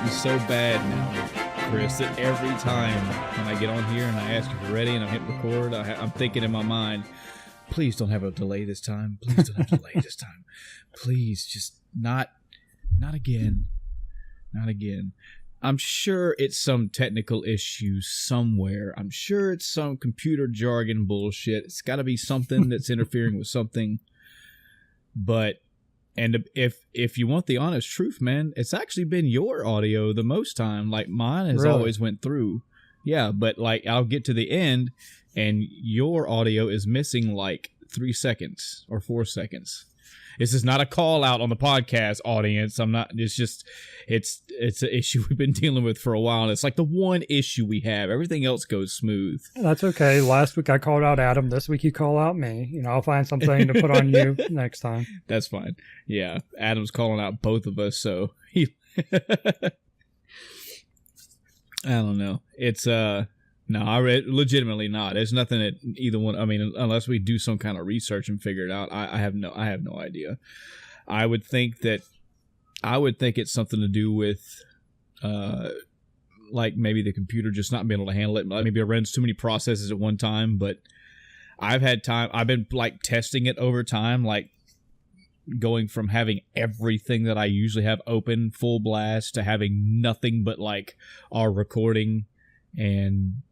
getting so bad now, Chris, that every time when I get on here and I ask if you're ready and I hit record, I'm thinking in my mind, please don't have a delay this time. Please don't have a delay this time. Please, just not again. Not again. I'm sure it's some technical issue somewhere. I'm sure it's some computer jargon bullshit. It's got to be something that's interfering with something. But, and if you want the honest truth, man, it's actually been your audio the most time. Like, mine has always went through. Yeah, but like, I'll get to the end and your audio is missing like 3 seconds or 4 seconds. This is not a call out on the podcast audience. It's an issue we've been dealing with for a while. And it's like the one issue we have. Everything else goes smooth. That's okay. Last week I called out Adam. This week you call out me. You know, I'll find something to put on you next time. That's fine. Yeah. Adam's calling out both of us. So I don't know. It's, no, legitimately not. There's nothing that either one. I mean, unless we do some kind of research and figure it out, I have no idea. I would think it's something to do with, like maybe the computer just not being able to handle it. Maybe it runs too many processes at one time. But I've been like testing it over time, like going from having everything that I usually have open full blast to having nothing but like our recording and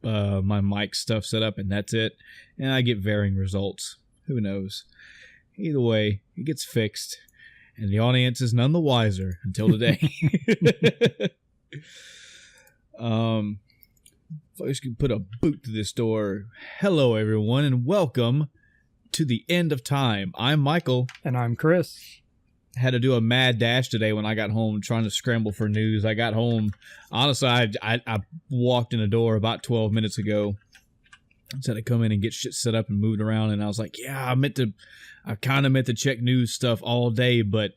my mic stuff set up, and that's it. And I get varying results. Who knows? Either way, it gets fixed, and the audience is none the wiser until today. Folks can put a boot to this door. Hello, everyone, and welcome to the end of time. I'm Michael. And I'm Chris. Had to do a mad dash today when I got home, trying to scramble for news. I got home. Honestly, I walked in the door about 12 minutes ago. I had to come in and get shit set up and moved around. And I was like, yeah, I kind of meant to check news stuff all day, but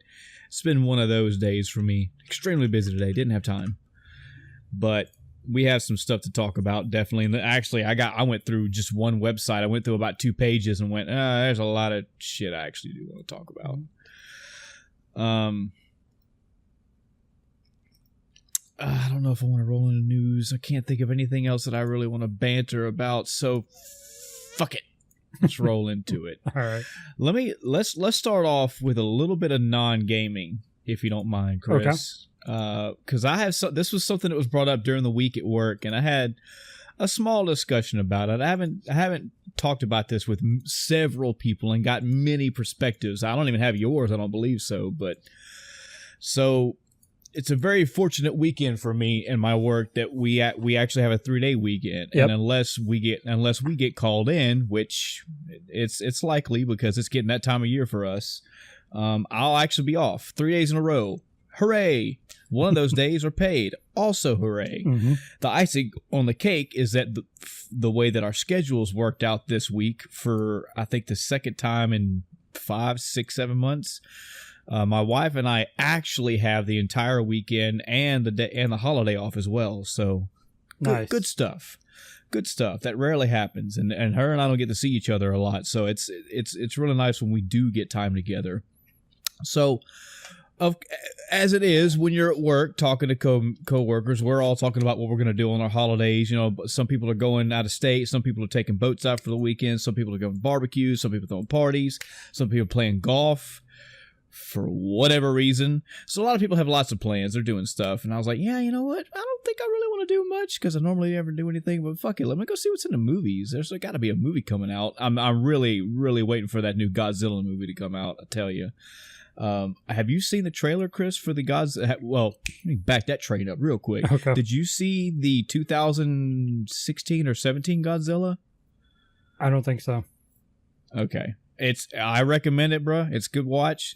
it's been one of those days for me. Extremely busy today. Didn't have time. But we have some stuff to talk about, definitely. And actually, I went through just one website. I went through about 2 pages and went, there's a lot of shit I actually do want to talk about. I don't know if I want to roll into news. I can't think of anything else that I really want to banter about. So, fuck it. Let's roll into it. All right. Let's start off with a little bit of non-gaming, if you don't mind, Chris. Okay. Because this was something that was brought up during the week at work, and I had a small discussion about it. I haven't talked about this with several people and got many perspectives. I don't even have yours. I don't believe so. But so it's a very fortunate weekend for me and my work that we actually have a 3-day weekend. Yep. And unless we get called in, which it's likely because it's getting that time of year for us, I'll actually be off 3 days in a row. Hooray! One of those days are paid. Also, hooray. Mm-hmm. The icing on the cake is that the way that our schedules worked out this week for, I think, the second time in 5, 6, 7 months, my wife and I actually have the entire weekend and the holiday off as well. So, nice. Good stuff. Good stuff. That rarely happens, and her and I don't get to see each other a lot. So it's really nice when we do get time together. So, as it is when you're at work talking to co-workers, we're all talking about what we're going to do on our holidays. You know, some people are going out of state. Some people are taking boats out for the weekend. Some people are going barbecues. Some people are throwing parties. Some people are playing golf for whatever reason. So a lot of people have lots of plans. They're doing stuff. And I was like, yeah, you know what? I don't think I really want to do much because I normally never do anything. But fuck it. Let me go see what's in the movies. There's got to be a movie coming out. I'm really, really waiting for that new Godzilla movie to come out, I tell you. Have you seen the trailer, Chris, for the Godzilla? Well, let me back that train up real quick. Okay. Did you see the 2016 or 17 Godzilla? I don't think so. Okay. I recommend it, bro. It's good watch.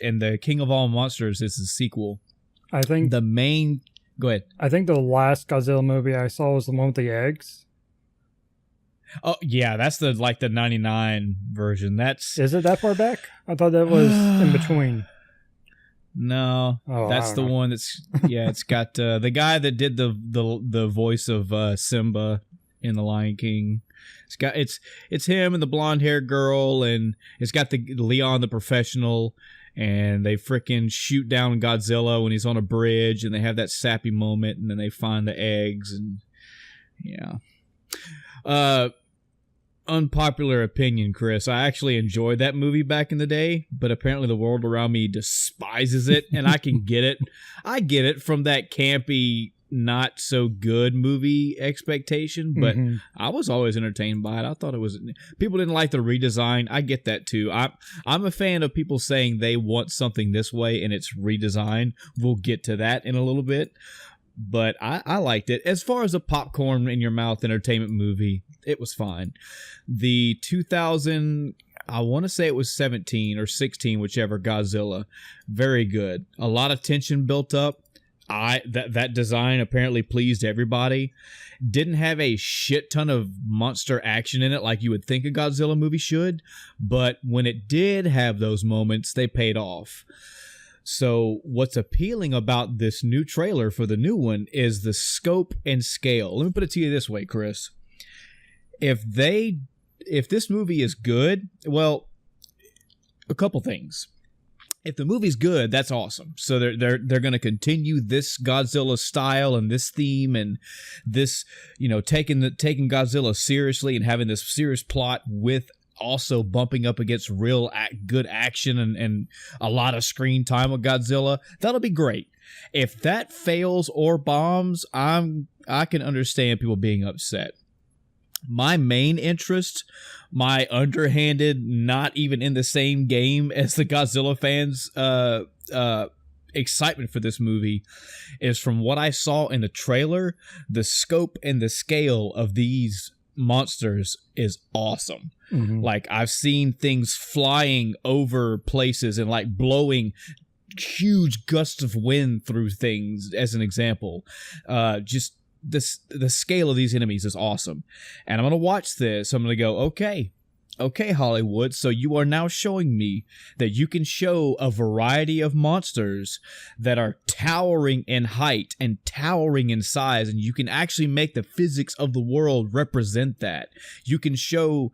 And the King of All Monsters is the sequel. I think go ahead. I think the last Godzilla movie I saw was the one with the eggs. Oh yeah, that's the 99 version. Is it that far back? I thought that was in between. No, that's the one that's it's got the guy that did the voice of Simba in The Lion King. It's him and the blonde haired girl, and it's got the Leon the Professional, and they freaking shoot down Godzilla when he's on a bridge, and they have that sappy moment, and then they find the eggs, and yeah. Unpopular opinion, Chris. I actually enjoyed that movie back in the day, but apparently the world around me despises it, and I can get it. I get it from that campy, not so good movie expectation, but I was always entertained by it. I thought it was, people didn't like the redesign. I get that too. I'm a fan of people saying they want something this way and it's redesigned. We'll get to that in a little bit, but I liked it. As far as a popcorn in your mouth entertainment movie, it was fine. The 2000, I want to say it was 17 or 16, whichever, Godzilla, very good. A lot of tension built up. That design apparently pleased everybody. Didn't have a shit ton of monster action in it like you would think a Godzilla movie should, but when it did have those moments, they paid off. So what's appealing about this new trailer for the new one is the scope and scale. Let me put it to you this way, Chris. If this movie is good, well, a couple things. If the movie's good, that's awesome. So they're going to continue this Godzilla style and this theme and this, taking Godzilla seriously and having this serious plot with also bumping up against real good action and a lot of screen time with Godzilla. That'll be great. If that fails or bombs, I can understand people being upset. My main interest, my underhanded, not even in the same game as the Godzilla fans, excitement for this movie is from what I saw in the trailer. The scope and the scale of these monsters is awesome. Like, I've seen things flying over places and like blowing huge gusts of wind through things, as an example. Just the scale of these enemies is awesome. And I'm going to watch this. I'm going to go, okay, Hollywood. So you are now showing me that you can show a variety of monsters that are towering in height and towering in size. And you can actually make the physics of the world represent that. You can show,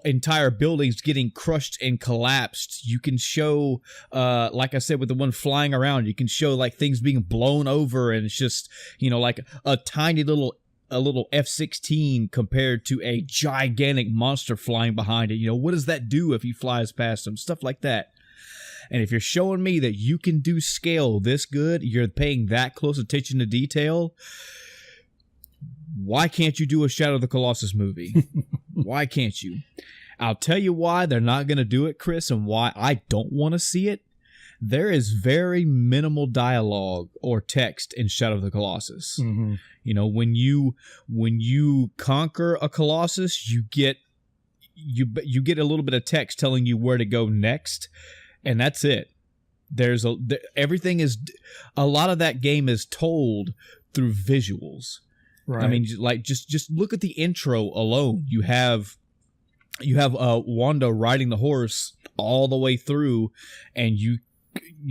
entire buildings getting crushed and collapsed. You can show, like I said, with the one flying around, you can show like things being blown over, and it's just, like a tiny little F-16 compared to a gigantic monster flying behind it. What does that do if he flies past them? Stuff like that. And if you're showing me that you can do scale this good, you're paying that close attention to detail, why can't you do a Shadow of the Colossus movie? Why can't you? I'll tell you why they're not going to do it, Chris, and why I don't want to see it. There is very minimal dialogue or text in Shadow of the Colossus. When you conquer a Colossus, you get a little bit of text telling you where to go next, and that's it. Everything is, a lot of that game is told through visuals. Right. I mean, like just look at the intro alone. You have Wanda riding the horse all the way through, and you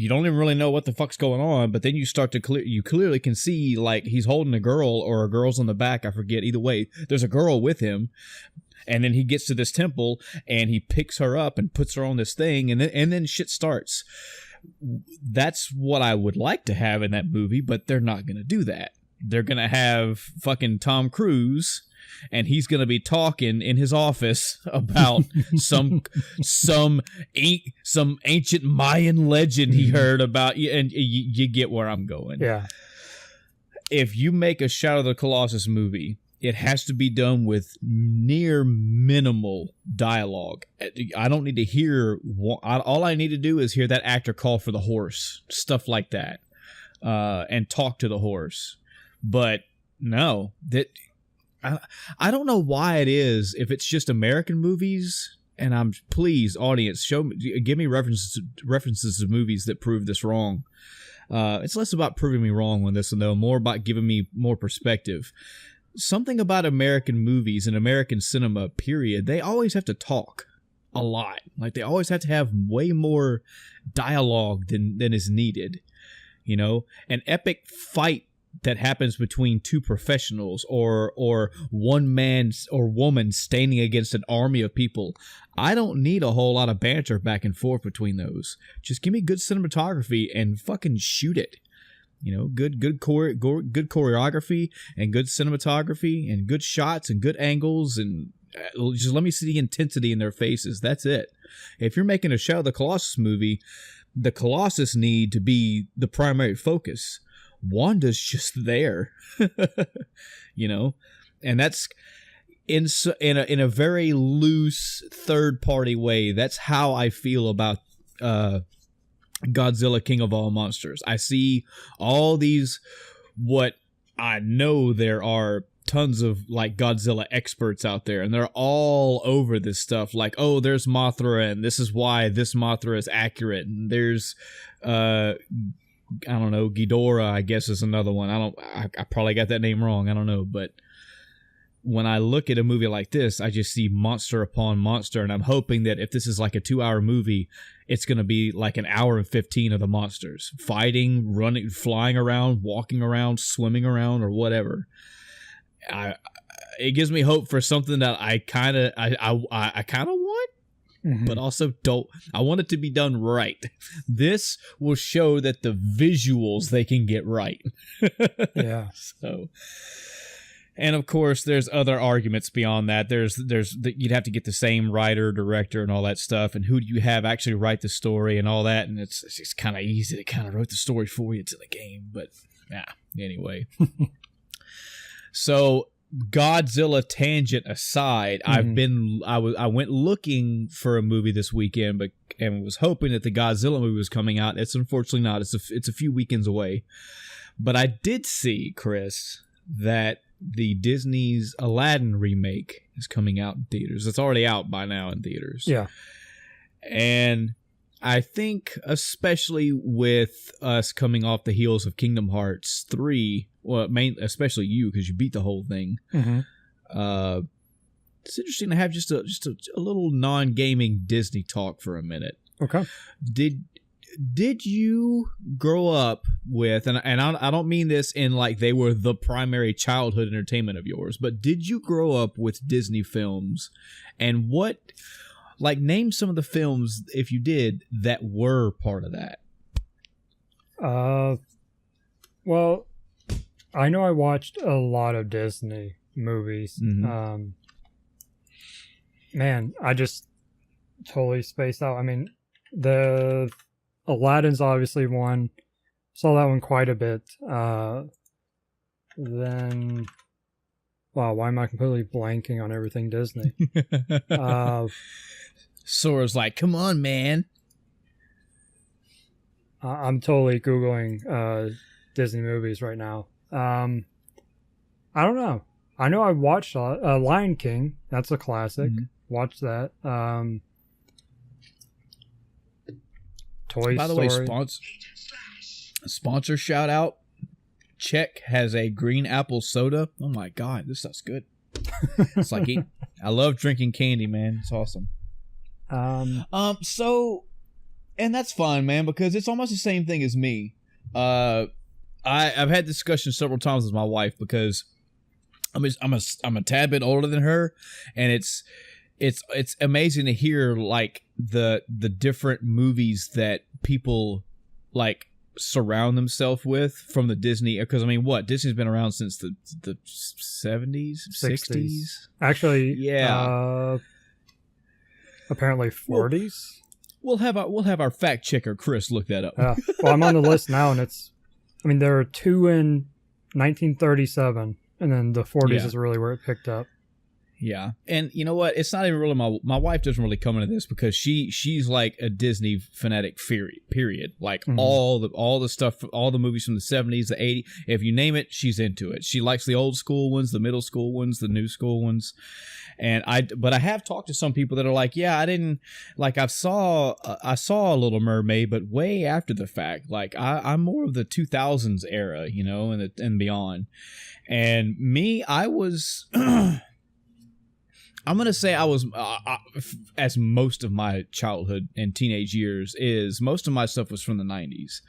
don't even really know what the fuck's going on, but then you start to you clearly can see like he's holding a girl, or a girl's on the back, I forget. Either way, there's a girl with him, and then he gets to this temple and he picks her up and puts her on this thing, and then shit starts. That's what I would like to have in that movie, but they're not going to do that. They're going to have fucking Tom Cruise, and he's going to be talking in his office about some ancient Mayan legend he heard about, and you get where I'm going. Yeah. If you make a Shadow of the Colossus movie, it has to be done with near minimal dialogue. I don't need to hear, all I need to do is hear that actor call for the horse, stuff like that, and talk to the horse. But no, I don't know why it is, if it's just American movies, and please, audience, give me references to movies that prove this wrong. It's less about proving me wrong on this one, though, more about giving me more perspective. Something about American movies and American cinema, period, they always have to talk a lot. Like, they always have to have way more dialogue than is needed. An epic fight that happens between two professionals or one man or woman standing against an army of people. I don't need a whole lot of banter back and forth between those. Just give me good cinematography and fucking shoot it. You know, good choreography and good cinematography and good shots and good angles, and just let me see the intensity in their faces. That's it. If you're making a Shadow of the Colossus movie, the Colossus need to be the primary focus. Wanda's just there, you know, and that's in a very loose third party way. That's how I feel about Godzilla King of All Monsters. I see all these, what I know there are tons of like Godzilla experts out there, and they're all over this stuff. Like, oh, there's Mothra, and this is why this Mothra is accurate. And there's, I don't know, Ghidorah, I guess is another one. I probably got that name wrong. I don't know, but when I look at a movie like this, I just see monster upon monster, and I'm hoping that if this is like a 2-hour movie, it's going to be like an hour and 15 of the monsters fighting, running, flying around, walking around, swimming around, or whatever. It gives me hope for something that I kind of want, but also don't. I want it to be done right. This will show that the visuals they can get right. Yeah. So. And of course, there's other arguments beyond that. You'd have to get the same writer, director, and all that stuff. And who do you have actually write the story and all that? And it's kind of easy. They kind of wrote the story for you. It's in the game, but anyway. So Godzilla tangent aside, I went looking for a movie this weekend, and was hoping that the Godzilla movie was coming out. It's unfortunately not. It's a few weekends away. But I did see, Chris, that the Disney's Aladdin remake is coming out in theaters. It's already out by now in theaters. Yeah. And I think especially with us coming off the heels of Kingdom Hearts 3, well, especially you, because you beat the whole thing, it's interesting to have just a little non-gaming Disney talk for a minute. Okay. Did you grow up with, and I don't mean this in like they were the primary childhood entertainment of yours, but did you grow up with Disney films? And what, like, name some of the films, if you did, that were part of that? Well, I know I watched a lot of Disney movies. Man, I just totally spaced out. I mean, the Aladdin's obviously one. Saw that one quite a bit. Then, wow, why am I completely blanking on everything Disney? Sora's like, come on, man. I'm totally Googling Disney movies right now. I don't know. I know I watched Lion King. That's a classic. Watched that. Toy By the Story. way, sponsor shout out. Czech has a green apple soda. Oh my god, this stuff's good. It's like I love drinking candy, man. It's awesome. So, and that's fine, man, because it's almost the same thing as me. I've had discussions several times with my wife because I'm a tad bit older than her, and it's amazing to hear like the different movies that people like surround themselves with from the Disney, because I mean, what, Disney's been around since the 70s, 60s. Actually, yeah. Apparently 40s. We'll have our fact checker Chris look that up. Yeah. Well, I'm on the list now, and there are 2 in 1937, and then the 40s is really where it picked up. Yeah. And you know what? It's not even really my wife doesn't really come into this because she's like a Disney fanatic period. Like all the stuff, all the movies from the 70s, the 80s, if you name it, she's into it. She likes the old school ones, the middle school ones, the new school ones. But I have talked to some people that are like, yeah, I didn't like, I saw a Little Mermaid, but way after the fact. Like I'm more of the 2000s era, you know, and beyond. And me, I was, I'm going to say I was, as most of my childhood and teenage years is, most of my stuff was from the 90s.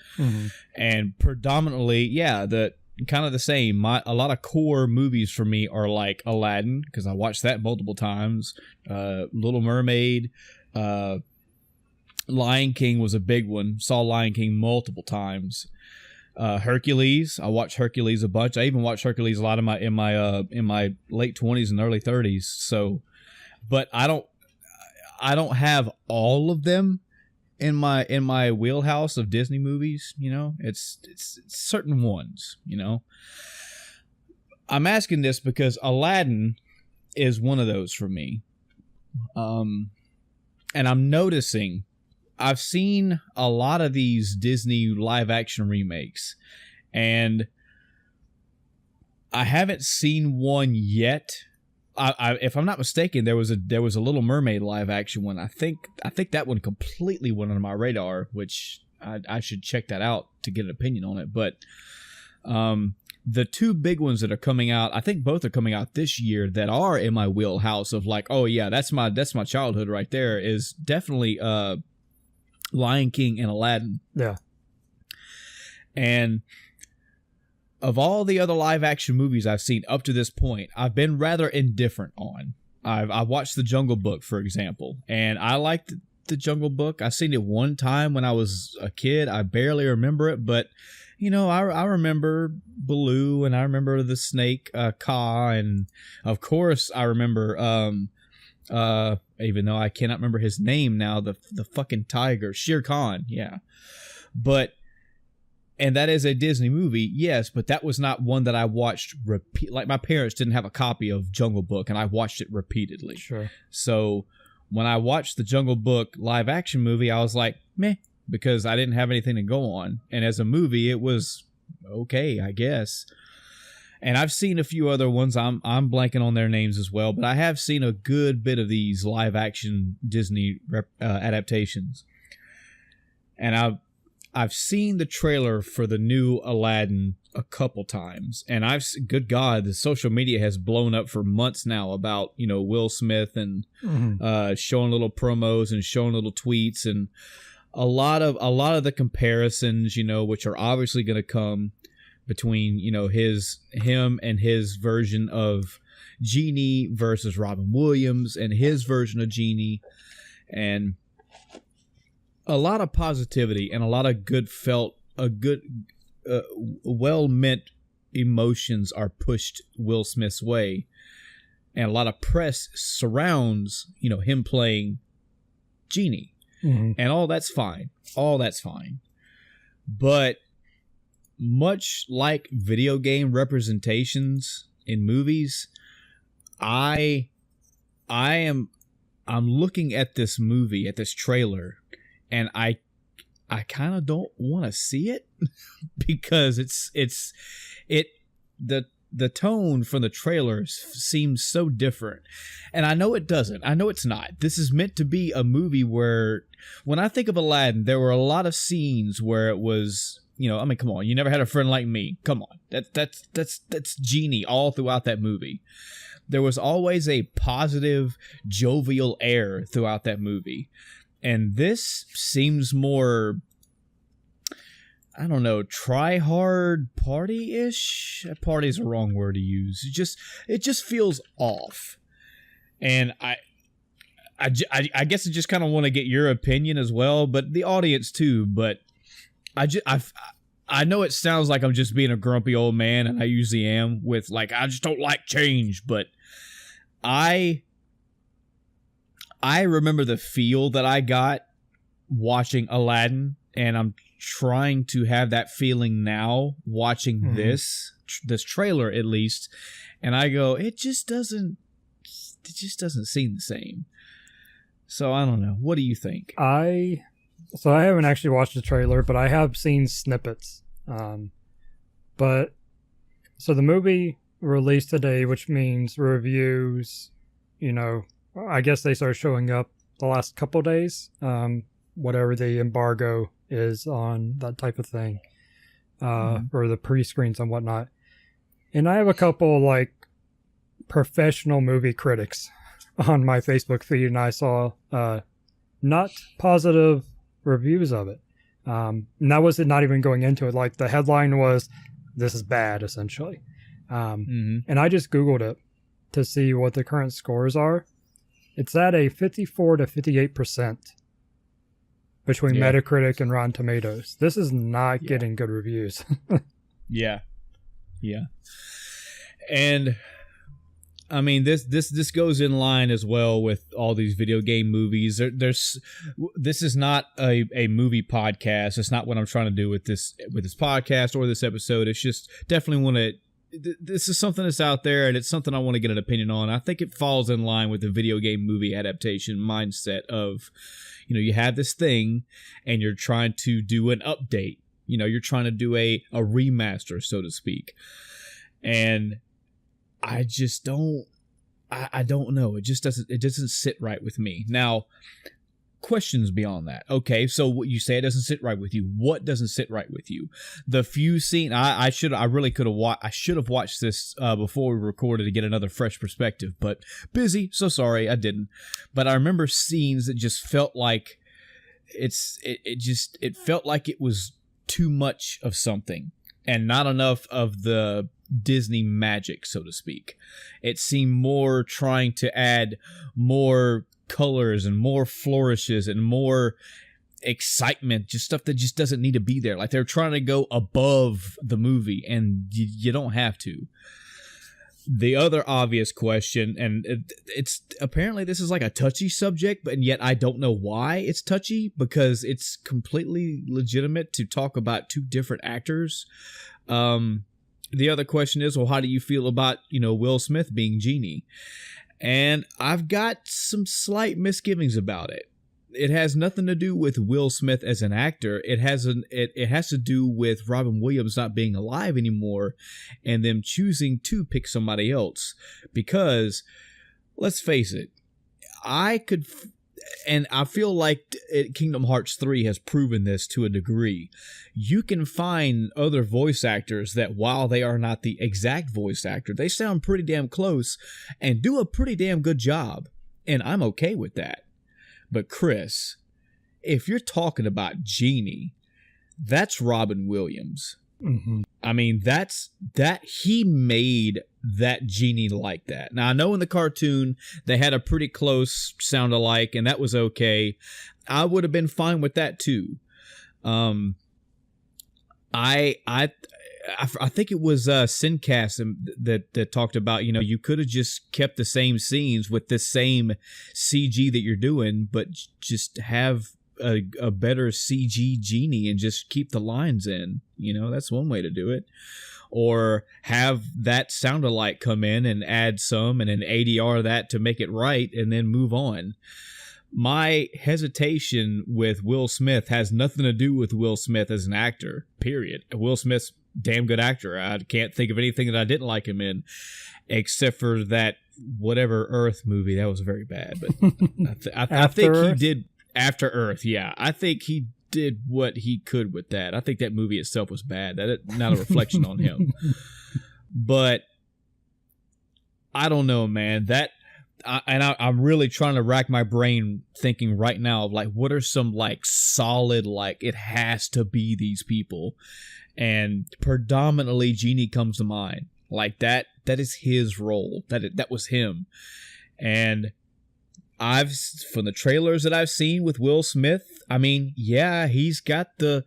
And predominantly, yeah, kind of the same. A lot of core movies for me are like Aladdin, because I watched that multiple times. Little Mermaid, Lion King was a big one. Saw Lion King multiple times. Hercules, I watched Hercules a bunch. I even watched Hercules a lot in my late 20s and early 30s. So, but I don't have all of them in my wheelhouse of Disney movies. You know, it's certain ones. You know, I'm asking this because Aladdin is one of those for me. And I'm noticing, I've seen a lot of these Disney live action remakes, and I haven't seen one yet. If I'm not mistaken, there was a Little Mermaid live action one. I think that one completely went under my radar, which I should check that out to get an opinion on it. But the two big ones that are coming out, I think both are coming out this year, that are in my wheelhouse of like, oh yeah, that's my childhood right there, is definitely Lion King and Aladdin. Yeah. And of all the other live action movies I've seen up to this point, I've been rather indifferent on. I've watched The Jungle Book, for example, and I liked The Jungle Book. I seen it one time when I was a kid. I barely remember it, but you know, I remember Baloo, and I remember the snake Kaa, and of course I remember even though I cannot remember his name now, the fucking tiger, Shere Khan, yeah. And that is a Disney movie, yes, but that was not one that I watched like my parents didn't have a copy of Jungle Book, and I watched it repeatedly. Sure. So when I watched the Jungle Book live action movie, I was like, meh, because I didn't have anything to go on. And as a movie, it was okay, I guess. And I've seen a few other ones. I'm blanking on their names as well, but I have seen a good bit of these live action Disney adaptations. And I've seen the trailer for the new Aladdin a couple times, and good God, the social media has blown up for months now about, you know, Will Smith and showing little promos and showing little tweets, and a lot of the comparisons, you know, which are obviously going to come between, you know, him and his version of Genie versus Robin Williams and his version of Genie, and a lot of positivity and a lot of well-meant emotions are pushed Will Smith's way, and a lot of press surrounds, you know, him playing Genie, and all that's fine, but much like video game representations in movies, I'm looking at this movie, at this trailer, and I kind of don't want to see it because the tone from the trailers seems so different. And I know it doesn't. I know it's not. This is meant to be a movie where, when I think of Aladdin, there were a lot of scenes where it was, you know, I mean, come on, you never had a friend like me. Come on. That's Genie all throughout that movie. There was always a positive, jovial air throughout that movie. And this seems more, I don't know, try hard party-ish? Party's a wrong word to use. It just feels off. And I guess I just kind of want to get your opinion as well, but the audience too. But I know it sounds like I'm just being a grumpy old man, and I usually am, with like, I just don't like change, but I remember the feel that I got watching Aladdin, and I'm trying to have that feeling now watching this trailer, at least, and I go, it just doesn't seem the same. So I don't know. What do you think? So I haven't actually watched the trailer, but I have seen snippets. But so the movie released today, which means reviews, you know, I guess they started showing up the last couple of days, whatever the embargo is on that type of thing, or the pre-screens and whatnot. And I have a couple like professional movie critics on my Facebook feed, and I saw not positive reviews of it. And that was not even going into it. Like, the headline was, this is bad, essentially. And I just Googled it to see what the current scores are. It's at a 54 to 58% between Metacritic and Rotten Tomatoes. This is not getting good reviews. Yeah. And I mean, this goes in line as well with all these video game movies. This is not a movie podcast. It's not what I'm trying to do with this podcast or this episode. It's just definitely want to. This is something that's out there, and it's something I want to get an opinion on. I think it falls in line with the video game movie adaptation mindset of, you have this thing, and you're trying to do an update. You're trying to do a remaster, so to speak. And I just don't. I don't know. It doesn't sit right with me. Now, questions beyond that. Okay, so what you say, it doesn't sit right with you. What doesn't sit right with you? The few scenes I should have watched this before we recorded to get another fresh perspective, but busy, so sorry I didn't. But I remember scenes that just felt like it felt like it was too much of something and not enough of the Disney magic, so to speak. It seemed more trying to add more colors and more flourishes and more excitement, just stuff that just doesn't need to be there. Like they're trying to go above the movie, and you don't have to. The other obvious question, and it's apparently this is like a touchy subject, but yet I don't know why it's touchy, because it's completely legitimate to talk about two different actors. The other question is, well, how do you feel about, Will Smith being Genie? And I've got some slight misgivings about it. It has nothing to do with Will Smith as an actor. It has to do with Robin Williams not being alive anymore and them choosing to pick somebody else. Because, let's face it, and I feel like Kingdom Hearts 3 has proven this to a degree. You can find other voice actors that, while they are not the exact voice actor, they sound pretty damn close and do a pretty damn good job. And I'm okay with that. But Chris, if you're talking about Genie, that's Robin Williams. Mm-hmm. I mean, he made that Genie like that. Now, I know in the cartoon they had a pretty close sound alike, and that was okay. I would have been fine with that too. I think it was Sincast that talked about, you could have just kept the same scenes with the same CG that you're doing, but just have a better CG Genie and just keep the lines in. That's one way to do it. Or have that sound alike come in and add some and then ADR that to make it right and then move on. My hesitation with Will Smith has nothing to do with Will Smith as an actor, period. Will Smith's damn good actor. I can't think of anything that I didn't like him in, except for that whatever Earth movie. That was very bad. But I think he did After Earth. Yeah, I think he did what he could with that. I think that movie itself was bad. That not a reflection on him. But I don't know, man. I'm really trying to rack my brain thinking right now of like, what are some like solid, like it has to be these people. And predominantly Genie comes to mind. Like that is his role. That was him. And from the trailers that I've seen with Will Smith, I mean, yeah, he's got the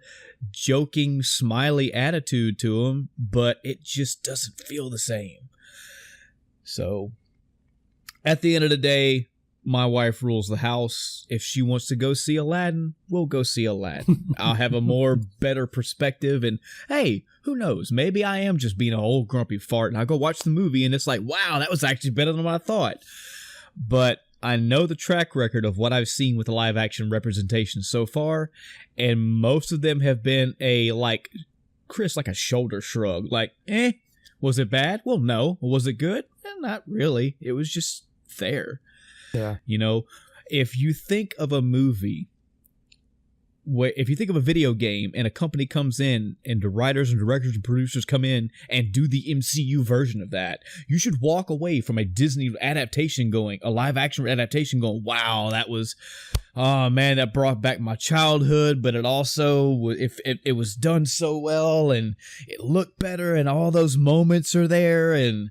joking, smiley attitude to him, but it just doesn't feel the same. So at the end of the day, my wife rules the house. If she wants to go see Aladdin, we'll go see Aladdin. I'll have a better perspective. And hey, who knows? Maybe I am just being an old grumpy fart and I go watch the movie and it's like, wow, that was actually better than what I thought. But I know the track record of what I've seen with the live action representation so far. And most of them have been like a shoulder shrug. Like, was it bad? Well, no. Was it good? Not really. It was just there. Yeah. If you think of a movie if you think of a video game and a company comes in and the writers and directors and producers come in and do the MCU version of that, you should walk away from a Disney adaptation a live action adaptation going, wow, that was, oh man, that brought back my childhood, but it also, if it was done so well and it looked better and all those moments are there, and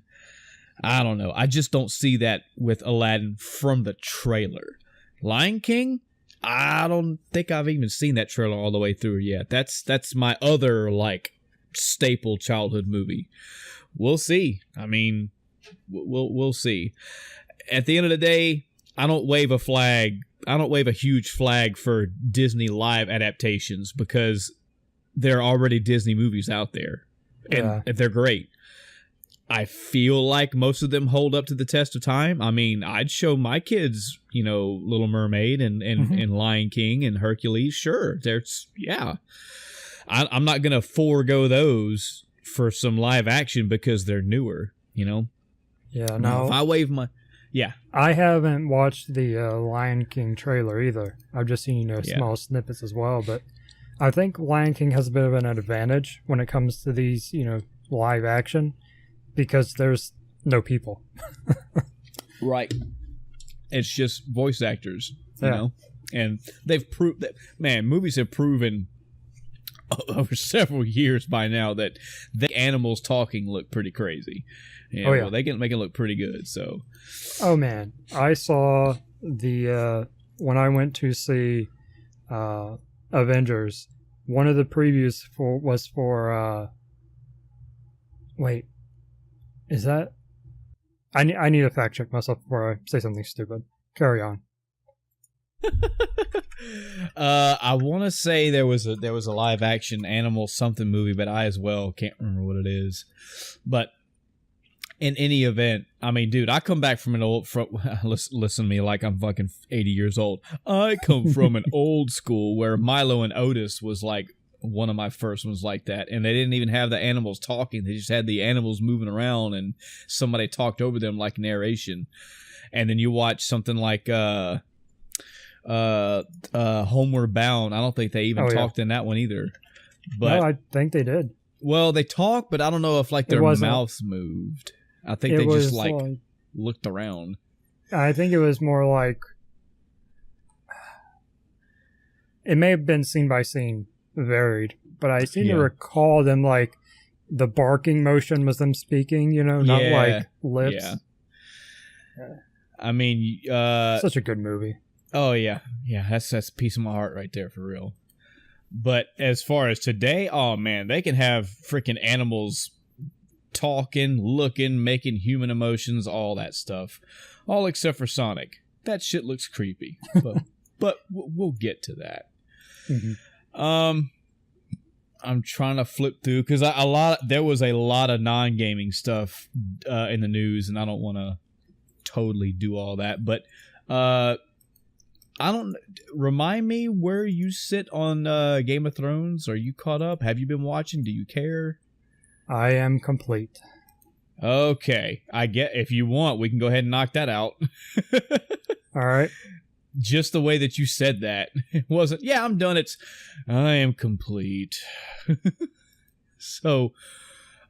I don't know. I just don't see that with Aladdin from the trailer. Lion King, I don't think I've even seen that trailer all the way through yet. That's my other like staple childhood movie. We'll see. I mean, we'll see. At the end of the day, I don't wave a flag. I don't wave a huge flag for Disney live adaptations because there are already Disney movies out there, and they're great. I feel like most of them hold up to the test of time. I mean, I'd show my kids, Little Mermaid and Lion King and Hercules. Sure, I'm not going to forego those for some live action because they're newer, Yeah, no. If I wave my... Yeah. I haven't watched the Lion King trailer either. I've just seen small snippets as well, but I think Lion King has a bit of an advantage when it comes to these, live action. Because there's no people. Right. It's just voice actors, And they've proved that, man, movies have proven over several years by now that the animals talking look pretty crazy. Well, they can make it look pretty good, so. Oh, man. I saw when I went to see Avengers, one of the previews was for, wait. Is that... I need to fact check myself before I say something stupid. Carry on. I want to say there was a live action animal something movie, but I as well can't remember what it is. But in any event, I mean, dude, I come back from listen to me like I'm fucking 80 years old. I come from an old school where Milo and Otis was like one of my first ones like that, and they didn't even have the animals talking. They just had the animals moving around and somebody talked over them like narration. And then you watch something like Homeward Bound. I don't think they even talked in that one either. But no, I think they did. Well, they talked, but I don't know if like their mouths moved. I think they just like looked around. I think it was more like it may have been scene by scene. Varied, but I seem to recall them like the barking motion was them speaking, not like lips. I mean, such a good movie. Oh yeah, that's a piece of my heart right there for real. But as far as today, oh man, they can have freaking animals talking, looking, making human emotions, all that stuff, all except for Sonic. That shit looks creepy, but we'll get to that. Mm-hmm. I'm trying to flip through because there was a lot of non-gaming stuff in the news, and I don't want to totally do all that. But remind me where you sit on Game of Thrones. Are you caught up? Have you been watching? Do you care? I am complete. Okay, if you want, we can go ahead and knock that out. All right. Just the way that you said that. It wasn't, I'm done. I am complete. So,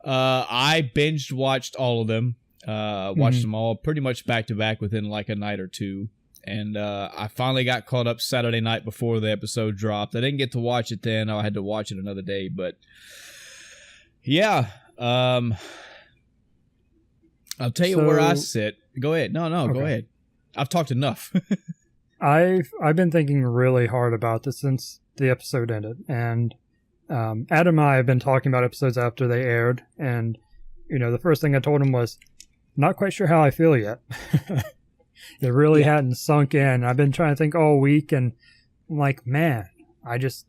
I binged watched all of them. Watched them all pretty much back to back within like a night or two. And I finally got caught up Saturday night before the episode dropped. I didn't get to watch it then. I had to watch it another day. But, yeah. I'll tell you where I sit. Go ahead. No, okay. Go ahead. I've talked enough. I've been thinking really hard about this since the episode ended, and Adam and I have been talking about episodes after they aired, and the first thing I told him was, not quite sure how I feel yet. It really hadn't sunk in. I've been trying to think all week, and I'm like, man, I don't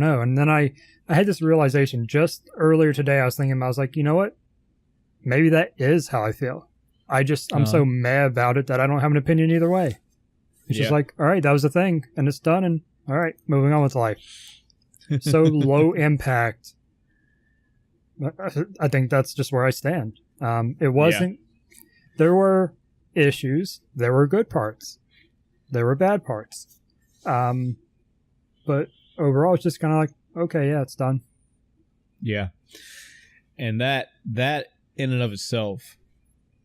know. And then I had this realization just earlier today. I was like, you know what? Maybe that is how I feel. I'm so mad about it that I don't have an opinion either way. It's just like, all right, that was the thing, and it's done, and all right, moving on with life. So low impact. I think that's just where I stand. It wasn't. There were issues. There were good parts. There were bad parts. But overall, it's just kind of like, okay, yeah, it's done. Yeah. And that in and of itself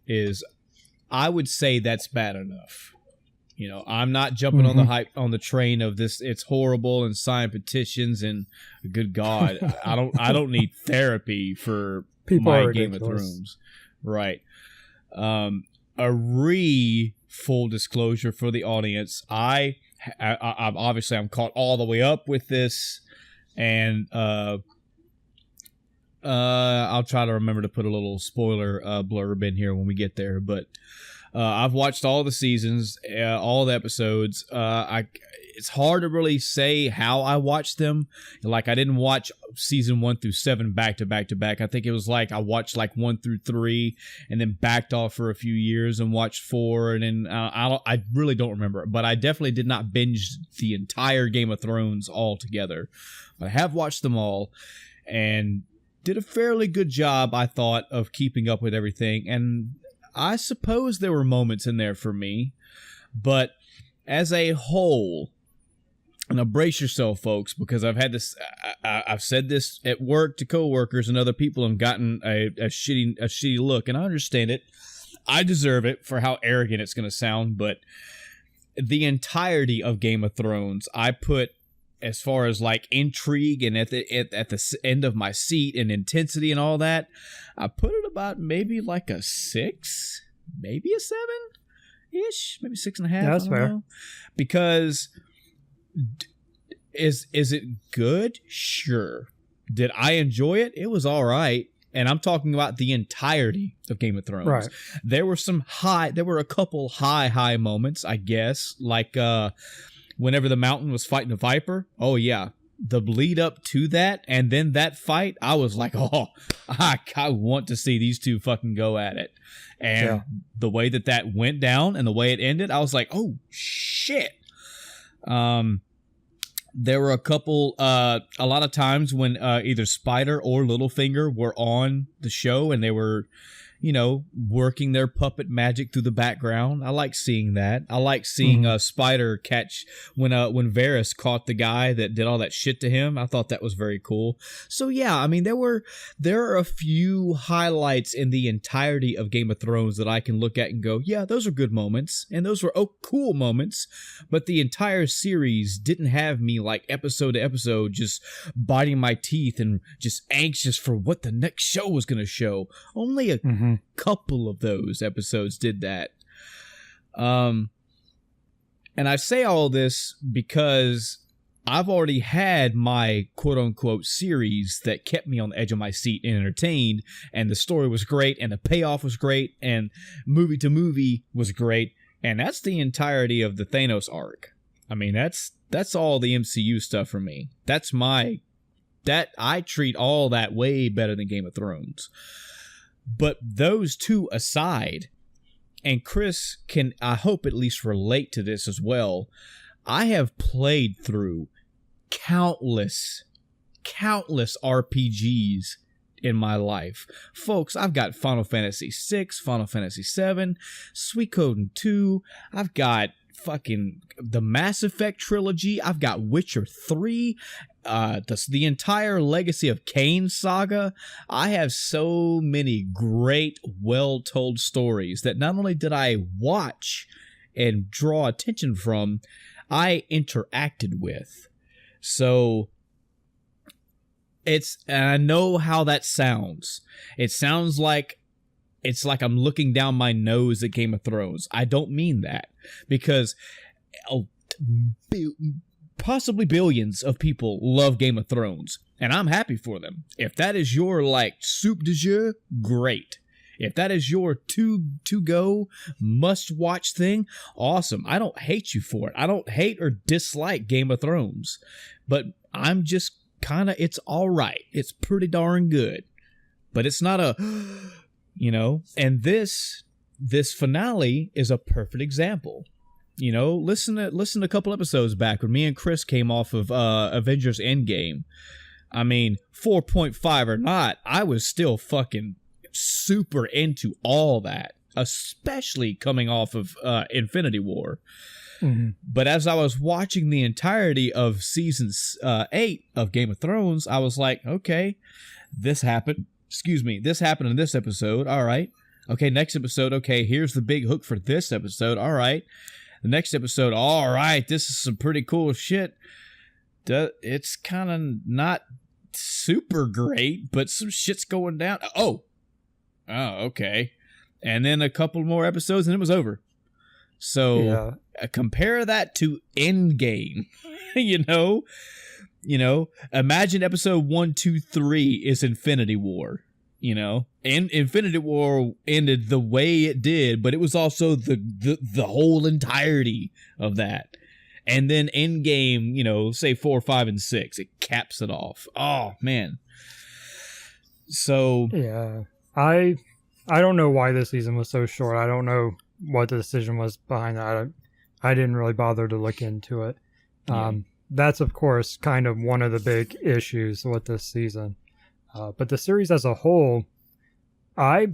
is, I would say that's bad enough. You know, I'm not jumping on the hype on the train of this. It's horrible and sign petitions and good God, I don't need therapy for People my are Game of ridiculous. Thrones. Right. Full disclosure for the audience. I'm obviously I'm caught all the way up with this, and I'll try to remember to put a little spoiler blurb in here when we get there. But I've watched all the seasons, all the episodes. It's hard to really say how I watched them. Like, I didn't watch season 1 through 7 back to back to back. I think it was like I watched like 1 through 3 and then backed off for a few years and watched 4. And then I really don't remember. But I definitely did not binge the entire Game of Thrones all together. But I have watched them all and did a fairly good job, I thought, of keeping up with everything. And I suppose there were moments in there for me. But as a whole, now brace yourself, folks, because I've had this. I've said this at work to coworkers and other people, and gotten a shitty look, and I understand it. I deserve it for how arrogant it's going to sound, but the entirety of Game of Thrones, I put, as far as like intrigue and at the end of my seat and intensity and all that, I put it about maybe like a 6, maybe a 7-ish, maybe 6.5. Yeah, that's fair. Know. Because is it good? Sure. Did I enjoy it? It was all right. And I'm talking about the entirety of Game of Thrones. Right. There were a couple high moments, I guess, like whenever the Mountain was fighting the Viper. Oh yeah, the lead up to that, and then that fight, I was like, oh, I want to see these two fucking go at it. And the way that went down and the way it ended, I was like, oh shit. There were a couple, a lot of times when either Spider or Littlefinger were on the show and they were, you know, working their puppet magic through the background. I like seeing that. I like seeing Spider catch when Varys caught the guy that did all that shit to him. I thought that was very cool. So yeah, I mean, there are a few highlights in the entirety of Game of Thrones that I can look at and go, yeah, those are good moments, and those were cool moments. But the entire series didn't have me like episode to episode just biting my teeth and just anxious for what the next show was going to show. Only a couple of those episodes did that. And I say all this because I've already had my quote-unquote series that kept me on the edge of my seat and entertained, and the story was great, and the payoff was great, and movie to movie was great, and that's the entirety of the Thanos arc. I mean, that's all the MCU stuff for me. I treat all that way better than Game of Thrones. But those two aside, and Chris can, I hope, at least relate to this as well, I have played through countless RPGs in my life. Folks, I've got Final Fantasy VI, Final Fantasy VII, Suikoden 2, I've got fucking the Mass Effect trilogy, I've got Witcher 3, the entire Legacy of Kain saga. I have so many great, well-told stories that not only did I watch and draw attention from, I interacted with. So and I know how that sounds. It sounds like it's like I'm looking down my nose at Game of Thrones. I don't mean that, because possibly billions of people love Game of Thrones, and I'm happy for them. If that is your like soup du jour, great. If that is your to-go must-watch thing, awesome. I don't hate you for it. I don't hate or dislike Game of Thrones, but I'm just kind of, it's all right. It's pretty darn good, but it's not a, you know, and this finale is a perfect example. You know, listen to a couple episodes back when me and Chris came off of Avengers Endgame. I mean, 4.5 or not, I was still fucking super into all that, especially coming off of Infinity War. But as I was watching the entirety of season 8 of Game of Thrones, I was like, okay, this happened. Excuse me. This happened in this episode. All right. Okay, next episode. Okay, here's the big hook for this episode. All right. The next episode. All right, this is some pretty cool shit. It's kind of not super great, but some shit's going down. Oh, okay. And then a couple more episodes and it was over. So compare that to Endgame. Imagine episode 1, 2, 3 is Infinity War. And Infinity War ended the way it did, but it was also the whole entirety of that. And then Endgame, say 4, 5, and 6, it caps it off. Oh man. So yeah, I don't know why this season was so short. I don't know what the decision was behind that. I didn't really bother to look into it. That's of course kind of one of the big issues with this season. But the series as a whole, I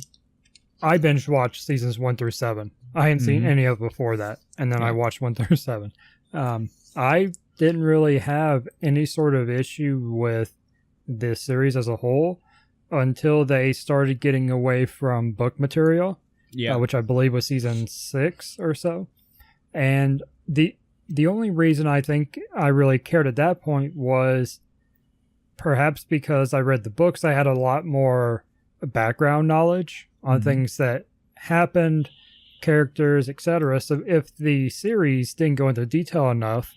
binge watched seasons 1 through 7. I hadn't seen any of it before that, and then I watched 1 through 7. I didn't really have any sort of issue with this series as a whole until they started getting away from book material, which I believe was season 6 or so. And the only reason I think I really cared at that point was perhaps because I read the books, I had a lot more background knowledge on things that happened, characters, etc. So if the series didn't go into detail enough,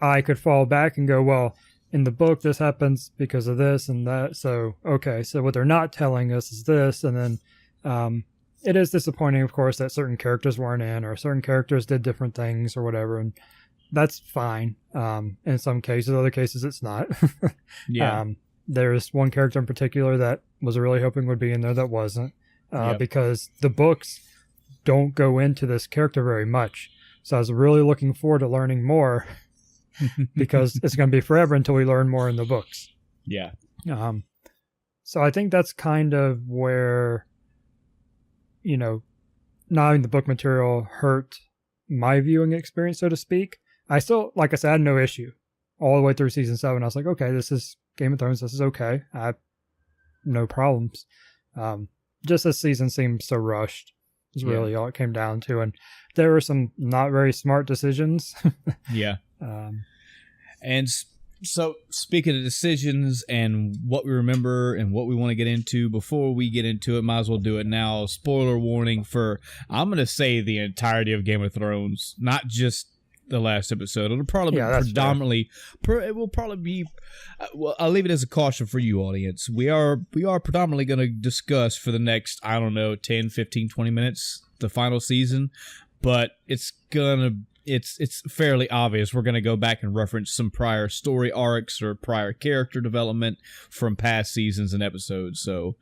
I could fall back and go, well, in the book this happens because of this and that. So okay, so what they're not telling us is this. And then it is disappointing, of course, that certain characters weren't in, or certain characters did different things or whatever, and that's fine. In some cases, other cases it's not. There's one character in particular that was really hoping would be in there that wasn't, because the books don't go into this character very much. So I was really looking forward to learning more because it's going to be forever until we learn more in the books. Yeah. So I think that's kind of where, not having the book material hurt my viewing experience, so to speak. I still, like I said, I had no issue all the way through season 7. I was like, okay, this is Game of Thrones. This is okay. I have no problems. Just this season seemed so rushed is really all it came down to. And there were some not very smart decisions. And so speaking of decisions and what we remember and what we want to get into, before we get into it, might as well do it now. Spoiler warning for, I'm going to say, the entirety of Game of Thrones, not just the last episode. It'll probably be predominantly, it will probably be, well, I'll leave it as a caution for you, audience. We are predominantly going to discuss for the next, 10, 15, 20 minutes, the final season, but it's fairly obvious we're going to go back and reference some prior story arcs or prior character development from past seasons and episodes. So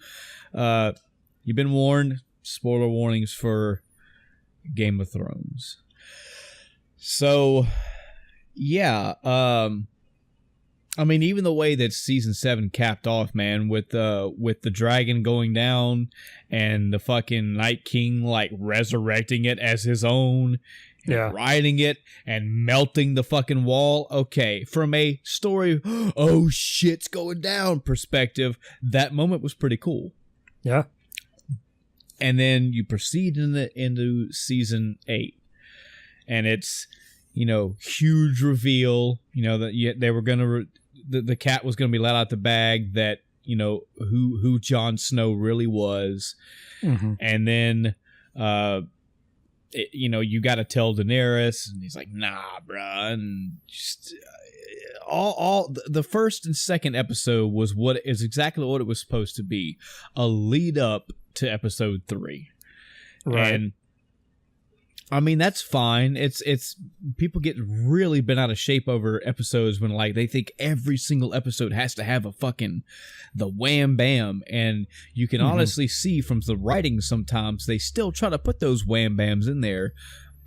you've been warned. Spoiler warnings for Game of Thrones. So even the way that season 7 capped off, man, with the dragon going down and the fucking Night King like resurrecting it as his own, riding it and melting the fucking wall. Okay, from a story, oh shit's going down perspective, that moment was pretty cool. Yeah. And then you proceed into season 8, and it's, huge reveal, that they were gonna the cat was gonna be let out the bag, that who Jon Snow really was. And then you got to tell Daenerys, and he's like, nah, bruh. And just all the first and second episode was what is exactly what it was supposed to be, a lead up to episode 3. Right. And that's fine. It's people get really bent out of shape over episodes when like they think every single episode has to have a fucking the wham bam, and you can honestly see from the writing sometimes they still try to put those wham bams in there,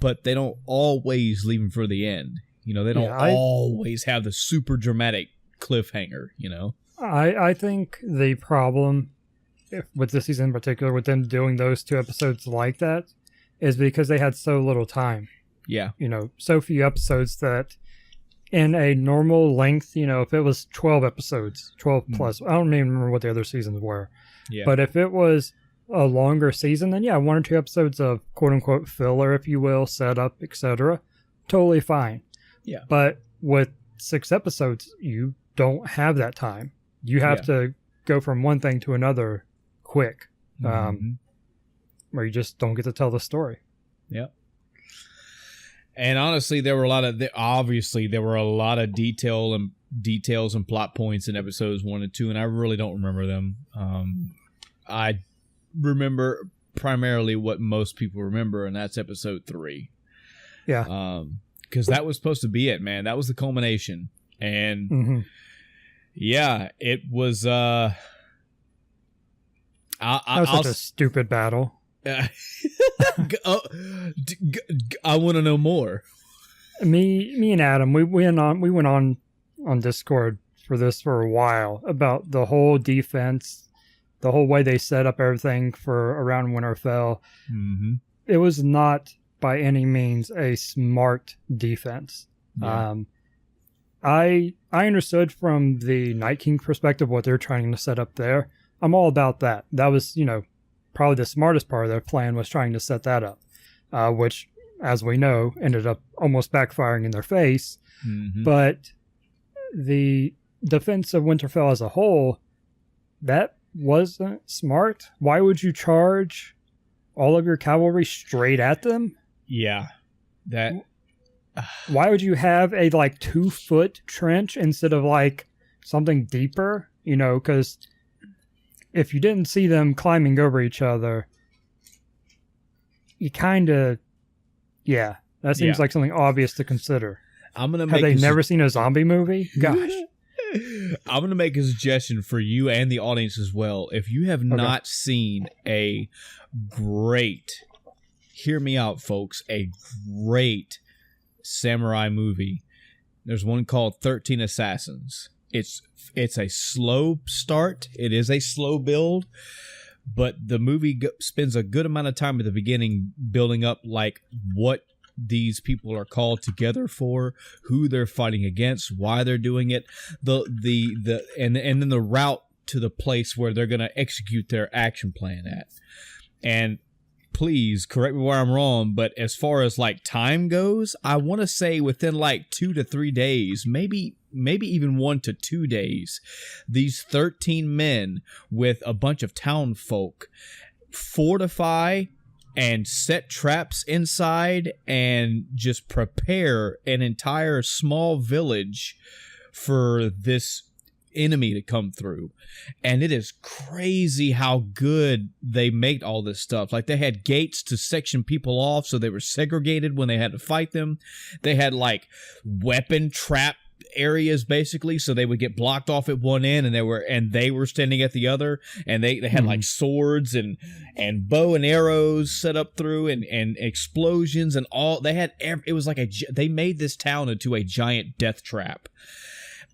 but they don't always leave them for the end. They don't always have the super dramatic cliffhanger. I think the problem with this season in particular, with them doing those 2 episodes like that, is because they had so little time. Yeah. So few episodes that in a normal length, if it was 12 episodes, 12 plus, I don't even remember what the other seasons were. Yeah. But if it was a longer season, then 1 or 2 episodes of quote unquote filler, if you will, setup, etc. Totally fine. Yeah. But with 6 episodes, you don't have that time. You have to go from one thing to another quick. Where you just don't get to tell the story. Yep. And honestly, there were a lot of details and plot points in episodes 1 and 2, and I really don't remember them. I remember primarily what most people remember, and that's episode 3. Yeah. Because that was supposed to be it, man. That was the culmination, and yeah, it was. That was such a stupid battle. I want to know more. Me and Adam, we went on Discord for this for a while about the whole defense, the whole way they set up everything for around Winterfell. It was not by any means a smart defense. Yeah. I understood from the Night King perspective what they're trying to set up there. I'm all about that. That was, probably the smartest part of their plan was trying to set that up, which, as we know, ended up almost backfiring in their face. But the defense of Winterfell as a whole, that wasn't smart. Why would you charge all of your cavalry straight at them? Yeah. Why would you have a 2-foot trench instead of something deeper? Because if you didn't see them climbing over each other, you kind of, that seems like something obvious to consider. Have they never seen a zombie movie? Gosh. I'm going to make a suggestion for you and the audience as well. If you have not seen a great, hear me out, folks, a great samurai movie, there's one called 13 Assassins. It's a slow start. It is a slow build, but the movie spends a good amount of time at the beginning building up what these people are called together for, who they're fighting against, why they're doing it, and then the route to the place where they're going to execute their action plan at. And please correct me where I'm wrong, but as far as time goes, I want to say within 2 to 3 days, maybe even 1 to 2 days, these 13 men with a bunch of town folk fortify and set traps inside and just prepare an entire small village for this enemy to come through. And it is crazy how good they make all this stuff. They had gates to section people off so they were segregated when they had to fight them. They had weapon trap areas basically, so they would get blocked off at one end and they were standing at the other, and they had swords and bow and arrows set up through and explosions and all. They had it was they made this town into a giant death trap.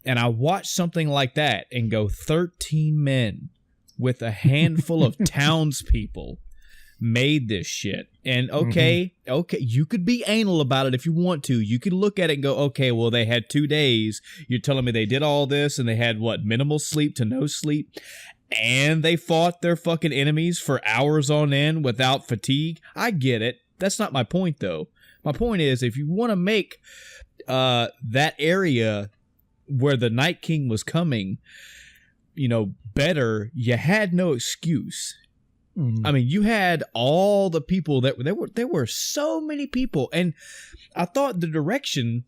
And I watched something like that and go, 13 men with a handful of townspeople made this shit. And okay, you could be anal about it if you want to. You could look at it and go, okay, well, they had 2 days. You're telling me they did all this and they had minimal sleep to no sleep, and they fought their fucking enemies for hours on end without fatigue. I get it. That's not my point, though. My point is, if you want to make that area where the Night King was coming, better, you had no excuse. I mean, you had all the people there were so many people, and I thought the direction,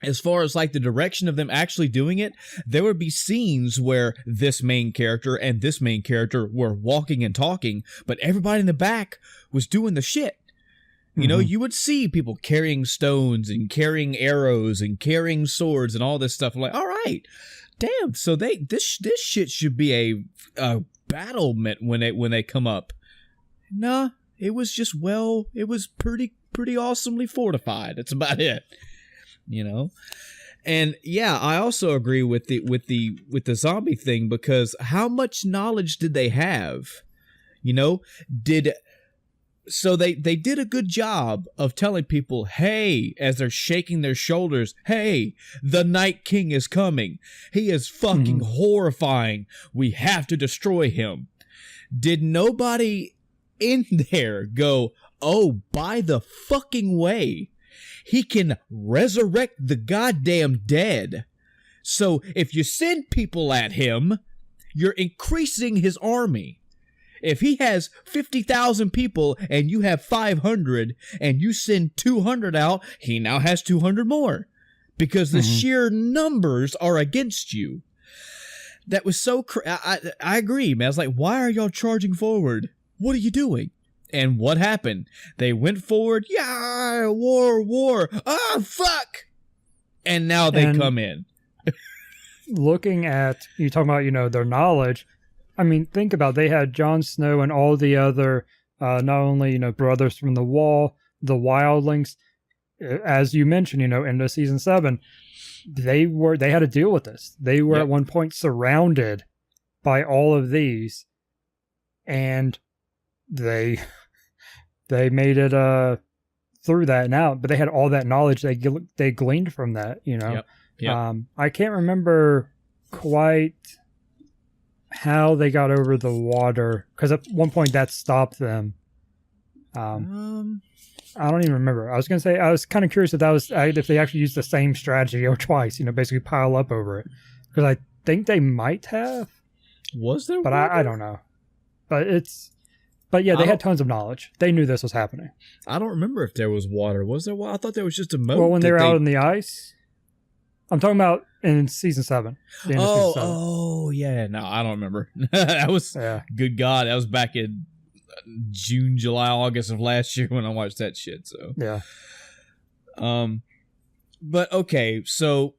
as far as the direction of them actually doing it, there would be scenes where this main character and this main character were walking and talking, but everybody in the back was doing the shit. You would see people carrying stones and carrying arrows and carrying swords and all this stuff. I'm all right, damn. So this shit should be a battlement when they come up. Nah, it was just it was pretty awesomely fortified. That's about it. And yeah, I also agree with the zombie thing, because how much knowledge did they have? So they did a good job of telling people, hey, as they're shaking their shoulders, hey, the Night King is coming. He is fucking horrifying. We have to destroy him. Did nobody in there go, oh, by the fucking way, he can resurrect the goddamn dead. So if you send people at him, you're increasing his army. If he has 50,000 people and you have 500 and you send 200 out, he now has 200 more because the sheer numbers are against you. That was so I agree, man. I was like, why are y'all charging forward? What are you doing? And what happened? They went forward. Yeah, war. Ah, fuck. And now they come in. Looking at, you talking about, you know, their knowledge. I mean, think about it. They had Jon Snow and all the other, not only, you know, brothers from the Wall, the wildlings, as you mentioned, you know, into season 7, they had to deal with this. They were at one point surrounded by all of these, and they made it through that and out. But they had all that knowledge they gleaned from that, you know. Yep. I can't remember quite how they got over the water, because at one point that stopped them. I don't even remember. I was going to say, I was kind of curious if they actually used the same strategy or twice, you know, basically pile up over it, because I think they might have. Was there? But I don't know. But yeah, they had tons of knowledge. They knew this was happening. I don't remember if there was water. Was there water? I thought there was just a moat. Well, when they were out in the ice. I'm talking about in season 7. Oh, yeah. No, I don't remember. That was, good God, that was back in June, July, August of last year when I watched that shit. So yeah. But okay, so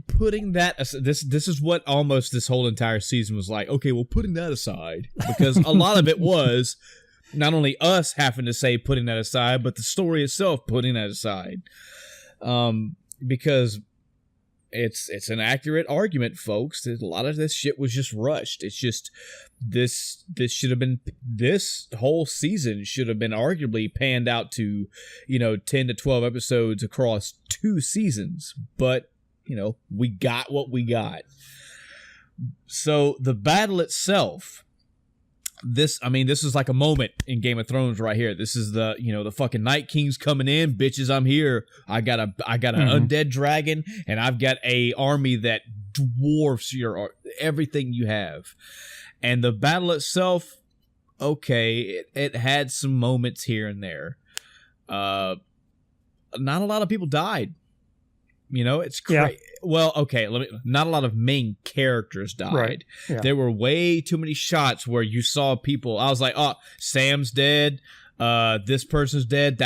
putting that, this is what almost this whole entire season was like. Okay, well, putting that aside, because a lot of it was not only us having to say putting that aside, but the story itself putting that aside, because it's an accurate argument, folks, that a lot of this shit was just rushed. It's just this should have been, this whole season should have been arguably panned out to, you know, 10 to 12 episodes across 2 seasons. But, you know, we got what we got. So the battle itself, this is like a moment in Game of Thrones right here. This is the, you know, the fucking Night King's coming in, bitches. I'm here. I got an undead dragon, and I've got a army that dwarfs your everything you have. And the battle itself, okay, it had some moments here and there. Not a lot of people died. You know, it's crazy. Yeah. Well, okay, not a lot of main characters died. Right. Yeah. There were way too many shots where you saw people. I was like, oh, Sam's dead. This person's dead.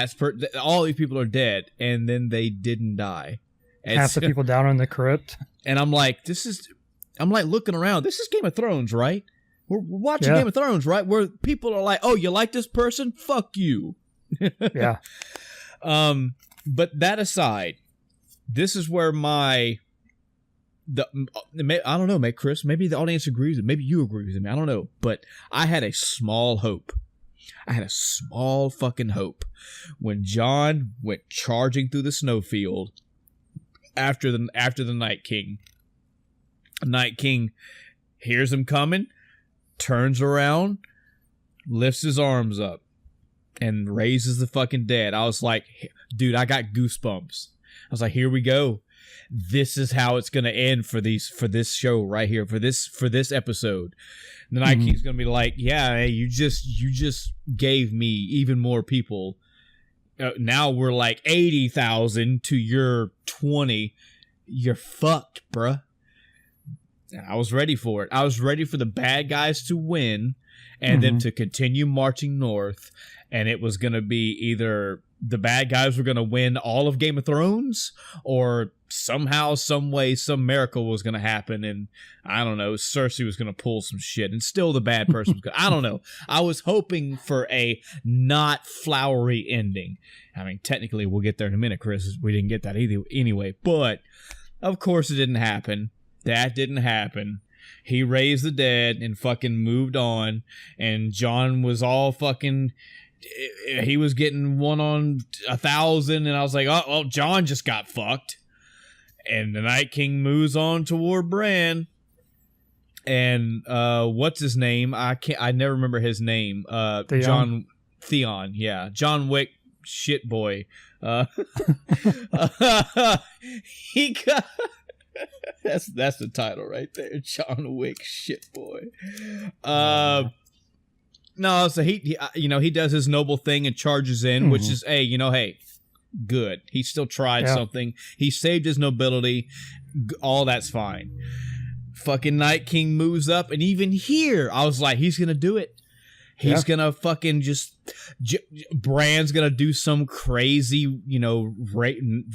All these people are dead. And then they didn't die. Half the people down in the crypt. And I'm like, looking around. This is Game of Thrones, right? We're watching Game of Thrones, right? Where people are like, oh, you like this person? Fuck you. Yeah. But that aside, this is where I don't know, mate, Chris, maybe the audience agrees with me. Maybe you agree with me. I don't know. But I had a small hope. I had a small fucking hope when Jon went charging through the snowfield after the Night King. Night King hears him coming, turns around, lifts his arms up, and raises the fucking dead. I was like, dude, I got goosebumps. I was like, here we go. This is how it's going to end for this show right here, for this episode. The Night King's going to be like, yeah, hey, you just gave me even more people. Now we're like 80,000 to your 20. You're fucked, bruh. I was ready for it. I was ready for the bad guys to win and them to continue marching north. And it was going to be either the bad guys were going to win all of Game of Thrones, or somehow, some way, some miracle was going to happen. And I don't know, Cersei was going to pull some shit and still the bad person was going to, I don't know. I was hoping for a not flowery ending. I mean, technically we'll get there in a minute, Chris. We didn't get that either anyway, but of course it didn't happen. That didn't happen. He raised the dead and fucking moved on. And Jon was all fucking he was getting 1 on 1,000, and I was like, oh, well, John just got fucked. And the Night King moves on toward Bran. And what's his name? I never remember his name. Theon, yeah. John Wick shit boy. He got that's the title right there. John Wick shit boy. No, so he does his noble thing and charges in, which is hey, good. He still tried something. He saved his nobility. All that's fine. Fucking Night King moves up, and even here, I was like, he's gonna do it. He's gonna fucking Bran's gonna do some crazy,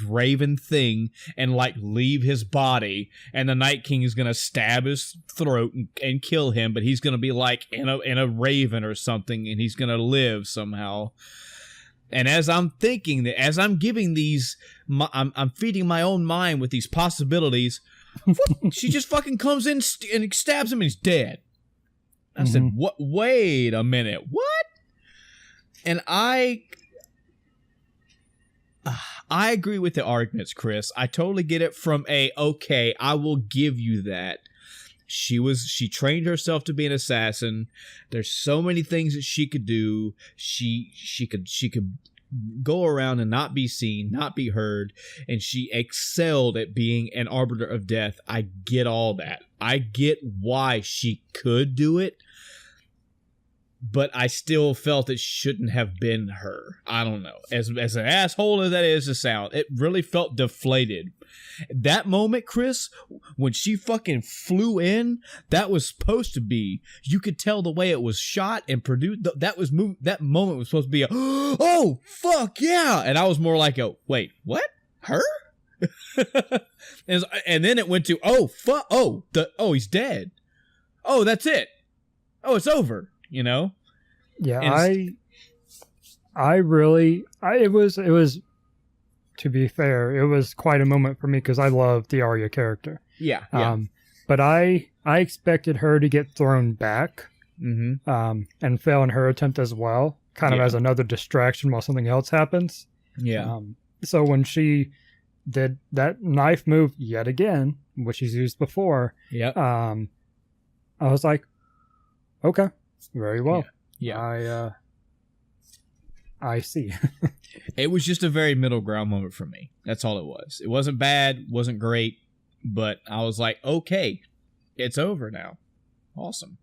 raven thing and like leave his body, and the Night King is gonna stab his throat and kill him, but he's gonna be like in a raven or something, and he's gonna live somehow. And as I'm thinking that, as I'm giving these, I'm feeding my own mind with these possibilities. She just fucking comes in and stabs him, and he's dead. I said, "What? Wait a minute, what?" And I agree with the arguments, Chris. I totally get it from okay, I will give you that. She trained herself to be an assassin. There's so many things that she could do. She could go around and not be seen, not be heard, and she excelled at being an arbiter of death. I get all that. I get why she could do it, but I still felt it shouldn't have been her. I don't know. As an asshole as that is to sound, it really felt deflated. That moment, Chris, when she fucking flew in, that was supposed to be, you could tell the way it was shot and produced, that moment was supposed to be a, oh, fuck yeah. And I was more like, wait, what? Her? And then it went to, oh, fuck, he's dead. Oh, that's it. Oh, it's over, Yeah, it was, to be fair, it was quite a moment for me because I love the Arya character. Yeah. But I expected her to get thrown back and fail in her attempt as well, kind of as another distraction while something else happens. Yeah. So when she did that knife move yet again, which she's used before, I was like, okay, very well. Yeah. I see. It was just a very middle ground moment for me. That's all it was. It wasn't bad, wasn't great, but I was like, okay, it's over now. Awesome.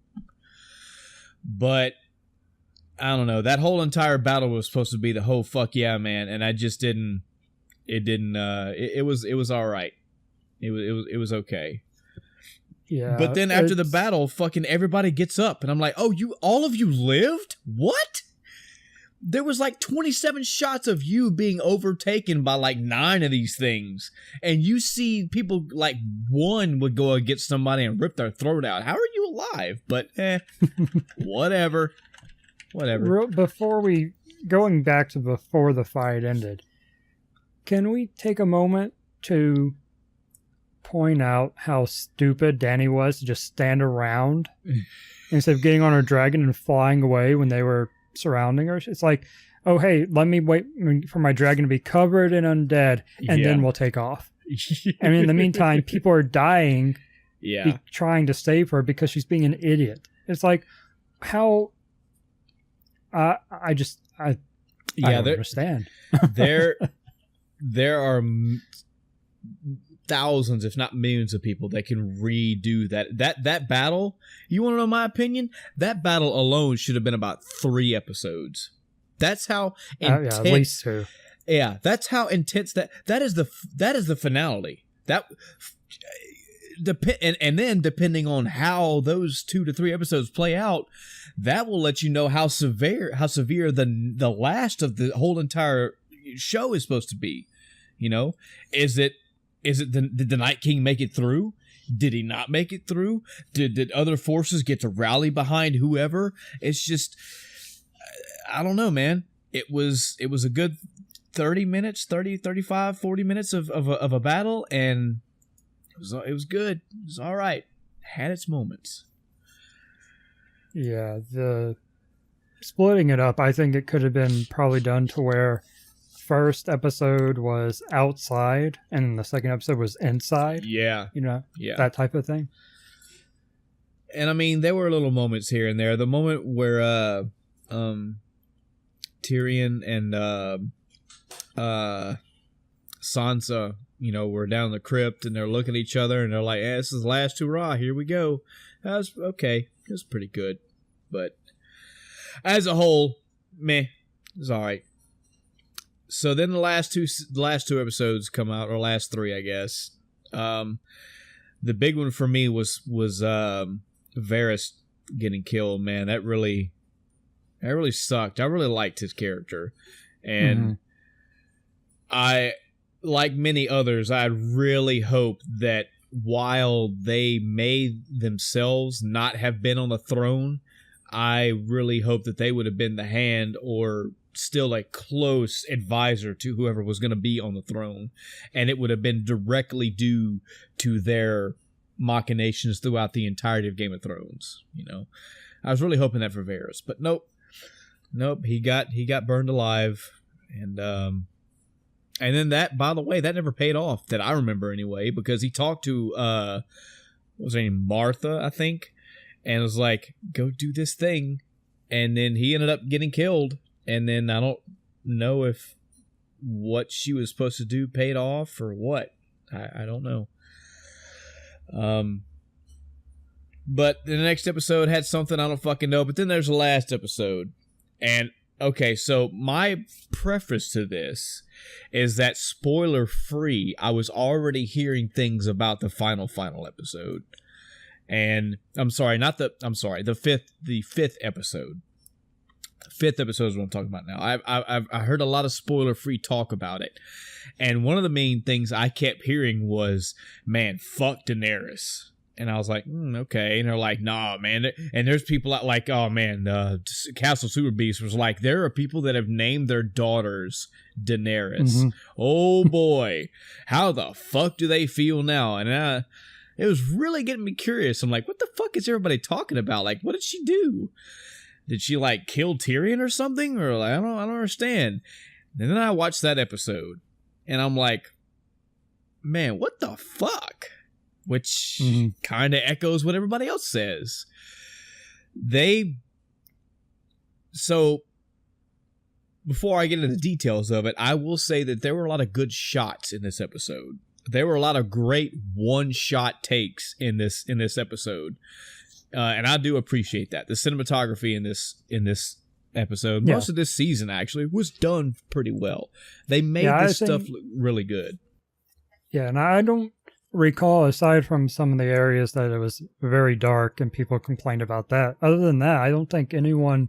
But I don't know. That whole entire battle was supposed to be the whole fuck yeah, man, and I just didn't. It was all right. It was okay. Yeah. But then after the battle, fucking everybody gets up, and I'm like, oh, all of you lived? What? There was like 27 shots of you being overtaken by like 9 of these things. And you see people like one would go against somebody and rip their throat out. How are you alive? But whatever. Going back to before the fight ended, can we take a moment to point out how stupid Dany was to just stand around instead of getting on her dragon and flying away when they were surrounding her? It's like, oh hey, let me wait for my dragon to be covered in undead and then we'll take off. And in the meantime, people are dying trying to save her because she's being an idiot. It's like, how I don't understand. There are thousands, if not millions, of people that can redo that battle. You want to know my opinion? That battle alone should have been about 3 episodes. That's how intense. At least 2. Yeah, that's how intense that is the finality. And then depending on how those 2 to 3 episodes play out, that will let you know how severe the last of the whole entire show is supposed to be. Did the Night King make it through? Did he not make it through? Did other forces get to rally behind whoever? It's just, I don't know, man. It was a good 30 minutes, 30, 35, 40 minutes of a battle, and it was good. It was all right. Had its moments. Yeah, splitting it up, I think it could have been probably done to where first episode was outside and the second episode was inside. Yeah. That type of thing. And I mean, there were little moments here and there. The moment where Tyrion and Sansa, were down in the crypt and they're looking at each other and they're like, this is the last hurrah, here we go. That was okay. It was pretty good. But as a whole, meh. It was alright. So then the last two episodes come out, or last three, I guess. The big one for me was Varys getting killed. Man, that really sucked. I really liked his character, and I, like many others, I really hope that while they may themselves not have been on the throne, I really hope that they would have been the hand or still a close advisor to whoever was going to be on the throne, and it would have been directly due to their machinations throughout the entirety of Game of Thrones. I was really hoping that for Varys, but nope, he got burned alive, and then that, by the way, that never paid off that I remember anyway, because he talked to what was her name, Martha, I think, and was like, go do this thing, and then he ended up getting killed. And then I don't know if what she was supposed to do paid off or what. I don't know. But the next episode had something I don't fucking know. But then there's the last episode. And, okay, so my preface to this is that spoiler-free, I was already hearing things about the final episode. And, the fifth episode. Fifth episode is what I'm talking about now. I heard a lot of spoiler-free talk about it, and one of the main things I kept hearing was, "Man, fuck Daenerys," and I was like, "Okay," and they're like, "Nah, man," and there's people out like, "Oh man, Castle Super Beast was like, there are people that have named their daughters Daenerys. Oh boy, how the fuck do they feel now?" And it was really getting me curious. I'm like, what the fuck is everybody talking about? Like, what did she do? Did she like kill Tyrion or something? Or like, I don't understand. And then I watched that episode and I'm like, man, what the fuck? Which kind of echoes what everybody else says. So before I get into the details of it, I will say that there were a lot of good shots in this episode. There were a lot of great one-shot takes in this episode. And I do appreciate that. The cinematography in this episode, most of this season actually, was done pretty well. They made this stuff look really good. Yeah, and I don't recall, aside from some of the areas that it was very dark and people complained about that. Other than that, I don't think anyone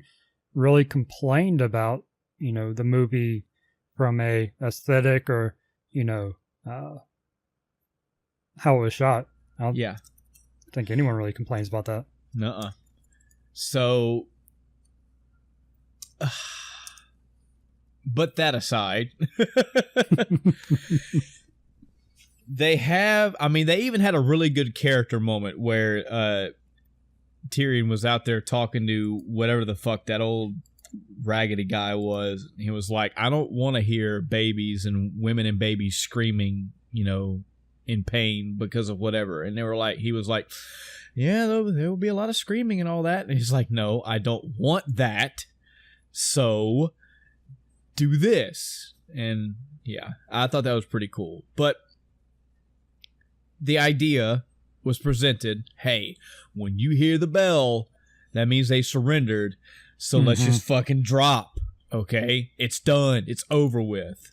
really complained about, the movie from a aesthetic or, how it was shot. I don't think anyone really complains about that. Nuh-uh. So, but that aside, they even had a really good character moment where Tyrion was out there talking to whatever the fuck that old raggedy guy was. He was like, I don't want to hear babies and women and babies screaming, in pain because of whatever. And he was like, yeah, there will be a lot of screaming and all that. And he's like, no, I don't want that. So do this. And yeah, I thought that was pretty cool. But the idea was presented, hey, when you hear the bell, that means they surrendered. So let's just fucking drop. Okay? It's done. It's over with.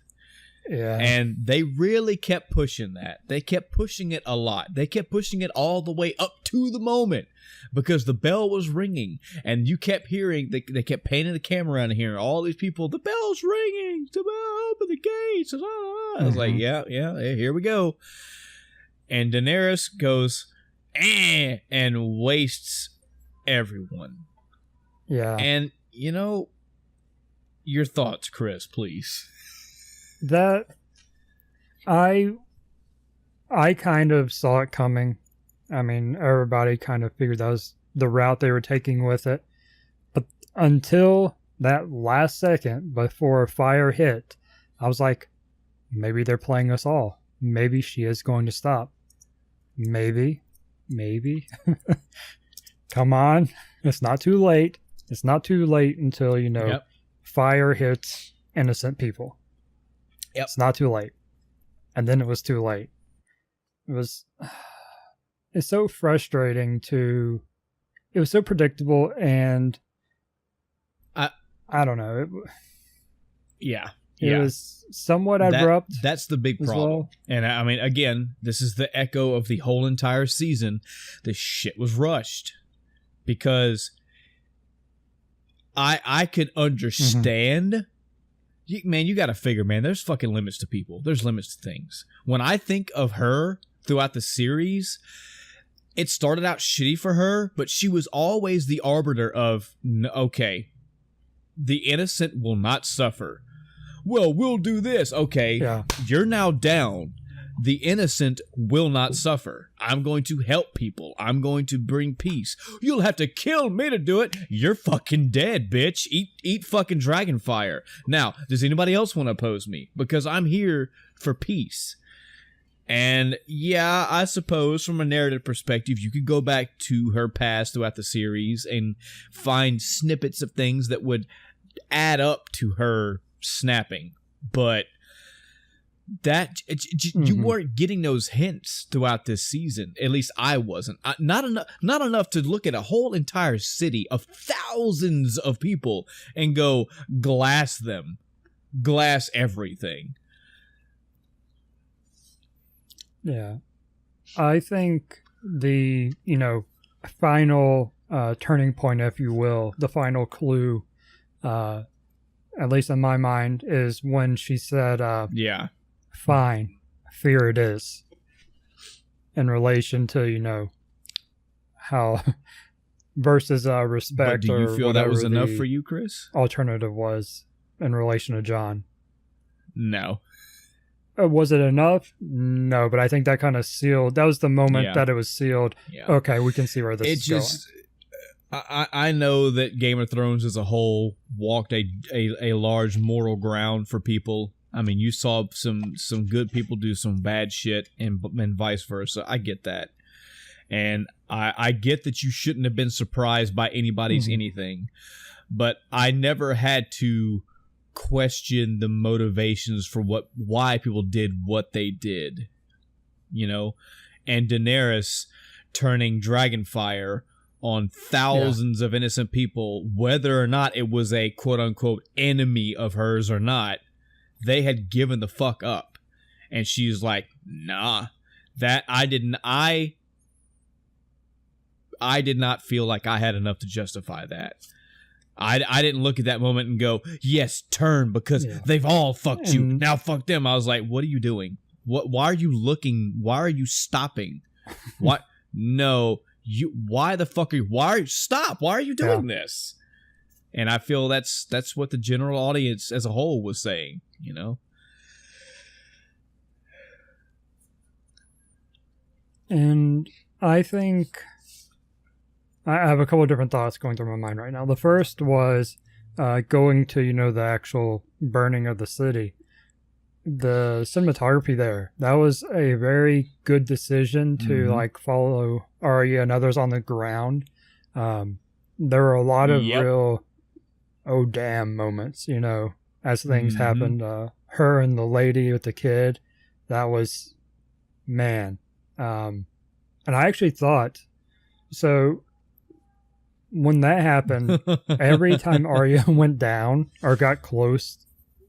Yeah. And they really kept pushing that. They kept pushing it a lot. They kept pushing it all the way up to the moment because the bell was ringing and you kept hearing, they kept painting the camera around here. All these people, the bell's ringing, the bell, open the gates. I was like, yeah, here we go. And Daenerys goes, and wastes everyone. Yeah. And, your thoughts, Chris, please. That I kind of saw it coming. I mean, everybody kind of figured that was the route they were taking with it. But until that last second before fire hit, I was like, maybe they're playing us all. Maybe she is going to stop. Maybe. Come on. It's not too late. It's not too late until, fire hits innocent people. Yep. It's not too late. And then it was too late. It's so frustrating it was so predictable, and I don't know. It was somewhat abrupt. That's the big problem. Well. And I mean, again, this is the echo of the whole entire season. This shit was rushed because I could understand. Man, you got to figure, man, there's fucking limits to people. There's limits to things. When I think of her throughout the series, it started out shitty for her, but she was always the arbiter of, okay, the innocent will not suffer. Well, we'll do this. Okay, You're now down. The innocent will not suffer. I'm going to help people. I'm going to bring peace. You'll have to kill me to do it. You're fucking dead, bitch. Eat fucking dragon fire. Now, does anybody else want to oppose me? Because I'm here for peace. And yeah, I suppose from a narrative perspective, you could go back to her past throughout the series and find snippets of things that would add up to her snapping. But you weren't getting those hints throughout this season. At least I wasn't. Not enough to look at a whole entire city of thousands of people and go glass everything. Yeah. I think the, final turning point, if you will, the final clue, at least in my mind, is when she said, fine, fear it is. In relation to, how versus respect. But do you feel that was enough for you, Chris? Alternative was in relation to John. No. Was it enough? No, but I think that kind of sealed. That was the moment that it was sealed. Yeah. Okay, we can see where this is going. I know that Game of Thrones as a whole walked a large moral ground for people. I mean, you saw some good people do some bad shit and vice versa. I get that. And I get that you shouldn't have been surprised by anybody's anything. But I never had to question the motivations for why people did what they did. And Daenerys turning dragonfire on thousands of innocent people, whether or not it was a quote-unquote enemy of hers or not, they had given the fuck up. And she's like, nah, that I did not feel like I had enough to justify that. I didn't look at that moment and go, yes, turn, because they've all fucked you. Now fuck them. I was like, what are you doing? Why are you looking? Why are you stopping? Why? No, why the fuck are you? Stop. Why are you doing this? And I feel that's what the general audience as a whole was saying, And I think I have a couple of different thoughts going through my mind right now. The first was going to, the actual burning of the city. The cinematography there, that was a very good decision to follow Arya and others on the ground. There were a lot of real oh damn moments, as things happened. Her and the lady with the kid, that was, man. And I actually thought, so when that happened, every time Arya went down or got close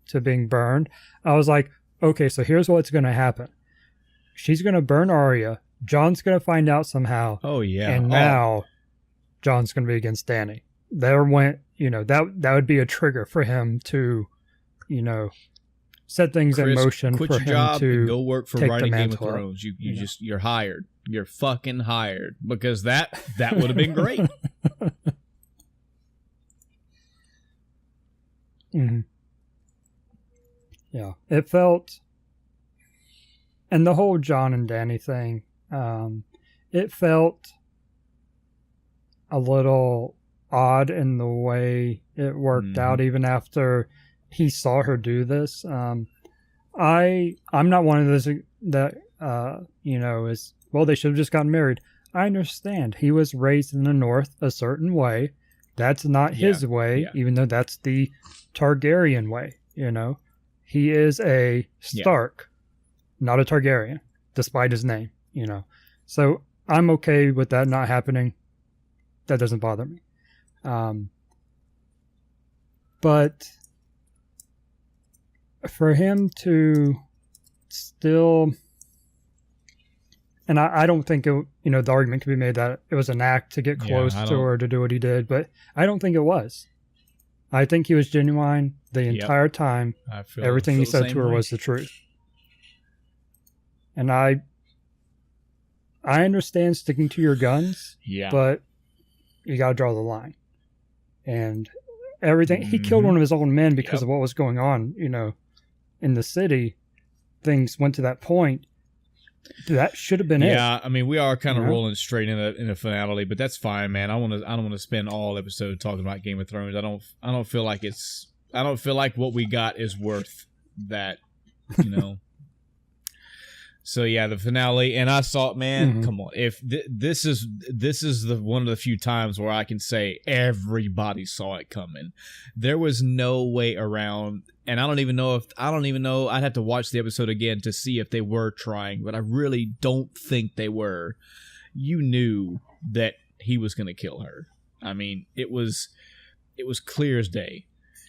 to being burned, I was like, okay, so here's what's going to happen. She's going to burn Arya. John's going to find out somehow. Oh, yeah. And now John's going to be against Dany. There went, that would be a trigger for him to, set things in motion quit for your him job to and go work for writing Game of Thrones. You're hired. You're fucking hired, because that would have been great. Yeah, it felt, and the whole John and Dany thing, it felt a little odd in the way it worked out, even after he saw her do this. I'm not one of those that is, well, they should have just gotten married. I understand he was raised in the North a certain way. That's not his way, even though that's the Targaryen way. He is a Stark, not a Targaryen, despite his name. So I'm okay with that not happening. That doesn't bother me. But for him to still, and I don't think it, the argument could be made that it was an act to get close to her to do what he did, but I don't think it was. I think he was genuine the entire time. Everything he said to her was the truth. And I understand sticking to your guns, but you got to draw the line. And everything, he killed one of his own men because of what was going on, in the city. Things went to that point. That should have been it. Yeah, I mean, we are kind of rolling straight in the finale, but that's fine, man. I don't want to spend all episode talking about Game of Thrones. I don't feel like what we got is worth that, So yeah, the finale, and I saw it, man. Come on, if this is the one of the few times where I can say everybody saw it coming. There was no way around, and I don't even know. I'd have to watch the episode again to see if they were trying, but I really don't think they were. You knew that he was going to kill her. I mean, it was clear as day,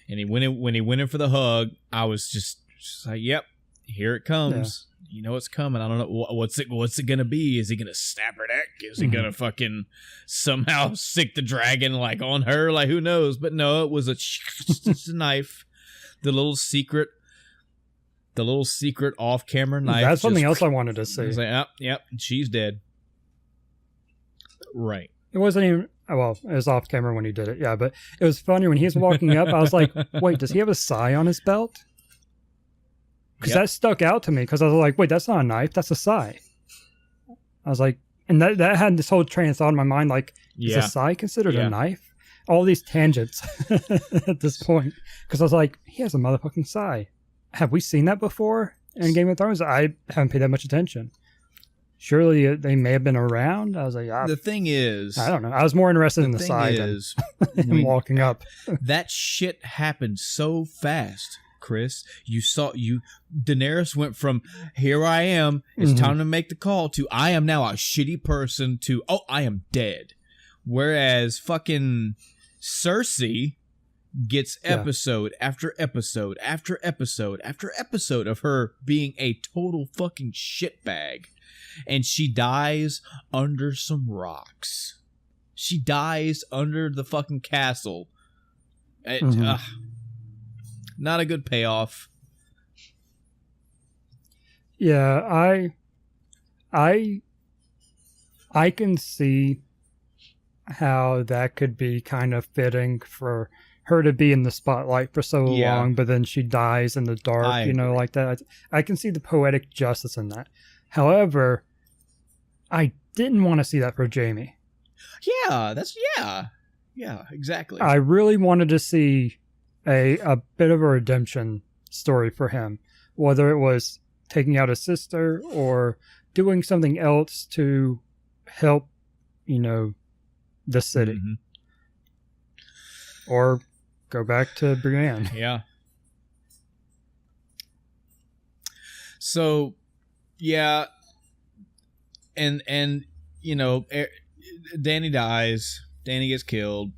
and when he went in for the hug, I was just like, "Yep, here it comes." Yeah. You know it's coming. I don't know what's it gonna be. Is he gonna stab her neck? Is he gonna fucking somehow stick the dragon like on her? Like, who knows? But no, it was just a knife. The little secret off-camera knife. That's something else I wanted to say. I was like, yep, she's dead. Right. It wasn't even. Well, it was off-camera when he did it. Yeah, but it was funny when he was walking up. I was like, wait, does he have a sai on his belt? Because that stuck out to me, because I was like, wait, that's not a knife, that's a sai. I was like, and that had this whole train of thought in my mind, like, is a sai considered a knife? All these tangents at this point. Because I was like, he has a motherfucking sai. Have we seen that before in Game of Thrones? I haven't paid that much attention. Surely they may have been around. I was like, the thing is, I don't know. I was more interested in the sai than him walking up. That shit happened so fast. Chris, Daenerys went from here I am, it's time to make the call, to I am now a shitty person, to I am dead. Whereas fucking Cersei gets episode after episode after episode after episode of her being a total fucking shitbag, and she dies under some rocks. She dies under the fucking castle. Not a good payoff. Yeah, I can see how that could be kind of fitting for her to be in the spotlight for so long, but then she dies in the dark, like that. I can see the poetic justice in that. However, I didn't want to see that for Jaime. Yeah, exactly. I really wanted to see a bit of a redemption story for him, whether it was taking out his sister or doing something else to help, the city, or go back to Brienne. Yeah. So, yeah, and Danny dies. Danny gets killed,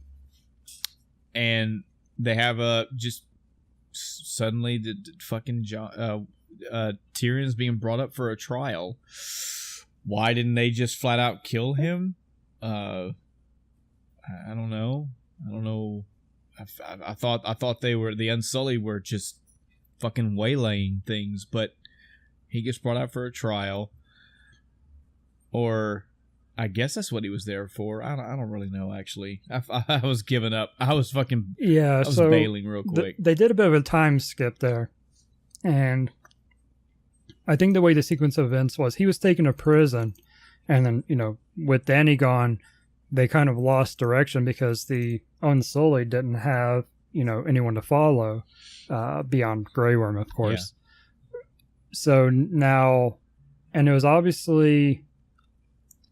and they have suddenly the fucking Tyrion's being brought up for a trial. Why didn't they just flat out kill him? I don't know. I thought they were, the Unsullied were just fucking waylaying things, but he gets brought out for a trial, or I guess that's what he was there for. I don't really know, actually. I was giving up. I was fucking... Yeah, I was bailing real quick. They did a bit of a time skip there. And I think the way the sequence of events was, he was taken to prison. And then, with Dany gone, they kind of lost direction because the Unsullied didn't have, anyone to follow beyond Grey Worm, of course. Yeah. So now, and it was obviously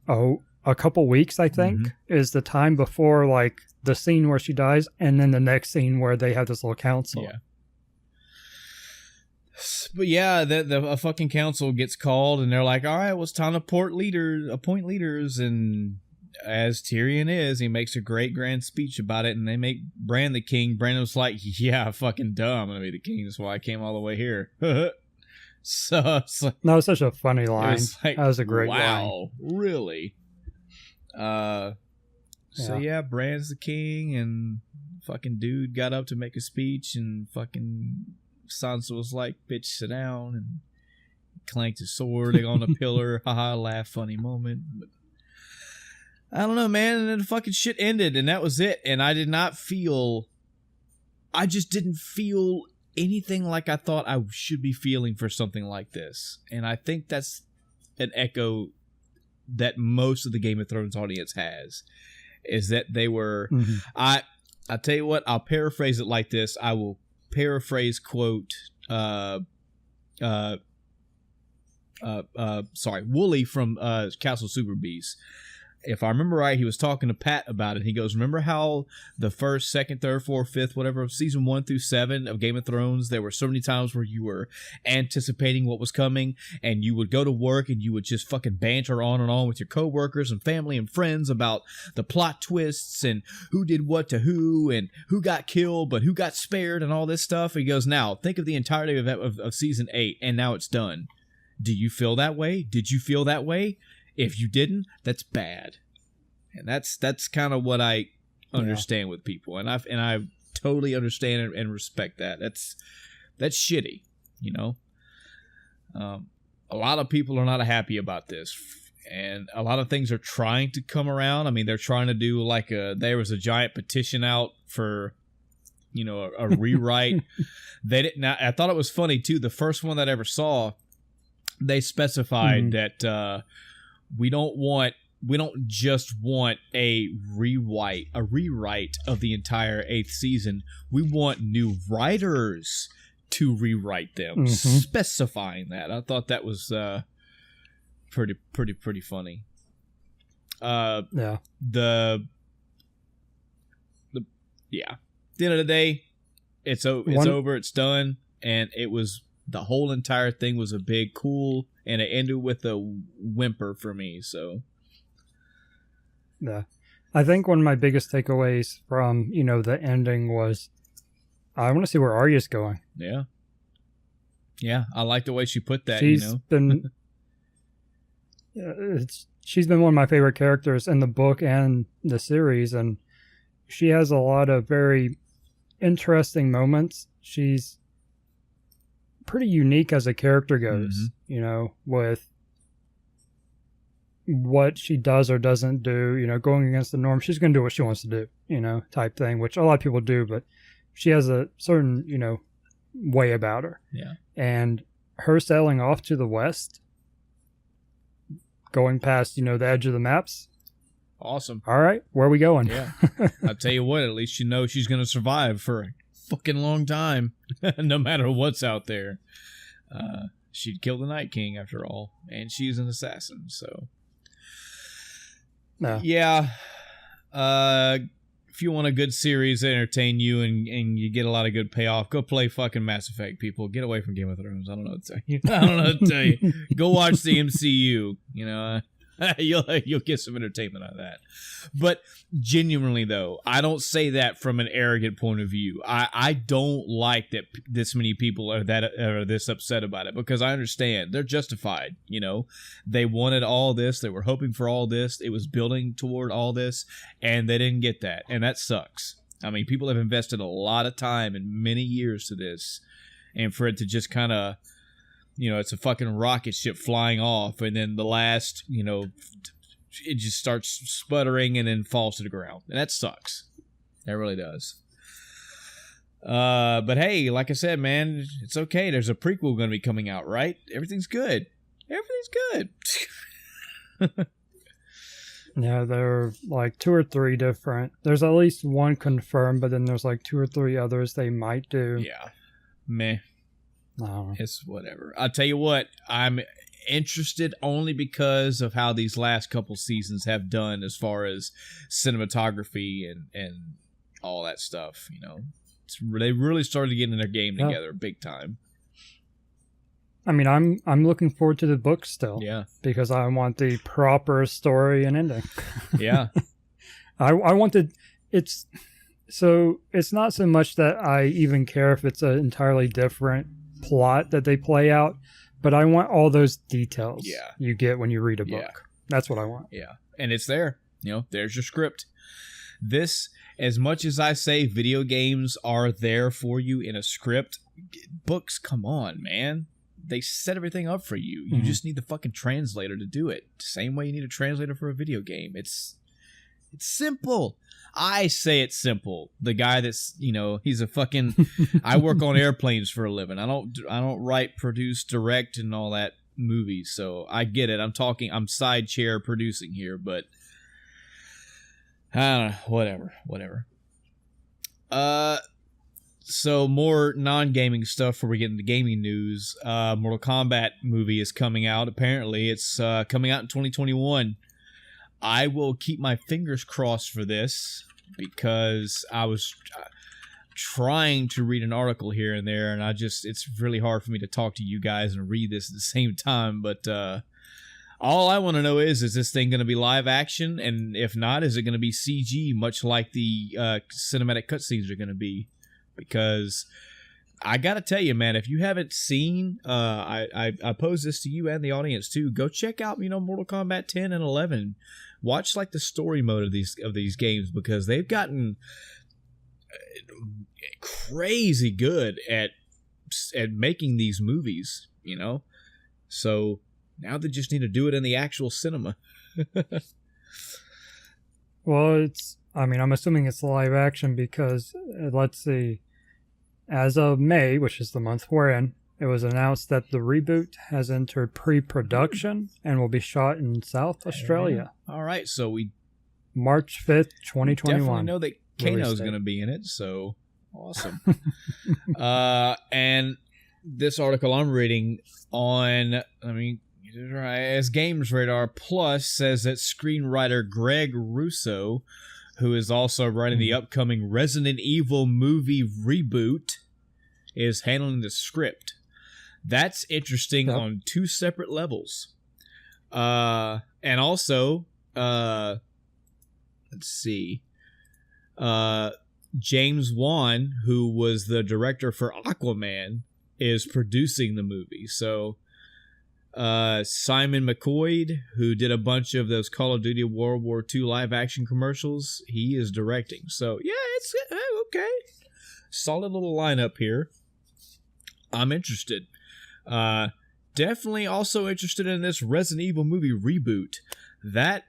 a couple weeks, I think, is the time before like the scene where she dies, and then the next scene where they have this little council. Yeah. But yeah, a fucking council gets called, and they're like, "All right, well, it's time to appoint leaders." And as Tyrion is, he makes a great grand speech about it, and they make Bran the king. Bran was like, "Yeah, fucking dumb. I'm gonna be the king. That's why I came all the way here." So it's like, that was such a funny line. That was a great line. Wow, really? So yeah, Bran's the king, and fucking dude got up to make a speech, and fucking Sansa was like, "Bitch, sit down," and clanked his sword on a pillar. Haha, laugh, funny moment. But I don't know, man. And then the fucking shit ended, and that was it. And I just didn't feel anything like I thought I should be feeling for something like this. And I think that's an echo that most of the Game of Thrones audience has, is that they were, I tell you what, I'll paraphrase it like this. I will paraphrase quote, Wooly from Castle Super Beast. If I remember right, he was talking to Pat about it. He goes, "Remember how the first, second, third, fourth, fifth, whatever, season 1 through 7 of Game of Thrones, there were so many times where you were anticipating what was coming, and you would go to work and you would just fucking banter on and on with your coworkers and family and friends about the plot twists and who did what to who and who got killed but who got spared and all this stuff." He goes, "Now, think of the entirety of season 8, and now it's done. Do you feel that way? Did you feel that way? If you didn't, that's bad." And that's kind of what I understand with people, and I totally understand and respect that. That's shitty, A lot of people are not happy about this, and a lot of things are trying to come around. I mean, they're trying to do like there was a giant petition out for, a rewrite. They didn't. I thought it was funny too. The first one that I ever saw, they specified that. We don't just want a rewrite of the entire 8th season. We want new writers to rewrite them, specifying that. I thought that was pretty funny. At the end of the day, it's over, it's done, and it was, the whole entire thing was a big cool, and it ended with a whimper for me. So yeah, I think one of my biggest takeaways from the ending was, I want to see where Arya's going. Yeah, I like the way she put that. She's been one of my favorite characters in the book and the series, and she has a lot of very interesting moments. She's pretty unique as a character goes, with what she does or doesn't do, going against the norm. She's going to do what she wants to do, type thing, which a lot of people do, but she has a certain, way about her. Yeah. And her sailing off to the west, going past, the edge of the maps. Awesome. All right, where are we going? Yeah. I'll tell you what, at least she's going to survive for a fucking long time, no matter what's out there. She'd kill the Night King after all, and she's an assassin, so... No. Yeah. If you want a good series to entertain you and you get a lot of good payoff, go play fucking Mass Effect, people. Get away from Game of Thrones. I don't know what to tell you. Go watch the MCU. You'll get some entertainment out of that. But genuinely, though, I don't say that from an arrogant point of view. I don't like that this many people are this upset about it, because I understand they're justified. They wanted all this. They were hoping for all this. It was building toward all this, and they didn't get that, and that sucks. I mean, people have invested a lot of time and many years to this, and for it to just kind of, it's a fucking rocket ship flying off, and then the last, it just starts sputtering and then falls to the ground. And that sucks. That really does. But hey, like I said, man, it's okay. There's a prequel going to be coming out, right? Everything's good. Everything's good. Yeah, there are like 2 or 3 different. There's at least one confirmed, but then there's like 2 or 3 others they might do. Yeah. Meh. No. It's whatever. I'll tell you what, I'm interested only because of how these last couple seasons have done as far as cinematography and all that stuff. You know, they really started getting their game together big time. I mean, I'm looking forward to the book still. Yeah, because I want the proper story and ending. Yeah, I wanted it's not so much that I even care if it's an entirely different plot that they play out, but I want all those details you get when you read a book. Yeah. That's what I want. Yeah, and it's there. You know, there's your script. This, as much as I say video games are there for you in a script, books, come on, man. They set everything up for you. You just need the fucking translator to do it. Same way you need a translator for a video game. It's simple. I say it's simple. The guy that's, you know, he's a fucking I work on airplanes for a living. I don't write, produce, direct and all that movies. So I get it. I'm side chair producing here, but I don't know, whatever. So more non-gaming stuff before we get into gaming news. Mortal Kombat movie is coming out. Apparently, it's coming out in 2021. I will keep my fingers crossed for this because I was trying to read an article here and there, and it's really hard for me to talk to you guys and read this at the same time. But all I want to know is this thing going to be live action? And if not, is it going to be CG, much like the cinematic cutscenes are going to be? Because I gotta tell you, man, if you haven't seen, I pose this to you and the audience too. Go check out, Mortal Kombat 10 and 11. Watch like the story mode of these games because they've gotten crazy good at making these movies. So now they just need to do it in the actual cinema. Well, I'm assuming it's live action because, let's see, as of May, which is the month we're in, it was announced that the reboot has entered pre-production and will be shot in South Australia. All right, so March 5th, 2021. Definitely know that Kano's going to be in it, so awesome. And this article I'm reading on, as Games Radar Plus says that screenwriter Greg Russo, who is also writing the upcoming Resident Evil movie reboot, is handling the script. That's interesting on 2 separate levels. And also, let's see, James Wan, who was the director for Aquaman, is producing the movie. So Simon McCoy, who did a bunch of those Call of Duty World War II live action commercials, he is directing. So yeah, it's okay. Solid little lineup here. I'm interested. Definitely also interested in this Resident Evil movie reboot. That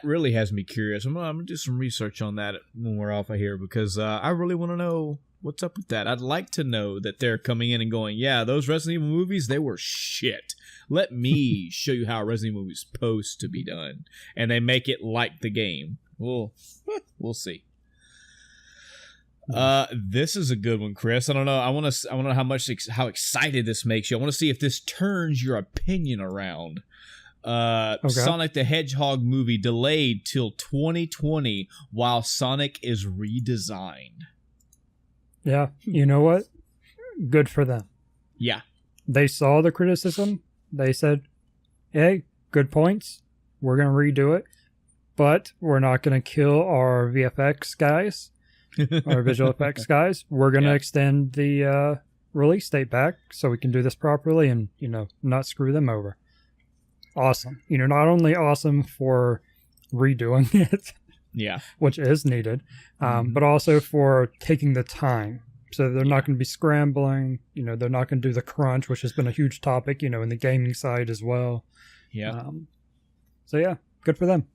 really has me curious. I'm gonna do some research on that when we're off of here because I really want to know what's up with that. I'd like to know that they're coming in and going, yeah, those Resident Evil movies, they were shit. Let me show you how a Resident Evil movie is supposed to be done. And they make it like the game. We'll see. This is a good one, Chris. I don't know. I want to know how excited this makes you. I want to see if this turns your opinion around. Okay. Sonic the Hedgehog movie delayed till 2020 while Sonic is redesigned. Yeah, you know what? Good for them. Yeah. They saw the criticism. They said, hey, good points. We're going to redo it. But we're not going to kill our VFX guys, our visual effects guys. We're going to extend the release date back so we can do this properly and, not screw them over. Awesome. Not only awesome for redoing it, which is needed, but also for taking the time. So they're not going to be scrambling. They're not going to do the crunch, which has been a huge topic, in the gaming side as well. Yeah. So yeah, good for them.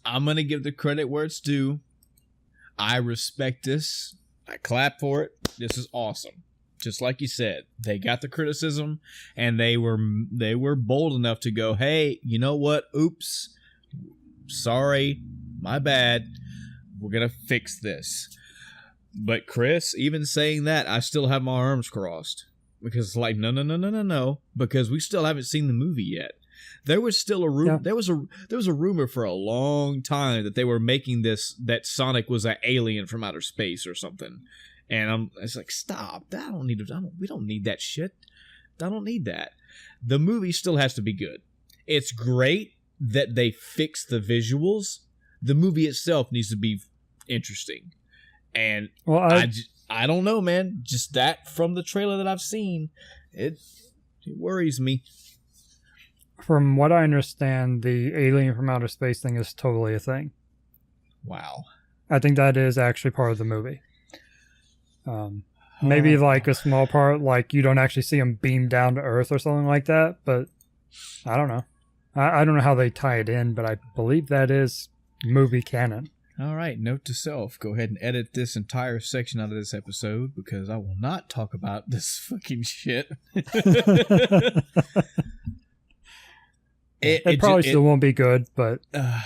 I'm going to give the credit where it's due. I respect this. I clap for it. This is awesome. Just like you said, they got the criticism and they were bold enough to go, hey, you know what? Oops. sorry, my bad. We're going to fix this. But Chris, even saying that, I still have my arms crossed. Because it's like, no, because we still haven't seen the movie yet. There was still a rumor. Yeah. There was a rumor for a long time that they were making that Sonic was an alien from outer space or something. And it's like, stop! We don't need that shit. I don't need that. The movie still has to be good. It's great that they fix the visuals. The movie itself needs to be interesting. And I don't know, man. Just that from the trailer that I've seen, it worries me. From what I understand, the alien from outer space thing is totally a thing. Wow. I think that is actually part of the movie. Maybe like a small part, like you don't actually see him beam down to Earth or something like that, but I don't know. I don't know how they tie it in, but I believe that is movie canon. All right, note to self, go ahead and edit this entire section out of this episode because I will not talk about this fucking shit. It probably still won't be good, but yeah.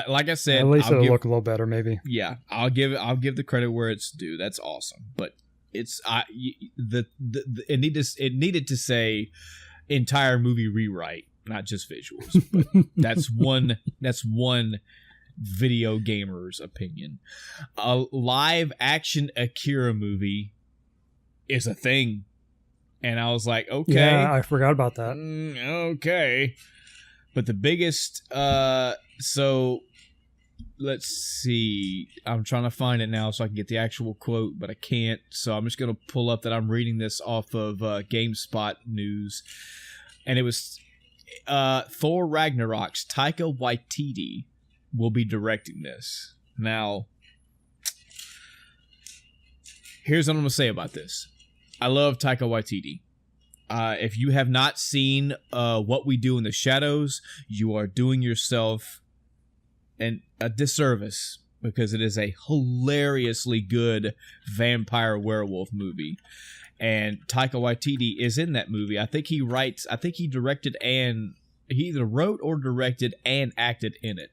Like I said, at least it'll look a little better, maybe. Yeah, I'll give the credit where it's due. That's awesome, but it needed to say entire movie rewrite, not just visuals. But that's one video gamer's opinion. A live action Akira movie is a thing. And I was like, okay. Yeah, I forgot about that. Okay. But the biggest, so let's see. I'm trying to find it now so I can get the actual quote, but I can't. So I'm just going to pull up that I'm reading this off of GameSpot news. And it was Thor Ragnarok's Taika Waititi will be directing this. Now, here's what I'm going to say about this. I love Taika Waititi. If you have not seen What We Do in the Shadows, you are doing yourself a disservice because it is a hilariously good vampire werewolf movie. And Taika Waititi is in that movie. I think he directed and he either wrote or directed and acted in it.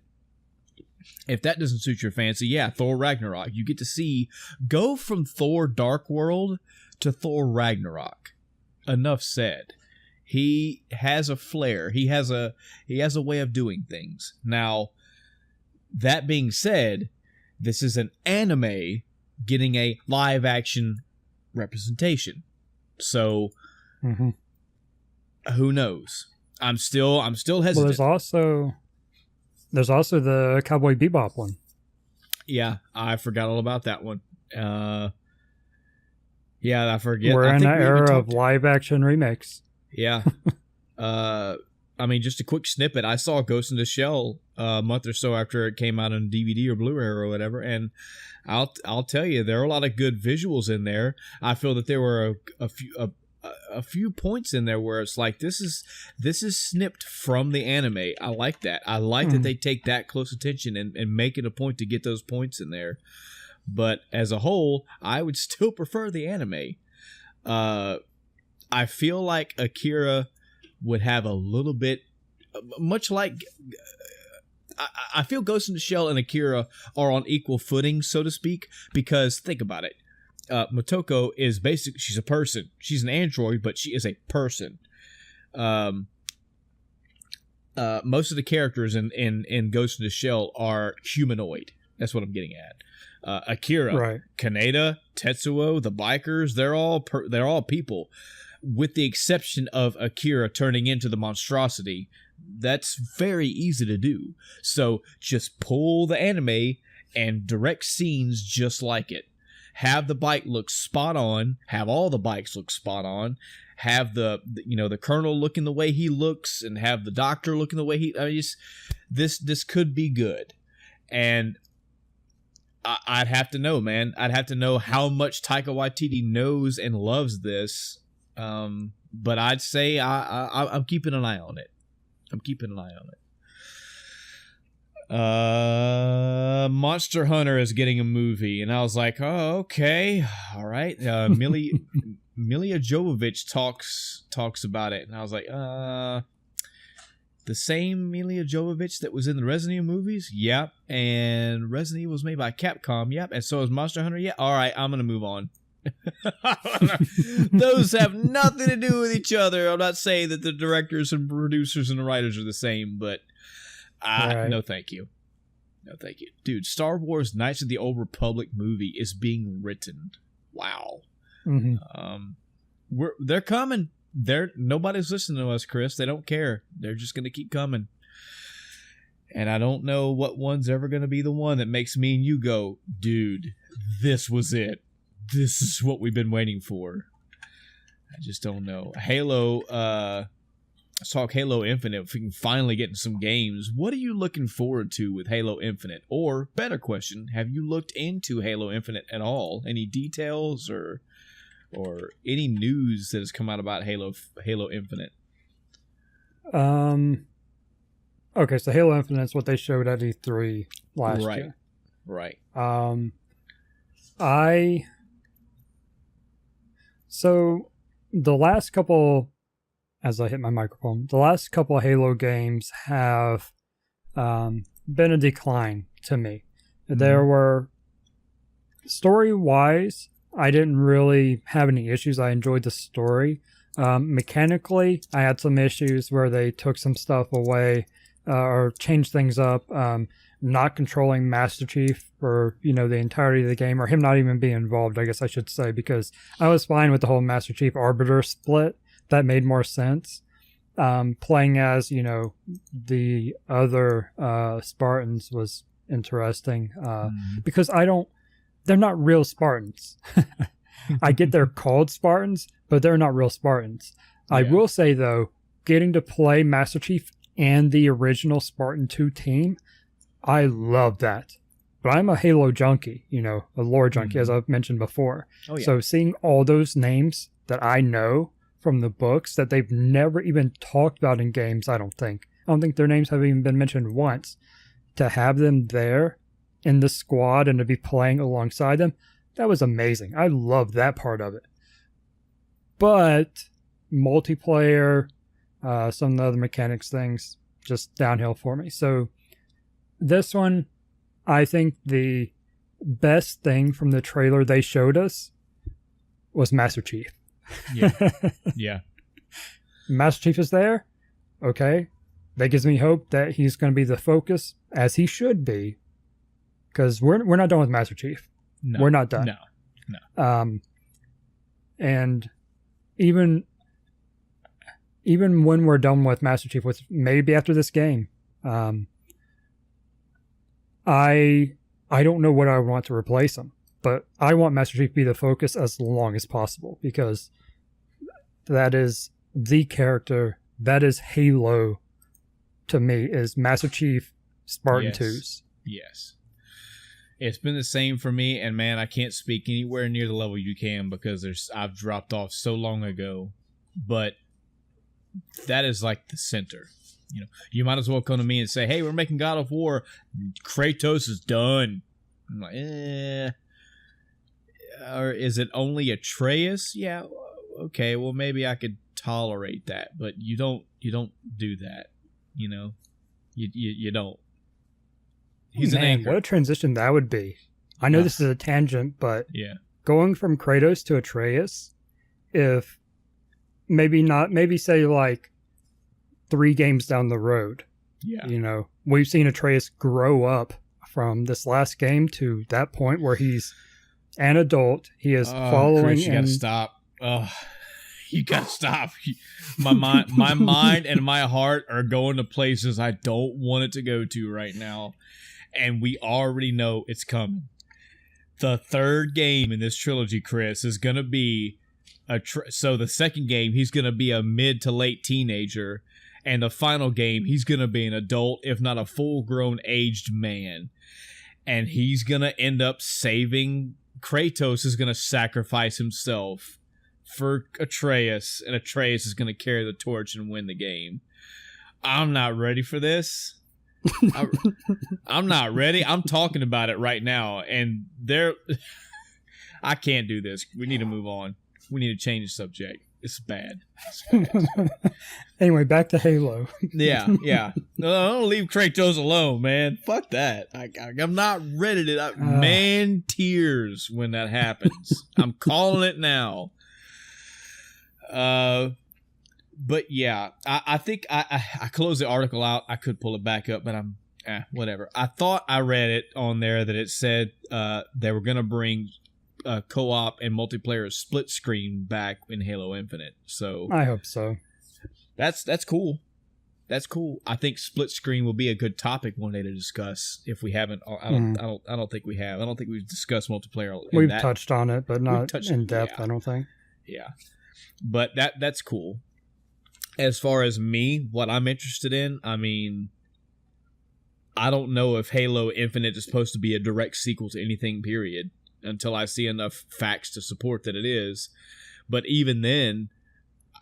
If that doesn't suit your fancy, yeah, Thor Ragnarok. You get to go from Thor Dark World to Thor Ragnarok. Enough said. He has a flair. He has a way of doing things. Now, that being said, this is an anime getting a live action representation. So, who knows? I'm still hesitant. Well, there's also the Cowboy Bebop one. Yeah, I forgot all about that one. Yeah, I forget. We're in an era of live-action remakes. Yeah. I mean, just a quick snippet. I saw Ghost in the Shell a month or so after it came out on DVD or Blu-ray or whatever, and I'll tell you, there are a lot of good visuals in there. I feel that there were a few points in there where it's like this is snipped from the anime. I like that. I like that they take that close attention and make it a point to get those points in there. But as a whole, I would still prefer the anime. I feel like Akira would have a little bit, much like, I feel Ghost in the Shell and Akira are on equal footing, so to speak, because think about it. Motoko is basically, she's a person. She's an android, but she is a person. Most of the characters in Ghost in the Shell are humanoid. That's what I'm getting at. Akira, right. Kaneda, Tetsuo, the bikers, they're all people, with the exception of Akira turning into the monstrosity. That's very easy to do. So just pull the anime and direct scenes just like it. Have the bike look spot on. Have all the bikes look spot on. Have the colonel looking the way he looks, and have the doctor looking the way he. This could be good, and I'd have to know, man. I'd have to know how much Taika Waititi knows and loves this. But I'd say I'm keeping an eye on it. Monster Hunter is getting a movie, and I was like, oh, okay, all right. Milia Jovovich talks about it, and I was like, The same Milla Jovovich that was in the Resident Evil movies? Yep. And Resident Evil was made by Capcom? Yep. And so is Monster Hunter? Yeah. All right, I'm going to move on. Those have nothing to do with each other. I'm not saying that the directors and producers and the writers are the same, but no thank you. No thank you. Dude, Star Wars Knights of the Old Republic movie is being written. Wow. They're coming. Nobody's listening to us, Chris. They don't care. They're just going to keep coming. And I don't know what one's ever going to be the one that makes me and you go, dude, this was it. This is what we've been waiting for. I just don't know. Halo, let's talk Halo Infinite. If we can finally get into some games, what are you looking forward to with Halo Infinite? Or, better question, have you looked into Halo Infinite at all? Any details or any news that has come out about Halo Infinite? Okay, so Halo Infinite is what they showed at E3 last year. Right. So the last couple, as I hit my microphone, the last couple of Halo games have been a decline to me. There were, story-wise, I didn't really have any issues. I enjoyed the story. Mechanically, I had some issues where they took some stuff away or changed things up. Not controlling Master Chief for, the entirety of the game, or him not even being involved, I guess I should say, because I was fine with the whole Master Chief Arbiter split. That made more sense. Playing as, the other Spartans was interesting because they're not real Spartans. I get they're called Spartans, but they're not real Spartans. Yeah. I will say, though, getting to play Master Chief and the original Spartan 2 team, I love that. But I'm a Halo junkie, a lore junkie, as I've mentioned before. Oh, yeah. So seeing all those names that I know from the books that they've never even talked about in games, I don't think their names have even been mentioned once. To have them there in the squad and to be playing alongside them, that was amazing. I love that part of it. But multiplayer, some of the other mechanics things, just downhill for me. So this one, I think the best thing from the trailer they showed us was Master Chief. Yeah. Master Chief is there. Okay. That gives me hope that he's going to be the focus, as he should be. Because we're not done with Master Chief. No, we're not done. No. And even when we're done with Master Chief, with maybe after this game, I don't know what I want to replace him, but I want Master Chief to be the focus as long as possible, because that is the character, that is Halo to me, is Master Chief, Spartan 2s. Yes. It's been the same for me, and man, I can't speak anywhere near the level you can because I've dropped off so long ago, but that is like the center. You might as well come to me and say, hey, we're making God of War. Kratos is done. I'm like, Or is it only Atreus? Yeah, okay, well, maybe I could tolerate that, but you don't do that, You don't. He's an anchor. What a transition that would be. I know this is a tangent, but going from Kratos to Atreus, if maybe say like 3 games down the road, we've seen Atreus grow up from this last game to that point where he's an adult. He is following. Chris, you gotta stop. You gotta stop. My mind and my heart are going to places I don't want it to go to right now. And we already know it's coming. The third game in this trilogy, Chris, is going to be so the second game, he's going to be a mid to late teenager. And the final game, he's going to be an adult, if not a full-grown aged man. And he's going to end up saving. Kratos is going to sacrifice himself for Atreus. And Atreus is going to carry the torch and win the game. I'm not ready for this. I'm not ready. I'm talking about it right now, and I can't do this. We need to move on. We need to change the subject. It's bad. It's bad. Anyway, back to Halo. Yeah. No, don't leave Kratos alone, man. Fuck that. I'm not ready to... man, tears when that happens. I'm calling it now. But yeah, I think I closed the article out. I could pull it back up, but I'm... whatever. I thought I read it on there that it said they were going to bring... co-op and multiplayer split screen back in Halo Infinite. So I hope so. That's cool. That's cool. I think split screen will be a good topic one day to discuss. If we haven't, I don't think we have. I don't think we've discussed multiplayer. We've touched on it, but not in depth. Yeah. I don't think. Yeah, but that's cool. As far as me, what I'm interested in, I mean, I don't know if Halo Infinite is supposed to be a direct sequel to anything. Period. Until I see enough facts to support that it is. But even then,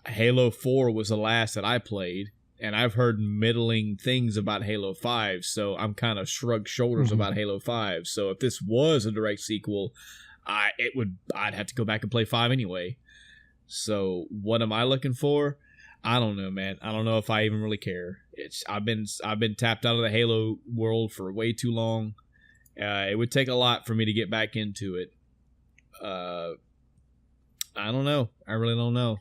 Halo 4 was the last that I played, and I've heard middling things about Halo 5, so I'm kind of shrugged shoulders about Halo 5. So if this was a direct sequel, I'd have to go back and play 5 anyway. So what am I looking for? I don't know, man. I don't know if I even really care. I've been tapped out of the Halo world for way too long. It would take a lot for me to get back into it. I don't know. I really don't know.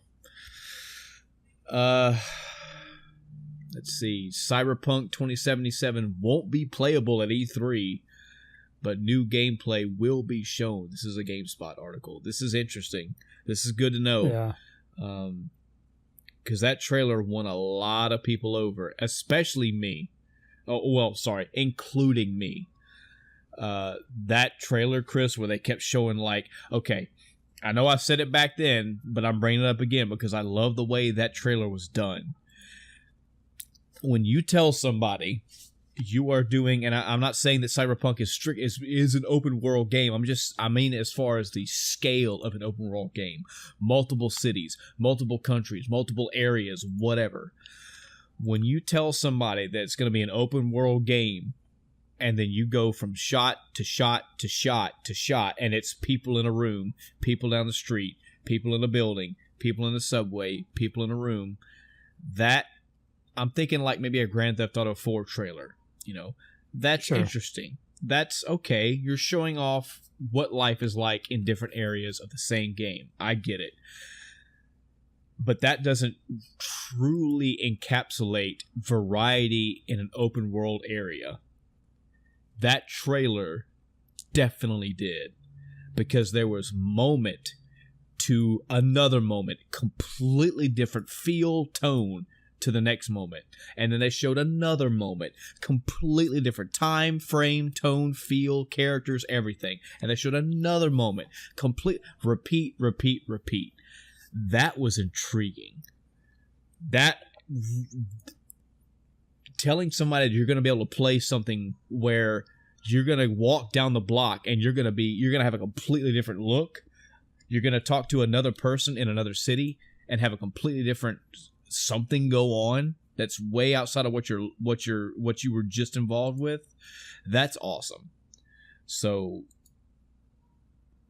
Let's see. Cyberpunk 2077 won't be playable at E3, but new gameplay will be shown. This is a GameSpot article. This is interesting. This is good to know. Yeah. Because that trailer won a lot of people over, especially me. Oh, well, sorry, including me. That trailer, Chris, where they kept showing like, okay, I know I said it back then, but I'm bringing it up again because I love the way that trailer was done. When you tell somebody you are doing, and I'm not saying that Cyberpunk is an open world game. I mean as far as the scale of an open world game, multiple cities, multiple countries, multiple areas, whatever. When you tell somebody that it's going to be an open world game, and then you go from shot to shot to shot to shot, and it's people in a room, people down the street, people in a building, people in the subway, people in a room. That, I'm thinking like maybe a Grand Theft Auto 4 trailer. You know, that's sure. Interesting. That's okay. You're showing off what life is like in different areas of the same game. I get it. But that doesn't truly encapsulate variety in an open world area. That trailer definitely did, because there was moment to another moment, completely different feel, tone to the next moment. And then they showed another moment, completely different time, frame, tone, feel, characters, everything. And they showed another moment, complete, repeat. That was intriguing. That... telling somebody that you're going to be able to play something where you're going to walk down the block and you're going to have a completely different look. You're going to talk to another person in another city and have a completely different something go on that's way outside of what you were just involved with. That's awesome. So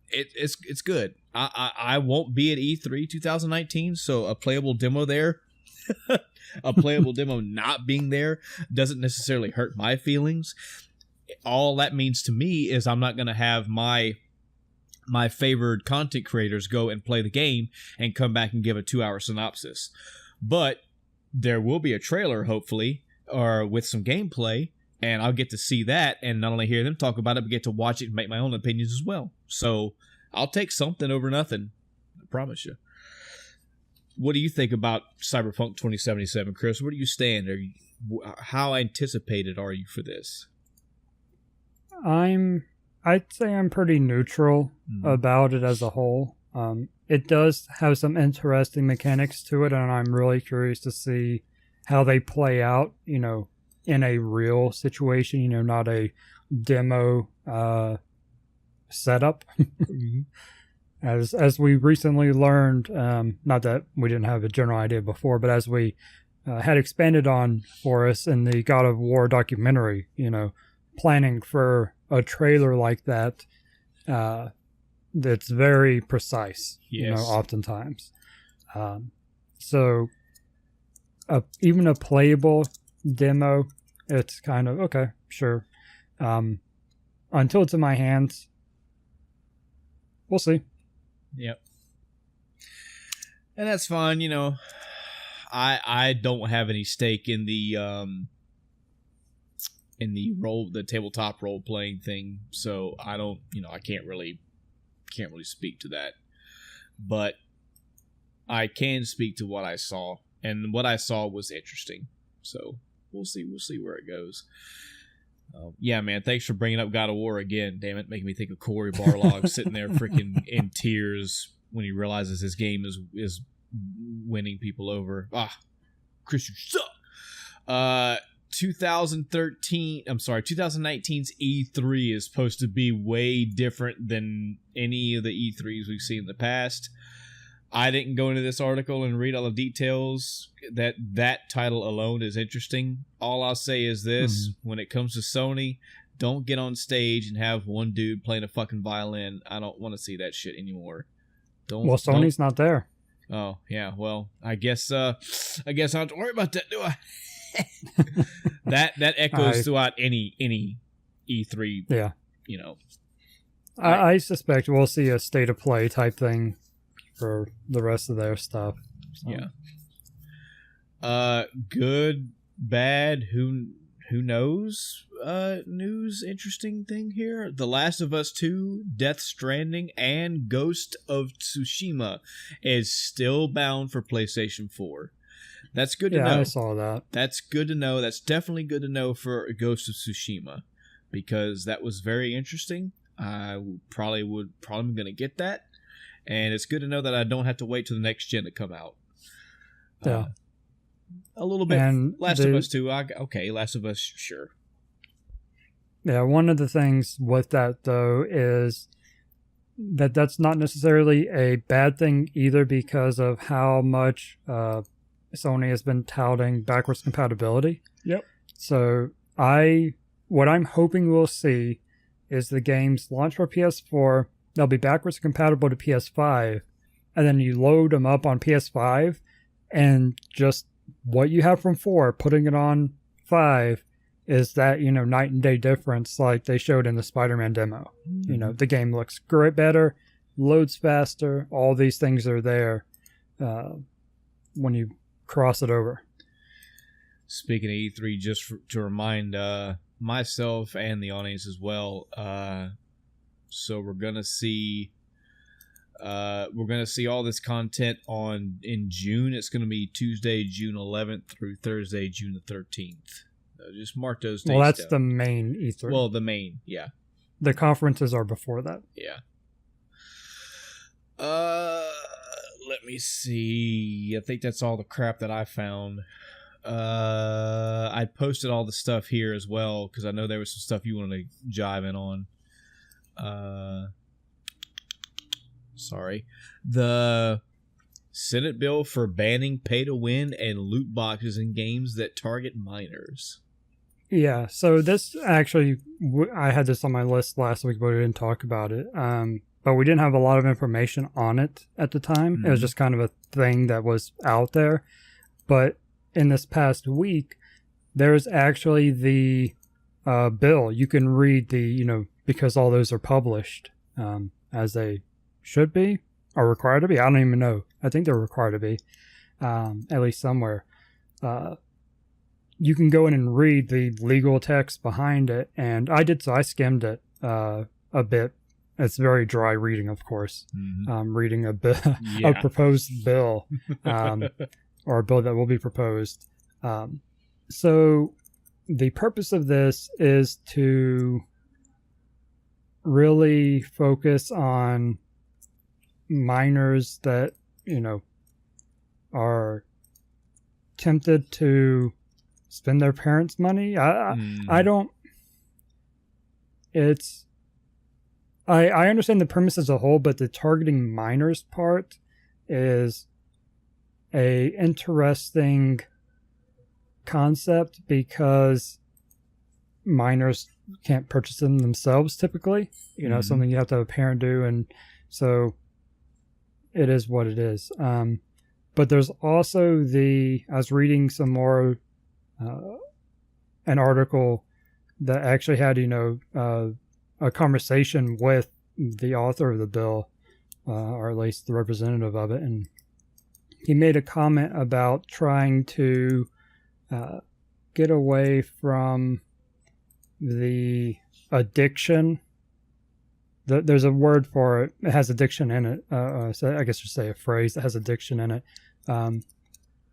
it's good. I won't be at E3 2019, so a playable demo there. A playable demo not being there doesn't necessarily hurt my feelings. All that means to me is I'm not going to have my favored content creators go and play the game and come back and give a 2-hour synopsis. But there will be a trailer, hopefully, or with some gameplay, and I'll get to see that and not only hear them talk about it, but get to watch it and make my own opinions as well. So I'll take something over nothing. I promise you. What do you think about Cyberpunk 2077, Chris? Where do you stand? How anticipated are you for this? I'd say I'm pretty neutral about it as a whole. It does have some interesting mechanics to it, and I'm really curious to see how they play out, in a real situation, not a demo setup. As we recently learned, not that we didn't have a general idea before, but as we had expanded on for us in the God of War documentary, planning for a trailer like that, that's very precise, yes. Oftentimes. So even a playable demo, it's kind of okay, sure. Until it's in my hands, we'll see. Yep. And that's fine, I don't have any stake in the tabletop role playing thing, so I don't, I can't really speak to that. But I can speak to what I saw, and what I saw was interesting. So we'll see where it goes. Yeah, man, thanks for bringing up God of War again. Damn it, making me think of Corey Barlog sitting there freaking in tears when he realizes his game is winning people over. Chris, you suck. 2019's E3 is supposed to be way different than any of the E3s we've seen in the past. I didn't go into this article and read all the details. That title alone is interesting. All I'll say is this: when it comes to Sony, don't get on stage and have one dude playing a fucking violin. I don't want to see that shit anymore. Sony's not there. Oh yeah, well, I guess I don't have to worry about that, do I? that echoes throughout any E3. Yeah, I suspect we'll see a state of play type thing for the rest of their stuff. So. Yeah. Good, bad, who knows? News, interesting thing here. The Last of Us 2, Death Stranding, and Ghost of Tsushima is still bound for PlayStation 4. That's good to know. Yeah, I saw that. That's good to know. That's definitely good to know for Ghost of Tsushima, because that was very interesting. I probably going to get that. And it's good to know that I don't have to wait till the next gen to come out. Yeah. A little bit. And Last of Us 2. Okay, Last of Us, sure. Yeah, one of the things with that, though, is that that's not necessarily a bad thing either, because of how much Sony has been touting backwards compatibility. Yep. So what I'm hoping we'll see is the games launch for PS4, they'll be backwards compatible to PS5, and then you load them up on PS5, and just what you have from 4, putting it on 5, is that, night and day difference like they showed in the Spider-Man demo. Mm-hmm. The game looks great, better, loads faster, all these things are there when you cross it over. Speaking of E3, just to remind myself and the audience as well, so we're gonna see all this content in June. It's gonna be Tuesday, June 11th through Thursday, June the 13th. Just mark those days. Well, that's down. the main E3. Well, the main, yeah. The conferences are before that. Yeah. Let me see. I think that's all the crap that I found. I posted all the stuff here as well, because I know there was some stuff you wanted to jive in on. Sorry. The Senate bill for banning pay-to-win and loot boxes in games that target minors. Yeah, so this actually, I had this on my list last week, but we didn't talk about it. But we didn't have a lot of information on it at the time. Mm-hmm. It was just kind of a thing that was out there. But in this past week, there's actually the bill. You can read because all those are published as they should be, or required to be. I don't even know. I think they're required to be, at least somewhere. You can go in and read the legal text behind it, and I did so. I skimmed it a bit. It's very dry reading, of course. Mm-hmm. Reading a proposed bill, or a bill that will be proposed. So the purpose of this is to really focus on minors that, are tempted to spend their parents' money. I don't. I understand the premise as a whole, but the targeting minors part is a interesting concept, because minors can't purchase them themselves typically. Something you have to have a parent do, and so it is what it is. But there's also I was reading some more, an article that actually had, a conversation with the author of the bill, or at least the representative of it. And he made a comment about trying to get away from the addiction. There's a word for it. It has addiction in it. So I guess you say a phrase that has addiction in it.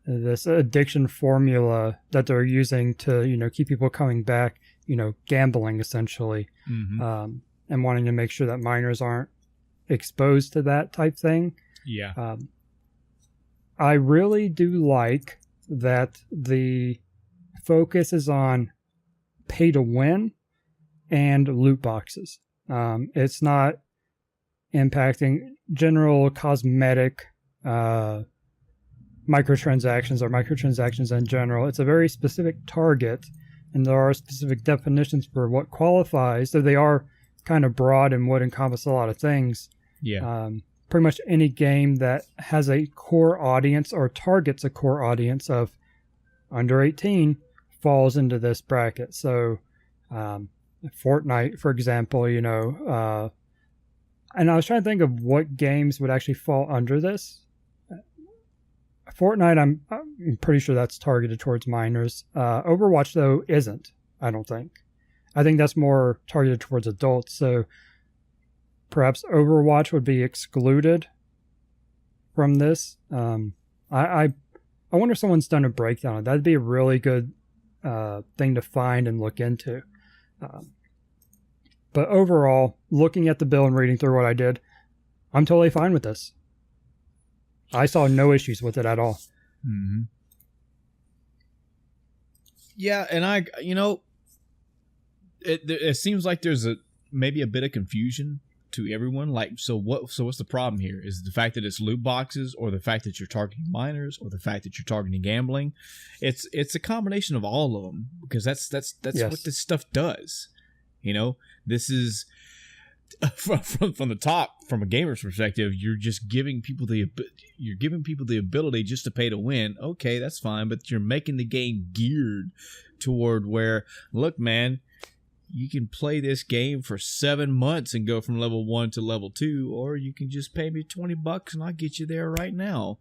This addiction formula that they're using to, keep people coming back, gambling essentially, and wanting to make sure that minors aren't exposed to that type thing. Yeah. I really do like that the focus is on pay to win and loot boxes. It's not impacting general cosmetic microtransactions or microtransactions in general. It's a very specific target, and there are specific definitions for what qualifies, so they are kind of broad and would encompass a lot of things. Yeah. Pretty much any game that has a core audience or targets a core audience of under 18 falls into this bracket. So Fortnite, for example, and I was trying to think of what games would actually fall under this. Fortnite, I'm pretty sure that's targeted towards minors. Overwatch, though, isn't, I don't think. I think that's more targeted towards adults. So perhaps Overwatch would be excluded from this. I wonder if someone's done a breakdown. That'd be a really good thing to find and look into. But overall, looking at the bill and reading through what I did, I'm totally fine with this. I saw no issues with it at all. Mm-hmm. Yeah, and it seems like there's maybe a bit of confusion to everyone. Like, so what's the problem here? Is it the fact that it's loot boxes, or the fact that you're targeting minors, or the fact that you're targeting gambling? It's a combination of all of them, because that's yes. What this stuff does. This is from the top, from a gamer's perspective, you're just giving people the ability just to pay to win. Okay, that's fine, but you're making the game geared toward where, look, man, you can play this game for 7 months and go from level 1 to level 2, or you can just pay me $20 and I'll get you there right now.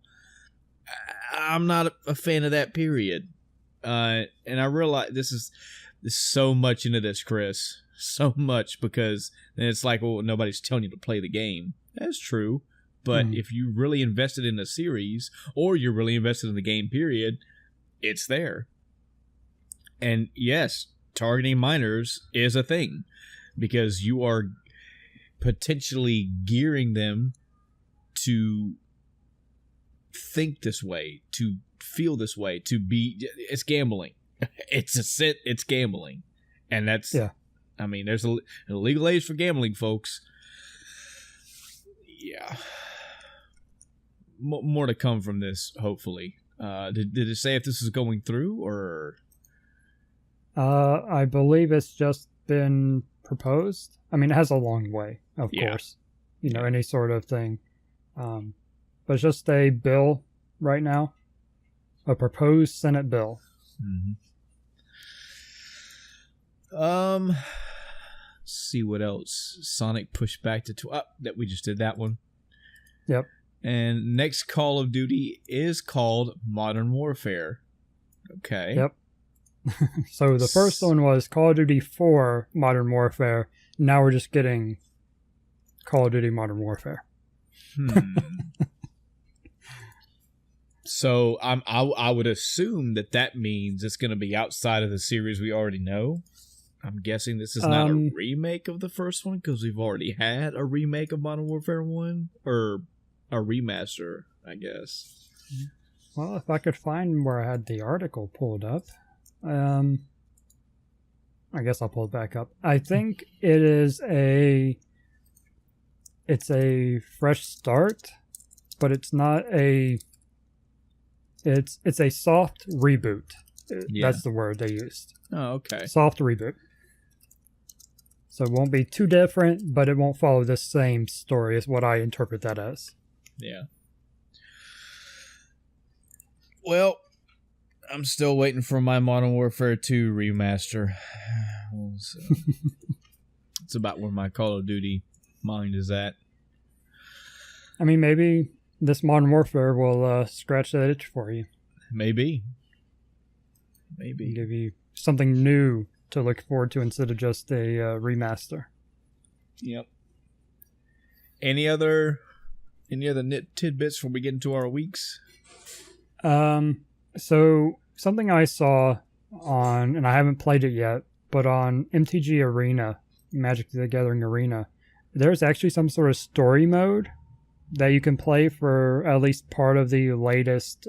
I'm not a fan of that, period. And I realize there's so much into this, Chris. So much, because then it's like, well, nobody's telling you to play the game. That's true. But if you really invested in a series, or you're really invested in the game, period, it's there. And yes, targeting minors is a thing, because you are potentially gearing them to think this way, to feel this way, it's gambling. It's gambling. And that's, yeah. I mean, there's an illegal age for gambling, folks. Yeah. More to come from this, hopefully. Did it say if this is going through, or? I believe it's just been proposed. I mean, it has a long way, of course. Any sort of thing. But it's just a bill right now. A proposed Senate bill. Mm-hmm. Let's see what else. Sonic pushed back to that we just did that one. Yep. And next Call of Duty is called Modern Warfare. Okay. Yep. So the first one was Call of Duty 4 Modern Warfare. Now we're just getting Call of Duty Modern Warfare. So I would assume that means it's going to be outside of the series we already know. I'm guessing this is not a remake of the first one, because we've already had a remake of Modern Warfare 1, or a remaster, I guess. Well, if I could find where I had the article pulled up, I guess I'll pull it back up. I think it's a fresh start, but it's not it's a soft reboot. Yeah. That's the word they used. Oh, okay. Soft reboot. So it won't be too different, but it won't follow the same story, is what I interpret that as. Yeah. Well, I'm still waiting for my Modern Warfare 2 remaster. So, it's about where my Call of Duty mind is at. I mean, maybe this Modern Warfare will scratch that itch for you. Maybe. Give you something new to look forward to instead of just a remaster. Yep. Any other tidbits before we get into our weeks? So something I saw on, and I haven't played it yet, but on MTG Arena, Magic the Gathering Arena, there's actually some sort of story mode that you can play for at least part of the latest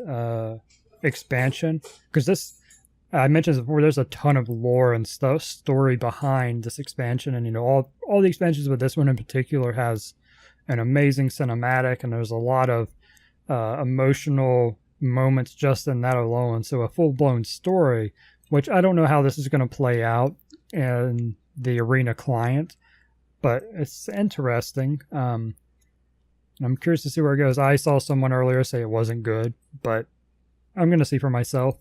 expansion. Because this, I mentioned before, there's a ton of lore and story behind this expansion, and all the expansions, but this one in particular has an amazing cinematic, and there's a lot of emotional moments just in that alone. So a full-blown story, which I don't know how this is going to play out in the Arena client, but it's interesting. I'm curious to see where it goes. I saw someone earlier say it wasn't good, but I'm going to see for myself.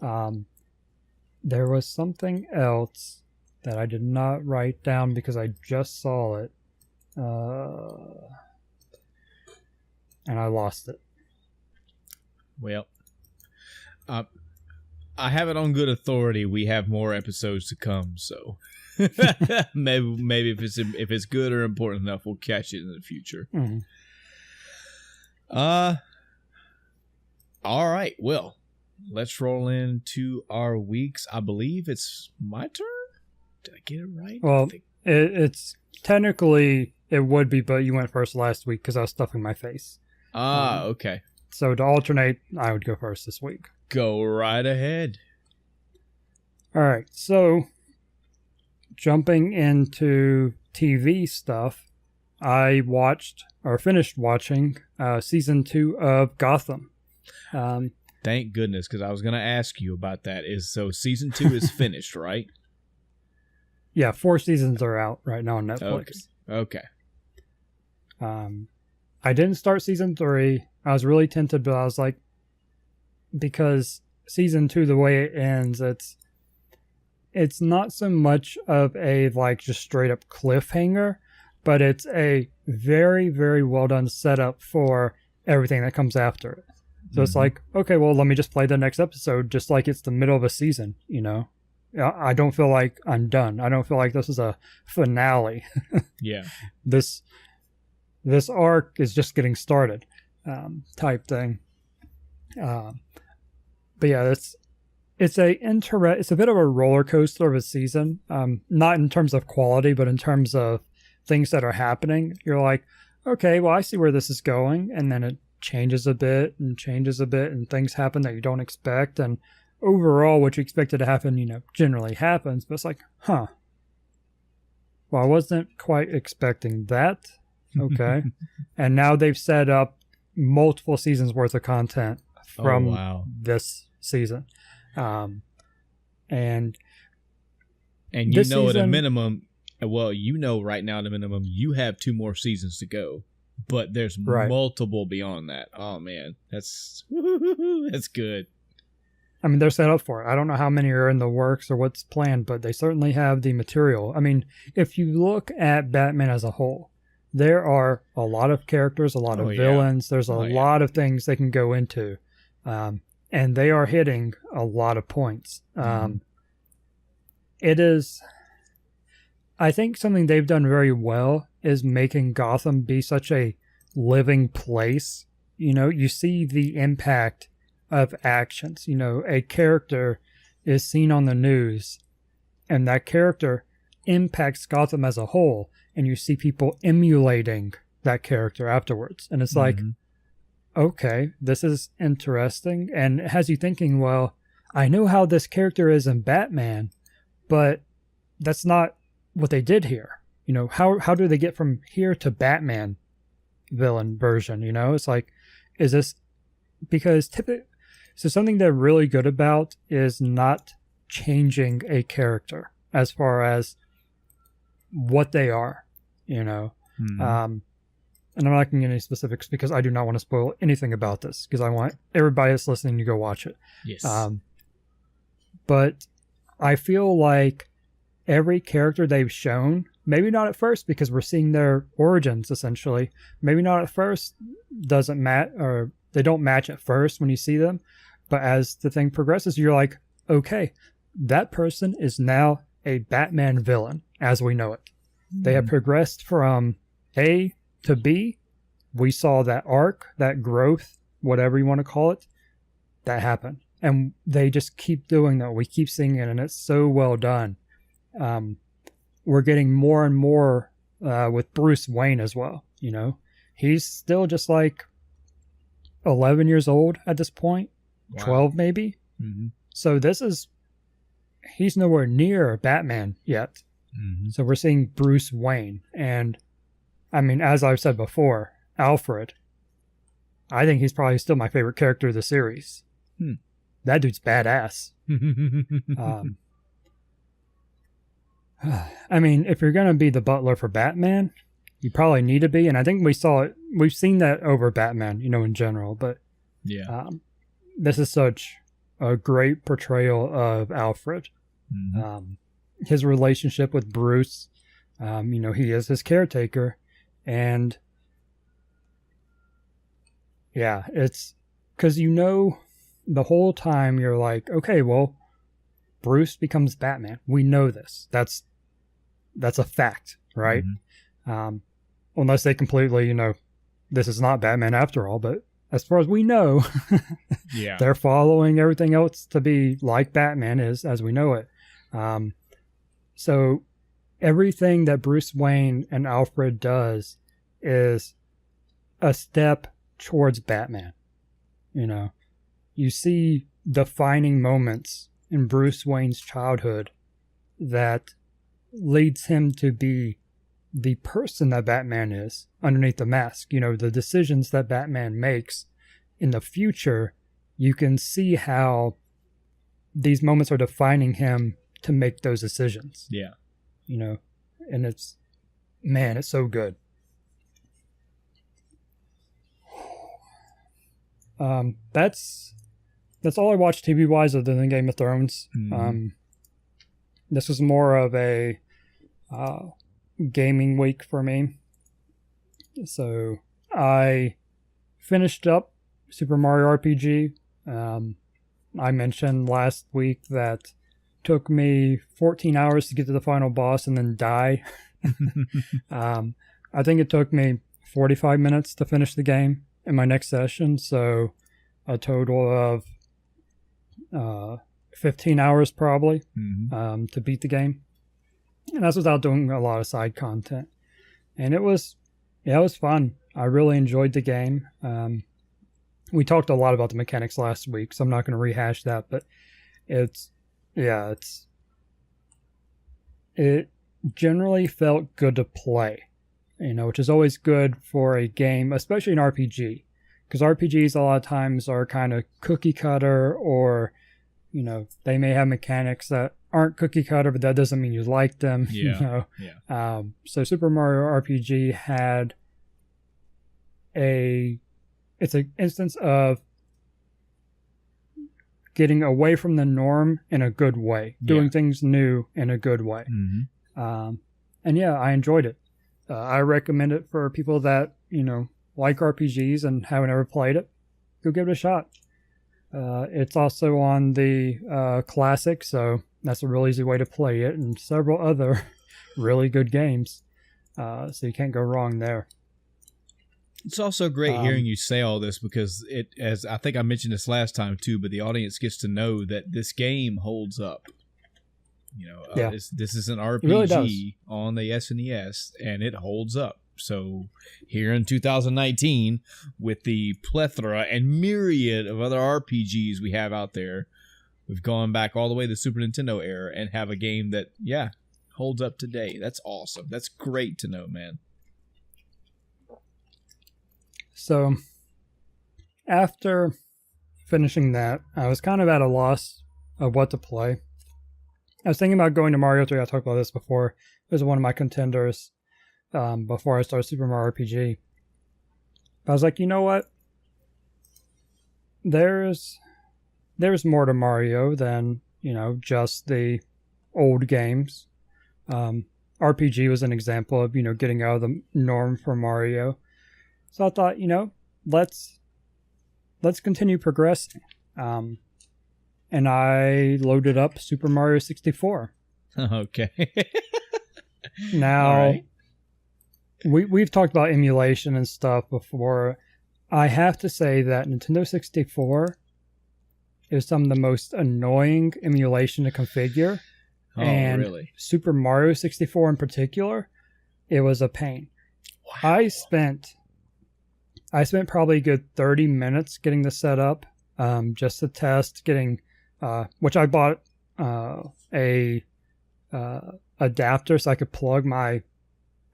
There was something else that I did not write down because I just saw it. And I lost it. Well, I have it on good authority. We have more episodes to come, so maybe if it's good or important enough, we'll catch it in the future. Mm-hmm. All right. Well, let's roll into our weeks. I believe it's my turn. Did I get it right? Well, it's technically it would be, but you went first last week because I was stuffing my face. Okay. So to alternate, I would go first this week. Go right ahead. All right. So jumping into TV stuff, I finished watching season 2 of Gotham. Thank goodness, because I was going to ask you about that. So season 2 is finished, right? Yeah, 4 seasons are out right now on Netflix. Okay. I didn't start season 3. I was really tempted, but I was like, because season 2, the way it ends, it's not so much of a like just straight up cliffhanger, but it's a very, very well done setup for everything that comes after it. So it's like, okay, well, let me just play the next episode just like it's the middle of a season, I don't feel like I'm done. I don't feel like this is a finale. Yeah. This arc is just getting started, type thing. But yeah, it's a bit of a roller coaster of a season. Not in terms of quality, but in terms of things that are happening. You're like, okay, well, I see where this is going, and then it changes a bit, and things happen that you don't expect, and overall, what you expected to happen, generally happens. But it's like, well, I wasn't quite expecting that. Okay. And now they've set up multiple seasons worth of content from this season. And at a minimum, right now at a minimum, you have 2 more seasons to go, but there's multiple beyond that. Oh man, that's good. I mean, they're set up for it. I don't know how many are in the works or what's planned, but they certainly have the material. I mean, if you look at Batman as a whole, there are a lot of characters, a lot of villains. There's a lot of things they can go into. And they are hitting a lot of points. It is, I think something they've done very well is making Gotham be such a living place. You see the impact of actions. A character is seen on the news, and that character impacts Gotham as a whole, and you see people emulating that character afterwards. And it's like, okay, this is interesting, and it has you thinking, well, I know how this character is in Batman, but that's not what they did here. How do they get from here to Batman villain version? It's like, is this because so something they're really good about is not changing a character as far as what they are, and I'm not going to get any specifics because I do not want to spoil anything about this because I want everybody that's listening to go watch it. Yes. But I feel like every character they've shown, maybe not at first because we're seeing their origins essentially, maybe not at first, doesn't match, or they don't match at first when you see them, but as the thing progresses, you're like, okay, that person is now a Batman villain as we know it. They have progressed from A to B. We saw that arc, that growth, whatever you want to call it, that happened. And they just keep doing that. We keep seeing it, and it's so well done. We're getting more and more with Bruce Wayne as well. You know, he's still just like 11 years old at this point, wow. 12 maybe. Mm-hmm. So he's nowhere near Batman yet. Mm-hmm. So we're seeing Bruce Wayne. And I mean, as I've said before, Alfred, I think he's probably still my favorite character of the series. That dude's badass. I mean, if you're going to be the butler for Batman, you probably need to be. And I think we've seen that over Batman, you know, in general. But yeah, this is such a great portrayal of Alfred. Mm-hmm. His relationship with Bruce, you know, he is his caretaker. And yeah, it's because, you know, the whole time you're like, okay, well, Bruce becomes Batman. We know this. That's a fact, right? Mm-hmm. Unless they completely, you know, this is not Batman after all. But as far as we know, yeah, they're following everything else to be like Batman is as we know it. So everything that Bruce Wayne and Alfred does is a step towards Batman. You know, you see defining moments in Bruce Wayne's childhood that leads him to be the person that Batman is underneath the mask. You know, the decisions that Batman makes in the future, you can see how these moments are defining him to make those decisions. Yeah. You know, and it's so good. That's all I watched TV wise other than Game of Thrones. Mm-hmm. This was more of a gaming week for me. So I finished up Super Mario RPG. I mentioned last week that took me 14 hours to get to the final boss and then die. I think it took me 45 minutes to finish the game in my next session. So a total of 15 hours probably to beat the game. And that's without doing a lot of side content. And it was fun. I really enjoyed the game. We talked a lot about the mechanics last week, so I'm not going to rehash that, but it generally felt good to play, you know, which is always good for a game, especially an RPG, because RPGs a lot of times are kind of cookie cutter, or, you know, they may have mechanics that aren't cookie cutter, but that doesn't mean you like them. Yeah. You know? Yeah. So Super Mario RPG had it's an instance of getting away from the norm in a good way, doing things new in a good way. Mm-hmm. And yeah, I enjoyed it. I recommend it for people that, you know, like RPGs and haven't ever played it. Go give it a shot. It's also on the Classic, so that's a real easy way to play it, and several other really good games. So you can't go wrong there. It's also great hearing you say all this, because it, as I think I mentioned this last time too, but the audience gets to know that this game holds up. You know, this is an RPG really on the SNES, and it holds up. So here in 2019, with the plethora and myriad of other RPGs we have out there, we've gone back all the way to the Super Nintendo era and have a game that, holds up today. That's awesome. That's great to know, man. So after finishing that, I was kind of at a loss of what to play. I was thinking about going to Mario 3. I talked about this before. It was one of my contenders before I started Super Mario RPG. I was like, you know what? There's more to Mario than, just the old games. RPG was an example of, getting out of the norm for Mario. So I thought, let's continue progressing. And I loaded up Super Mario 64. Okay. Now, right. we've talked about emulation and stuff before. I have to say that Nintendo 64 is some of the most annoying emulation to configure. Oh, and really? Super Mario 64 in particular, it was a pain. Wow. I spent probably a good 30 minutes getting this set up, just to test getting, which I bought a adapter so I could plug my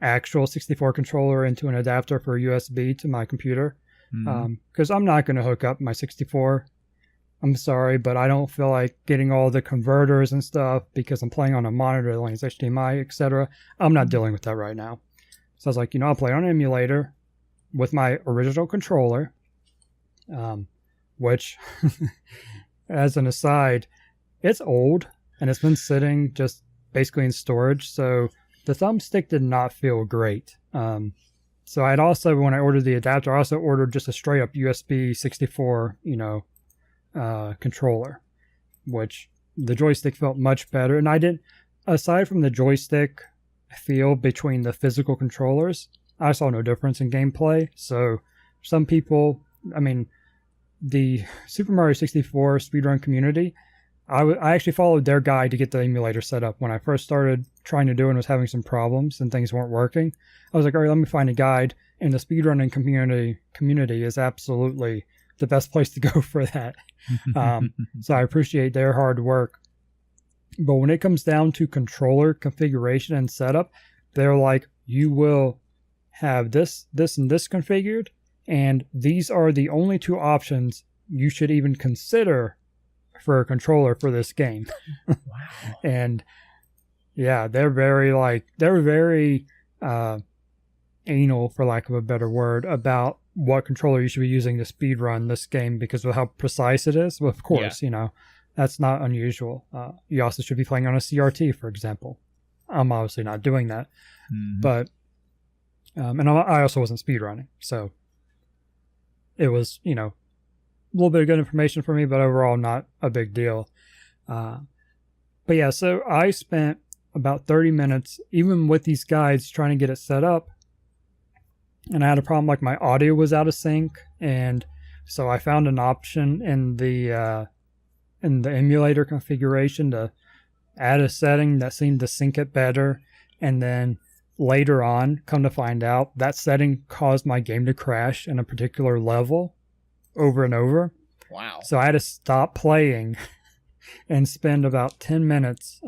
actual 64 controller into an adapter for USB to my computer. Because I'm not going to hook up my 64. I'm sorry, but I don't feel like getting all the converters and stuff because I'm playing on a monitor that lanes HDMI, etc. I'm not dealing with that right now. So I was like, I'll play on an emulator with my original controller, which, as an aside, it's old and it's been sitting just basically in storage. So the thumbstick did not feel great. So I'd also, when I ordered the adapter, I also ordered just a straight up USB 64, controller, which the joystick felt much better. And I didn't, aside from the joystick feel between the physical controllers, I saw no difference in gameplay. So some people, the Super Mario 64 speedrun community, I actually followed their guide to get the emulator set up. When I first started trying to do it and was having some problems and things weren't working, I was like, all right, let me find a guide. And the speedrunning community is absolutely the best place to go for that. So I appreciate their hard work. But when it comes down to controller configuration and setup, they're like, you will have this, and this configured, and these are the only two options you should even consider for a controller for this game. Wow. And yeah, they're very anal, for lack of a better word, about what controller you should be using to speedrun this game because of how precise it is. Well, of course, that's not unusual. You also should be playing on a CRT, for example. I'm obviously not doing that. But, and I also wasn't speedrunning. So it was, a little bit of good information for me, but overall not a big deal. But yeah, so I spent about 30 minutes, even with these guides, trying to get it set up. And I had a problem, like my audio was out of sync. And so I found an option in the emulator configuration to add a setting that seemed to sync it better. And then later on, come to find out, that setting caused my game to crash in a particular level over and over. Wow. So I had to stop playing and spend about 10 minutes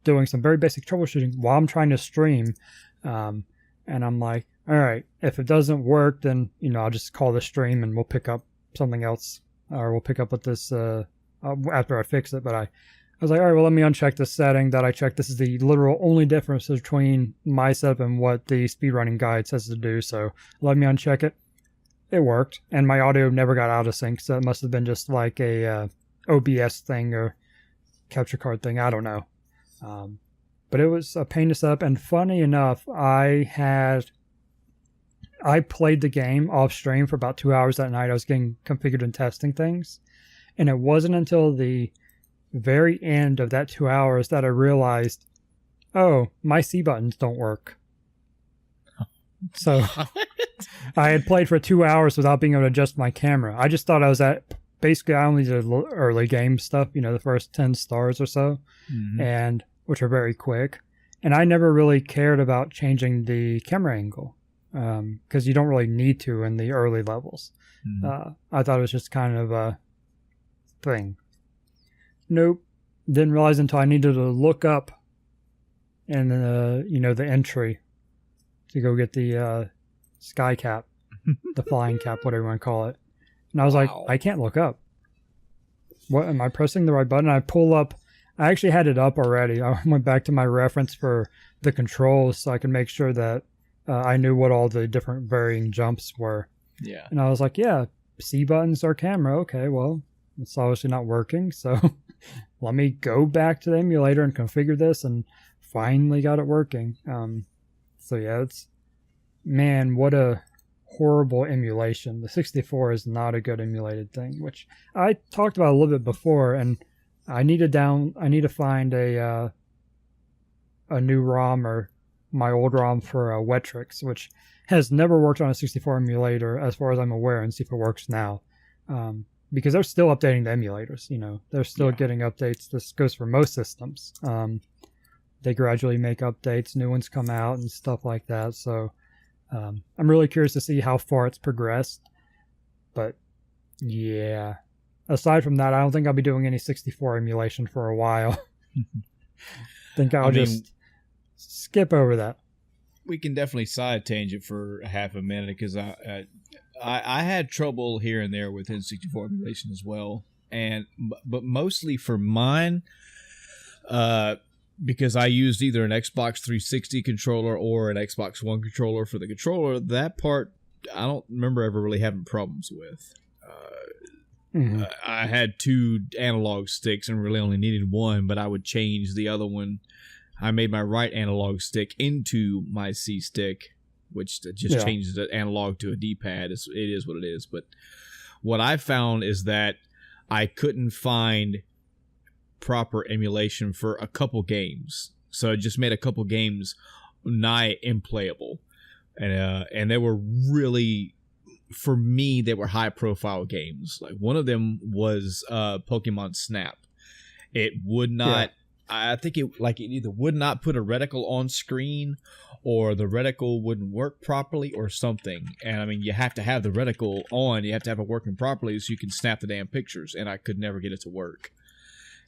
doing some very basic troubleshooting while I'm trying to stream. And I'm like, all right, if it doesn't work, then, I'll just call the stream and we'll pick up something else, or we'll pick up with this after I fix it. But I was like, all right, well, let me uncheck this setting that I checked. This is the literal only difference between my setup and what the speedrunning guide says to do. So let me uncheck it. It worked, and my audio never got out of sync, so it must have been just like a OBS thing or capture card thing. I don't know. But it was a pain to set up, and funny enough, I played the game off stream for about 2 hours that night. I was getting configured and testing things, and it wasn't until the very end of that 2 hours that I realized, oh, my C buttons don't work. So I had played for 2 hours without being able to adjust my camera. I just thought I was at, basically I only did early game stuff, the first 10 stars or so, and which are very quick. And I never really cared about changing the camera angle because you don't really need to in the early levels. I thought it was just kind of a thing. Nope. Didn't realize until I needed to look up in the entry to go get the sky cap, the flying cap, whatever you want to call it. And I was like, I can't look up. What, am I pressing the right button? I pull up. I actually had it up already. I went back to my reference for the controls so I could make sure that I knew what all the different varying jumps were. Yeah. And I was like, yeah, C buttons are camera. Okay, well, it's obviously not working. So let me go back to the emulator and configure this, and finally got it working. So yeah, man, what a horrible emulation. The 64 is not a good emulated thing, which I talked about a little bit before, and I need to find a new ROM or my old ROM for Wetrix, which has never worked on a 64 emulator as far as I'm aware, and see if it works now. Because they're still updating the emulators, they're still getting updates. This goes for most systems. They gradually make updates, new ones come out and stuff like that. So I'm really curious to see how far it's progressed. But yeah, aside from that, I don't think I'll be doing any 64 emulation for a while. I think I'll just skip over that. We can definitely side tangent for half a minute, because I had trouble here and there with N64 emulation as well, but mostly for mine, because I used either an Xbox 360 controller or an Xbox One controller for the controller. That part I don't remember ever really having problems with. I had 2 analog sticks and really only needed one, but I would change the other one. I made my right analog stick into my C stick, which just changes the analog to a D-pad. It is what it is. But what I found is that I couldn't find proper emulation for a couple games. So it just made a couple games nigh implayable. And they were really, for me, they were high-profile games. Like, one of them was Pokemon Snap. It would not... I think it either would not put a reticle on screen, or the reticle wouldn't work properly, or something. And I mean, you have to have the reticle on. You have to have it working properly so you can snap the damn pictures. And I could never get it to work.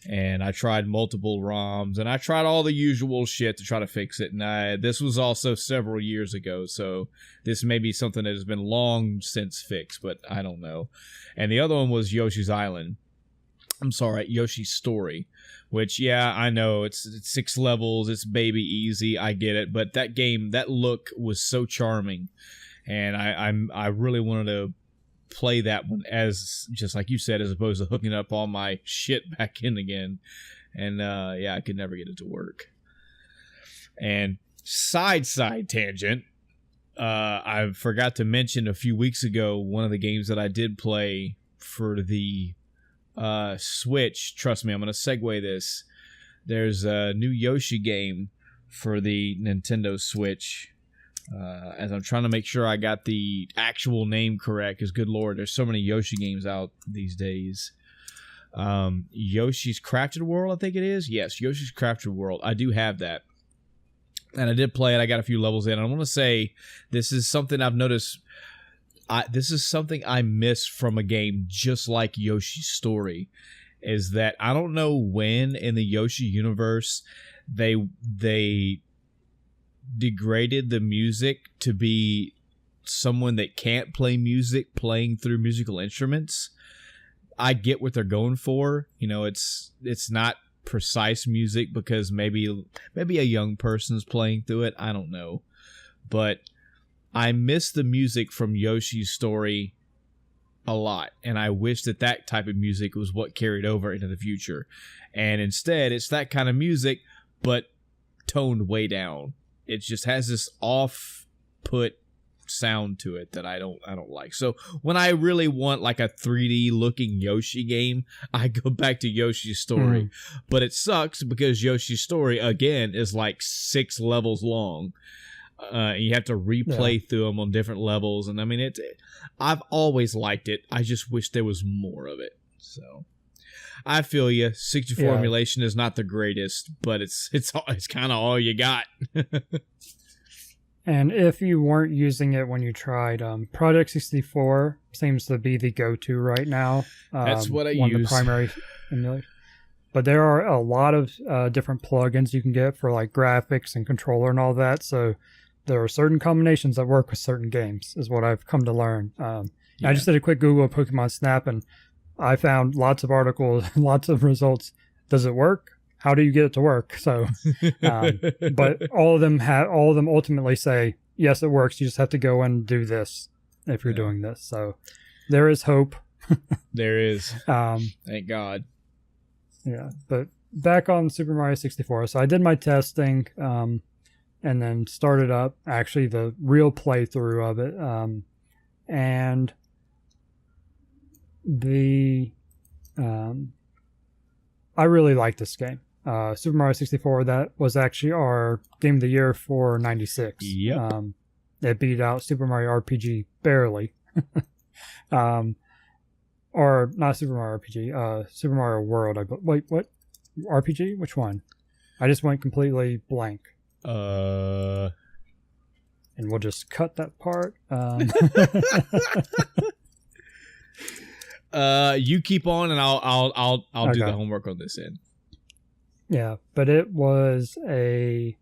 And I tried multiple ROMs, and I tried all the usual shit to try to fix it. And this was also several years ago, so this may be something that has been long since fixed, but I don't know. And the other one was Yoshi's Island. I'm sorry, Yoshi's Story, which, yeah, I know, it's 6 levels, it's baby easy, I get it, but that game, that look was so charming, and I really wanted to play that one, as, just like you said, as opposed to hooking up all my shit back in again, and I could never get it to work. And side tangent, I forgot to mention a few weeks ago, one of the games that I did play for the Switch. Trust me, I'm going to segue this. There's a new Yoshi game for the Nintendo Switch. As I'm trying to make sure I got the actual name correct, because good lord, there's so many Yoshi games out these days. Yoshi's Crafted World, I think it is. Yes, Yoshi's Crafted World. I do have that. And I did play it. I got a few levels in. I want to say this is something I've noticed. This is something I miss from a game just like Yoshi's Story, is that I don't know when in the Yoshi universe they degraded the music to be someone that can't play music playing through musical instruments. I get what they're going for. It's not precise music because maybe a young person's playing through it. I don't know. But I miss the music from Yoshi's Story a lot, and I wish that type of music was what carried over into the future. And instead, it's that kind of music, but toned way down. It just has this off-put sound to it that I don't like. So when I really want like a 3D looking Yoshi game, I go back to Yoshi's Story. But it sucks because Yoshi's Story, again, is like 6 levels long. You have to replay through them on different levels, and I mean, I've always liked it. I just wish there was more of it. So I feel you. 64 emulation is not the greatest, but it's kind of all you got. And if you weren't using it when you tried, Project 64 seems to be the go-to right now. That's what I use. One of the primary emulation. But there are a lot of different plugins you can get for like graphics and controller and all that. So there are certain combinations that work with certain games, is what I've come to learn. I just did a quick Google of Pokemon Snap, and I found lots of articles, lots of results. Does it work? How do you get it to work? So, but all of them ultimately say, yes, it works. You just have to go and do this. if you're doing this. So there is hope. There is. Thank God. Yeah, but back on Super Mario 64. So I did my testing and then started up actually the real playthrough of it. And I really like this game. Super Mario 64, that was actually our game of the year for 96. Yep. It beat out Super Mario RPG barely. Or not Super Mario RPG, Super Mario World. Wait, what? RPG? Which one? I just went completely blank. And we'll just cut that part. You keep on, and I'll Okay. do the homework on this end. Yeah, but it was there's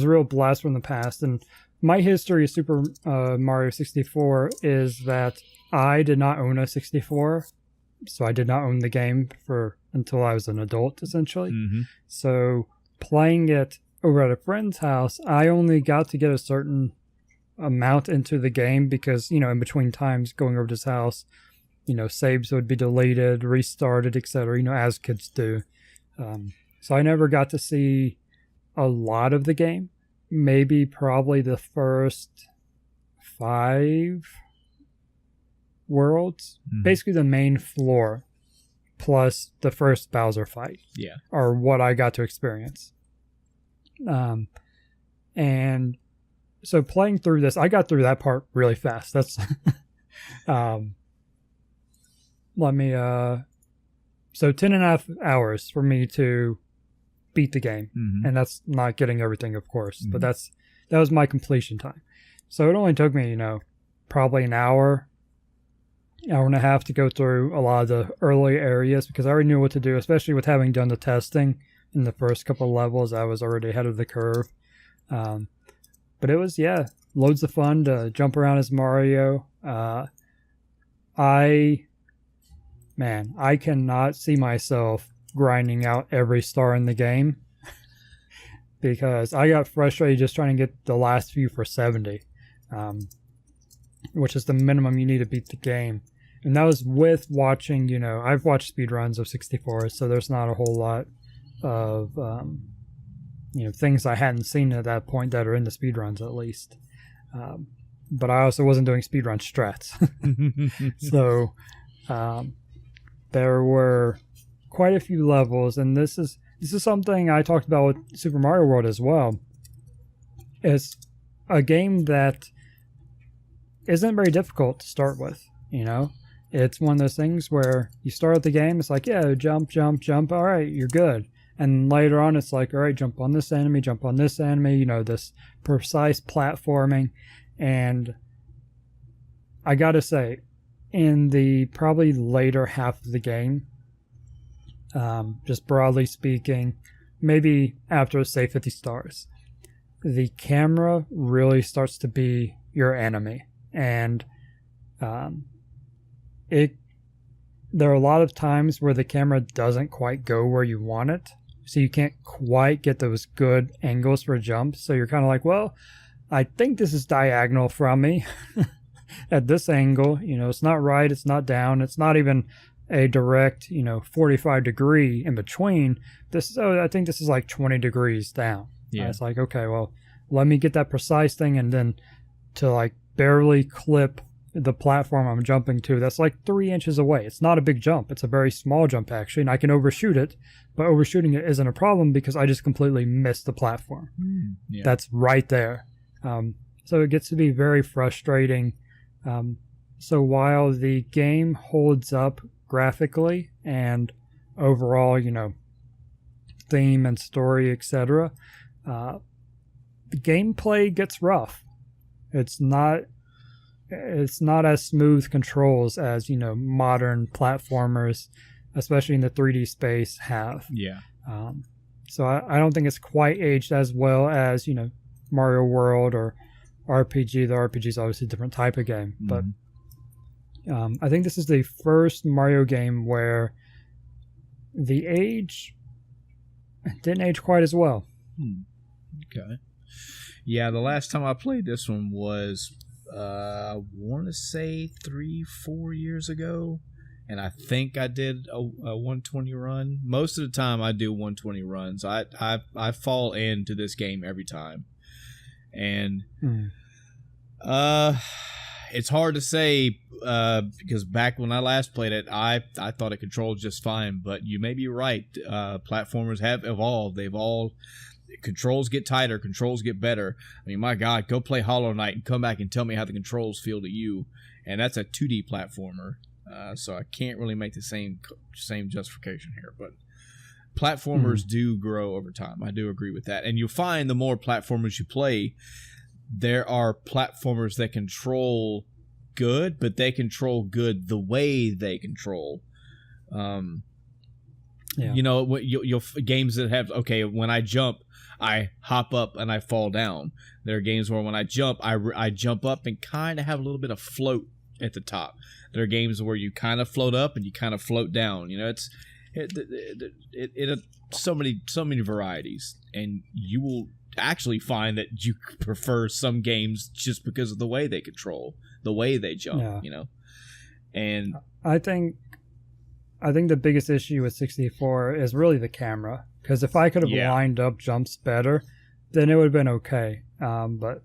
a real blast from the past, and my history of Super Mario 64 is that I did not own a 64, so I did not own the game until I was an adult, essentially. Mm-hmm. So playing it over at a friend's house, I only got to get a certain amount into the game because, in between times going over to his house, saves would be deleted, restarted, etc., as kids do. So I never got to see a lot of the game. Maybe probably the first 5 worlds, basically the main floor, plus the first Bowser fight. Yeah, are what I got to experience. And so playing through this, I got through that part really fast. That's so 10.5 hours for me to beat the game. And that's not getting everything, of course, but that was my completion time. So it only took me, probably an hour and a half to go through a lot of the early areas because I already knew what to do, especially with having done the testing in the first couple of levels. I was already ahead of the curve. But it was, loads of fun to jump around as Mario. I cannot see myself grinding out every star in the game because I got frustrated just trying to get the last few for 70, which is the minimum you need to beat the game. And that was with watching, I've watched speedruns of 64, so there's not a whole lot of, things I hadn't seen at that point that are in the speedruns at least. But I also wasn't doing speedrun strats. So there were quite a few levels, and this is something I talked about with Super Mario World as well. It's a game that isn't very difficult to start with, It's one of those things where you start the game, it's like, jump, jump, jump, all right, you're good. And later on, it's like, all right, jump on this enemy, this precise platforming. And I gotta say, in the probably later half of the game, just broadly speaking, maybe after, say, 50 stars, the camera really starts to be your enemy. And there are a lot of times where the camera doesn't quite go where you want it. So you can't quite get those good angles for jumps. So you're kind of like, well, I think this is diagonal from me at this angle. It's not right. It's not down. It's not even a direct, 45 degree in between. I think this is like 20 degrees down. Yeah. It's like, okay, well, let me get that precise thing. And then to like barely clip the platform I'm jumping to, that's like 3 inches away. It's not a big jump. It's a very small jump, actually, and I can overshoot it, but overshooting it isn't a problem because I just completely missed the platform. That's right there. So it gets to be very frustrating. So while the game holds up graphically and overall, theme and story, etc., the gameplay gets rough. It's not as smooth controls as, modern platformers, especially in the 3D space, have. Yeah. So I don't think it's quite aged as well as, Mario World or RPG. The RPG is obviously a different type of game. But I think this is the first Mario game where the age didn't age quite as well. Okay. Yeah, the last time I played this one was I want to say 3-4 years ago, and I think I did a 120 run. Most of the time, I do 120 runs. I fall into this game every time, and it's hard to say because back when I last played it, I thought it controlled just fine. But you may be right. Platformers have evolved. Controls get tighter, controls get better. I mean, my God, go play Hollow Knight and come back and tell me how the controls feel to you. And that's a 2D platformer, so I can't really make the same justification here. But platformers do grow over time. I do agree with that. And you'll find the more platformers you play, there are platformers that control good, but they control good the way they control. You know, you'll games that have, okay, when I jump, I hop up and I fall down. There are games where when I jump, I jump up and kind of have a little bit of float at the top. There are games where you kind of float up and you kind of float down. You know, it so many varieties, and you will actually find that you prefer some games just because of the way they control, the way they jump. Yeah. You know, and I think the biggest issue with 64 is really the camera. Because if I could have lined up jumps better, then it would have been okay. But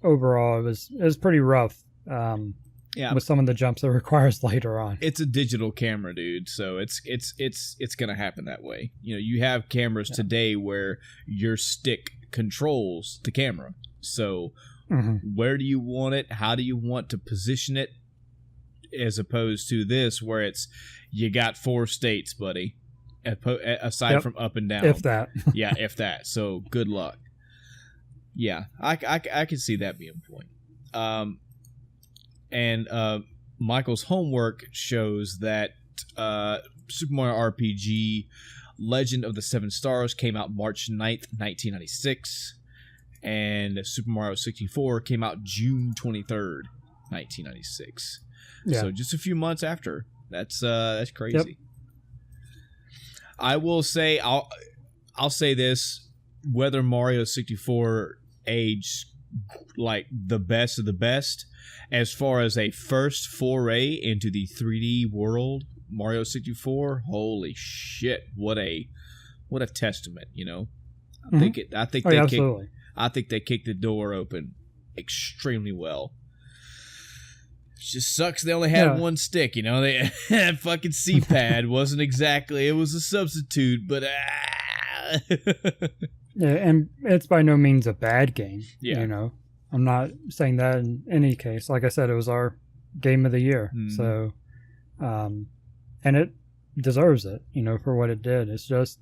overall, it was pretty rough. With some of the jumps it requires later on. It's a digital camera, dude. So it's gonna happen that way. You know, you have cameras today where your stick controls the camera. So where do you want it? How do you want to position it? As opposed to this, where it's you got 4 states, buddy. Aside from up and down, if that. Yeah, if that. So good luck. Yeah, I can see that being a point. And Michael's homework shows that Super Mario RPG Legend of the Seven Stars came out March 9th, 1996, and Super Mario 64 came out June 23rd, 1996. Yeah. So just a few months after. That's crazy. Yep. I will say, I'll say this: whether Mario 64 aged like the best of the best, as far as a first foray into the 3D world, Mario 64, holy shit, what a testament, you know. I think they kicked the door open extremely well. It just sucks they only had one stick, you know. They that fucking C-pad wasn't exactly, it was a substitute, but yeah, and it's by no means a bad game. Yeah. You know, I'm not saying that in any case. Like I said, it was our game of the year. So and it deserves it, you know, for what it did. It's just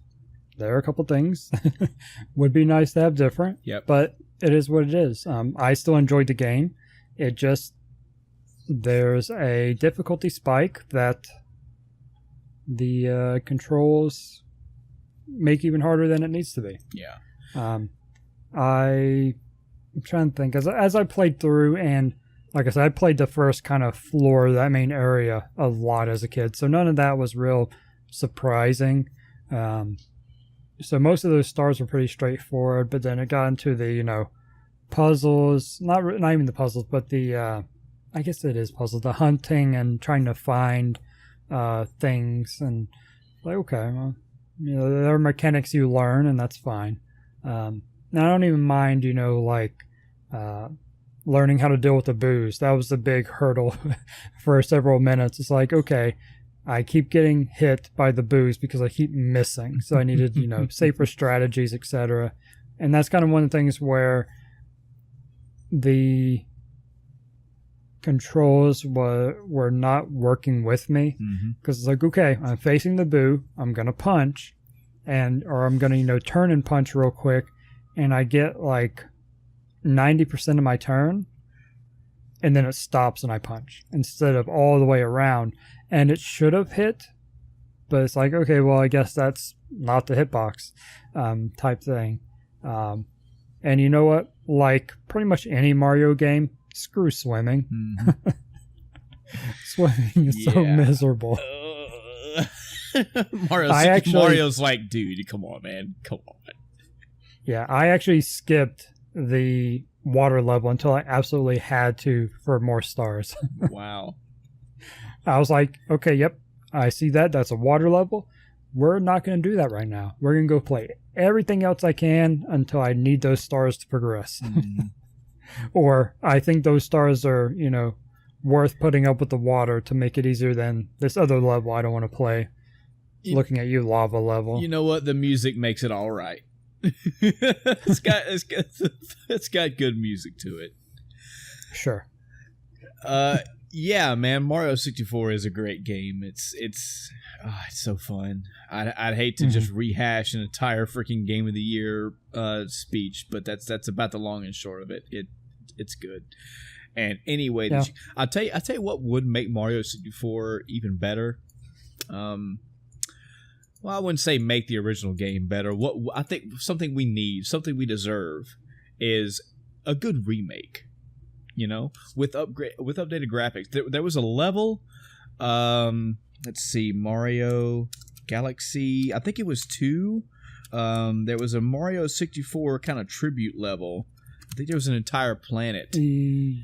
there are a couple things would be nice to have different. Yep. But it is what it is. I still enjoyed the game. It just there's a difficulty spike that the controls make even harder than it needs to be. Yeah. I'm trying to think as I played through, and like I said, I played the first kind of floor, that main area, a lot as a kid, so none of that was real surprising. So most of those stars were pretty straightforward, but then it got into the, you know, puzzles, not even the puzzles, but the I guess it is puzzles, the hunting and trying to find things, and like, okay, well, you know, there are mechanics you learn, and that's fine. Now I don't even mind, you know, like learning how to deal with the boos. That was the big hurdle for several minutes. It's like, okay, I keep getting hit by the boos because I keep missing, so I needed, you know, safer strategies, etc. And that's kind of one of the things where the controls were not working with me, because it's like, okay, I'm facing the boo, I'm gonna punch, or I'm gonna, you know, turn and punch real quick, and I get like 90% of my turn, and then it stops and I punch instead of all the way around, and it should have hit, but it's like, okay, well, I guess that's not the hitbox type thing. And you know what, like pretty much any Mario game, screw swimming. Swimming is so miserable. Mario's like, dude, come on, man. Come on. Yeah, I actually skipped the water level until I absolutely had to for more stars. Wow. I was like, okay, yep, I see that. That's a water level. We're not going to do that right now. We're going to go play everything else I can until I need those stars to progress. Mm. Or I think those stars are, worth putting up with the water to make it easier than this other level I don't want to play. Looking at you, lava level. You know what? The music makes it all right. it's got good music to it. Sure. Yeah, man. Mario 64 is a great game. It's so fun. I'd hate to just rehash an entire freaking Game of the Year speech, but that's about the long and short of it. It's good. And anyway, yeah. I'll tell you what would make Mario 64 even better. Well, I wouldn't say make the original game better. What I think something we need, something we deserve, is a good remake. With updated graphics. There was a level. Let's see, Mario Galaxy. I think it was 2. There was a Mario 64 kind of tribute level. I think there was an entire planet. The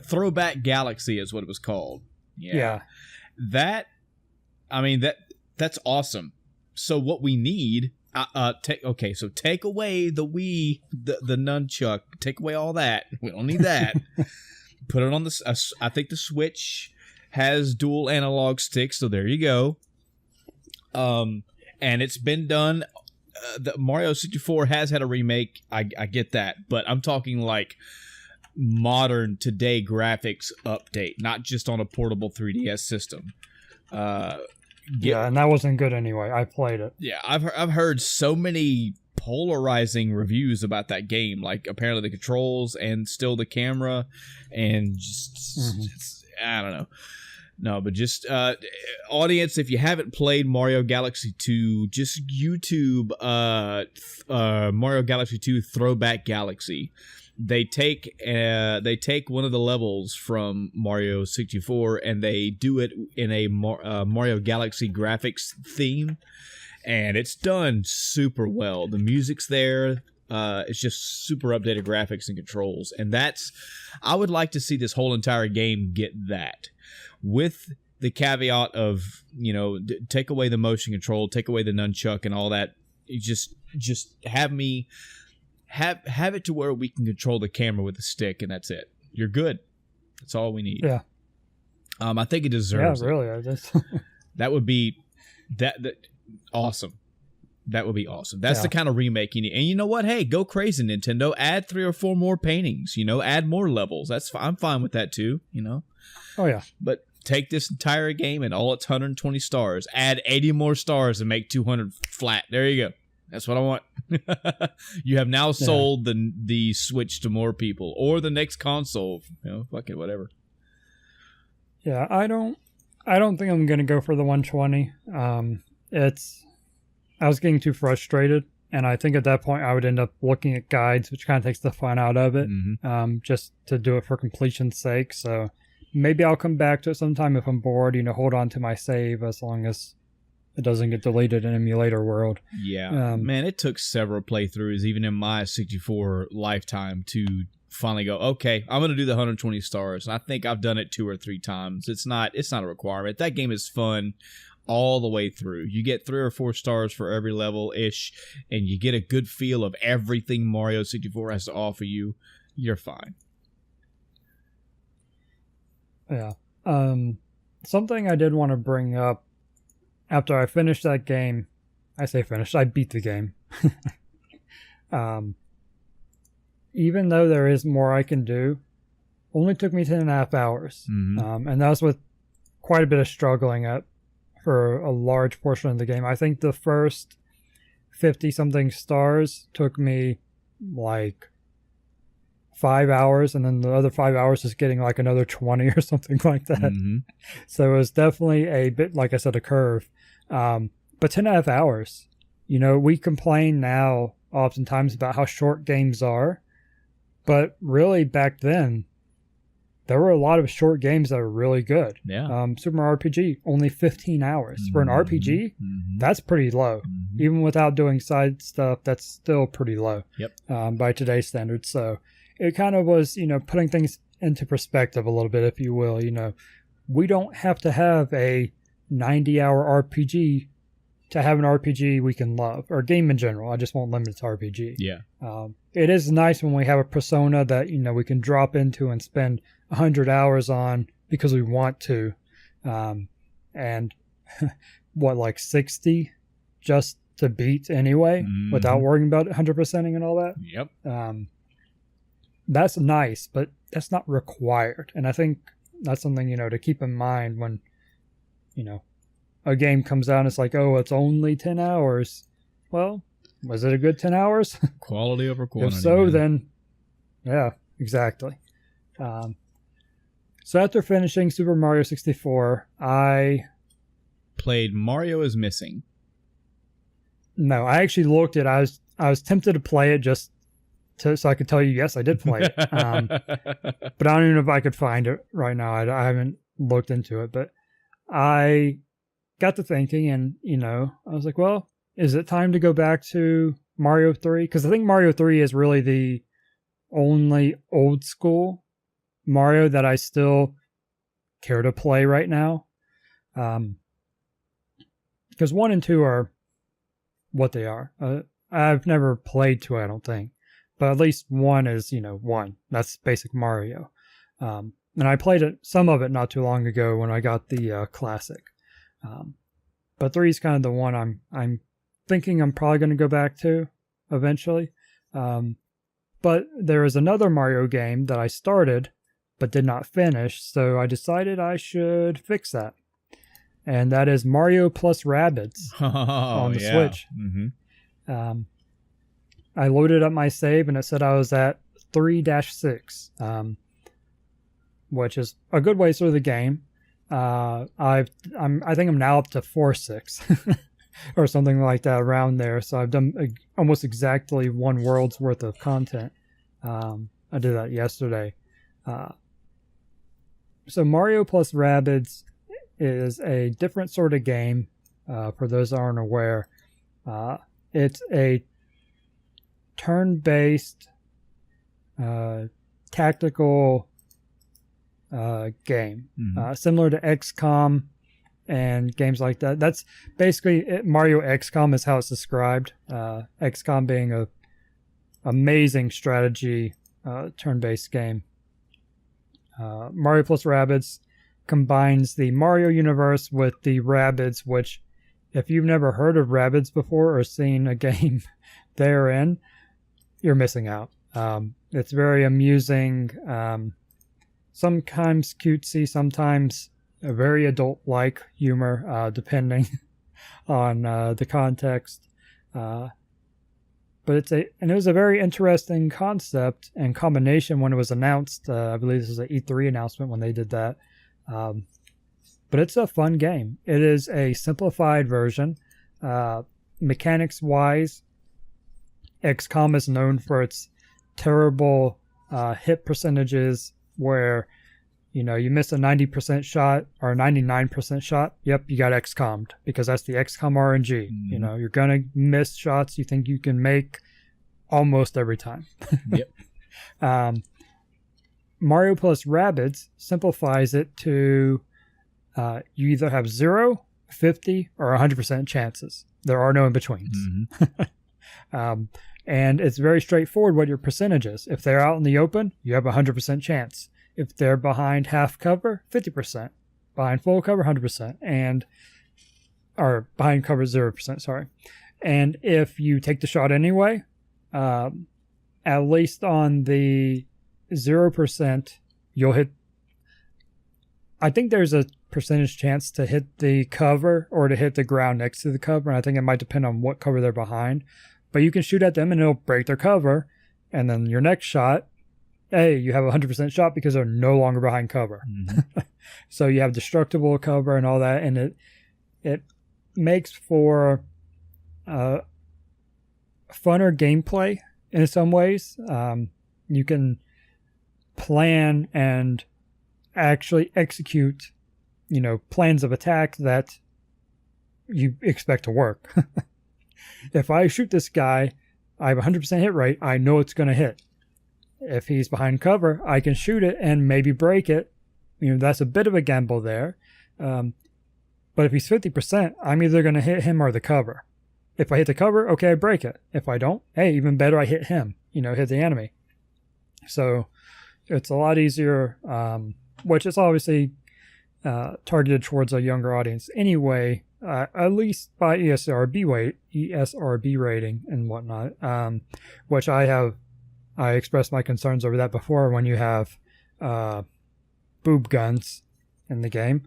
Throwback Galaxy is what it was called. Yeah. That's awesome. So what we need, take away the Wii, the nunchuck, take away all that. We don't need that. Put it on I think the Switch has dual analog sticks, so there you go. And it's been done. The Mario 64 has had a remake. I get that, but I'm talking like modern today graphics update, not just on a portable 3DS system. And that wasn't good anyway. I played it. Yeah, I've heard so many polarizing reviews about that game. Like apparently the controls and still the camera, and just I don't know. No, but just audience, if you haven't played Mario Galaxy 2, just YouTube Mario Galaxy 2 Throwback Galaxy. They take one of the levels from Mario 64 and they do it in a Mario Galaxy graphics theme, and it's done super well. The music's there. It's just super updated graphics and controls, and I would like to see this whole entire game get that, with the caveat of take away the motion control, take away the nunchuck and all that. You just have me. Have it to where we can control the camera with a stick, and that's it. You're good. That's all we need. Yeah. I think it deserves. Yeah, really. I just that would be that awesome. That would be awesome. That's the kind of remake you need. And you know what? Hey, go crazy, Nintendo. Add 3 or 4 more paintings. Add more levels. I'm fine with that too. Oh yeah. But take this entire game and all its 120 stars. Add 80 more stars and make 200 flat. There you go. That's what I want. You have now sold the Switch to more people, or the next console. Fuck it, whatever. Yeah, I don't think I'm gonna go for the 120. I was getting too frustrated, and I think at that point I would end up looking at guides, which kind of takes the fun out of it, just to do it for completion's sake. So maybe I'll come back to it sometime if I'm bored. Hold on to my save as long as it doesn't get deleted in emulator world. Yeah, man, it took several playthroughs, even in my 64 lifetime, to finally go, okay, I'm going to do the 120 stars. And I think I've done it 2 or 3 times. It's not a requirement. That game is fun all the way through. You get 3 or 4 stars for every level-ish, and you get a good feel of everything Mario 64 has to offer you. You're fine. Yeah. Something I did want to bring up after I finished that game, I say finished, I beat the game. Even though there is more I can do, only took me 10.5 hours. And that was with quite a bit of struggling for a large portion of the game. I think the first 50-something stars took me like 5 hours, and then the other 5 hours is getting like another 20 or something like that. So it was definitely a bit, like I said, a curve. But 10.5 hours, we complain now oftentimes about how short games are, but really back then there were a lot of short games that were really good. Yeah. Super Mario RPG, only 15 hours. For an RPG, that's pretty low. Even without doing side stuff, that's still pretty low. Yep. By today's standards. So it kind of was, putting things into perspective a little bit, if you will. We don't have to have a 90-hour RPG to have an RPG we can love, or a game in general. I just won't limit it to RPG. Yeah. It is nice when we have a persona that, we can drop into and spend 100 hours on because we want to. And like 60 just to beat anyway, without worrying about 100%ing and all that. Yep. That's nice, but that's not required. And I think that's something, to keep in mind when, a game comes out and it's like, oh, it's only 10 hours. Well, was it a good 10 hours? Quality over quantity. If so, then, yeah, exactly. So after finishing Super Mario 64, I played Mario is Missing. No, I actually looked at it. I was tempted to play it just so I could tell you, yes, I did play it. But I don't even know if I could find it right now. I haven't looked into it, but I got to thinking, and I was like, well, is it time to go back to Mario 3? Because I think Mario 3 is really the only old school Mario that I still care to play right now. Because 1 and 2 are what they are. I've never played 2, I don't think. But at least 1 is, 1. That's basic Mario. And I played some of it not too long ago when I got the classic. But 3 is kind of the one I'm thinking I'm probably going to go back to eventually. But there is another Mario game that I started but did not finish, so I decided I should fix that. And that is Mario plus Rabbids on the Switch. I loaded up my save and it said I was at 3-6, which is a good way through the game. I think I'm now up to 4-6 or something like that around there. So I've done almost exactly 1 world's worth of content. I did that yesterday. So Mario plus Rabbids is a different sort of game. For those that aren't aware, it's a turn-based tactical game, similar to XCOM and games like that. That's basically it. Mario XCOM is how it's described. XCOM being a amazing strategy turn-based game. Mario plus Rabbids combines the Mario universe with the Rabbids, which, if you've never heard of Rabbids before or seen a game therein, you're missing out. It's very amusing, sometimes cutesy, sometimes a very adult-like humor, depending on the context. But it was a very interesting concept and combination when it was announced. I believe this was an E3 announcement when they did that. But it's a fun game. It is a simplified version. Mechanics-wise, XCOM is known for its terrible hit percentages where, you miss a 90% shot or a 99% shot. Yep, you got XCOM'd because that's the XCOM RNG. You're going to miss shots you think you can make almost every time. Yep. Mario plus Rabbids simplifies it to you either have 0, 50, or 100% chances. There are no in-betweens. And it's very straightforward what your percentage is. If they're out in the open, you have a 100% chance. If they're behind half cover, 50%. Behind full cover, 100%. Or behind cover, 0%, sorry. And if you take the shot anyway, at least on the 0%, you'll hit. I think there's a percentage chance to hit the cover or to hit the ground next to the cover. And I think it might depend on what cover they're behind. But you can shoot at them and it'll break their cover. And then your next shot, hey, you have a 100% shot because they're no longer behind cover. So you have destructible cover and all that. And it makes for funner gameplay in some ways. You can plan and actually execute, plans of attack that you expect to work. If I shoot this guy, I have 100% hit rate. I know it's going to hit. If he's behind cover, I can shoot it and maybe break it. That's a bit of a gamble there. But if he's 50%, I'm either going to hit him or the cover. If I hit the cover, okay, I break it. If I don't, hey, even better, I hit him, hit the enemy. So it's a lot easier, which is obviously targeted towards a younger audience anyway, at least by ESRB rating and whatnot, which I expressed my concerns over that before when you have boob guns in the game.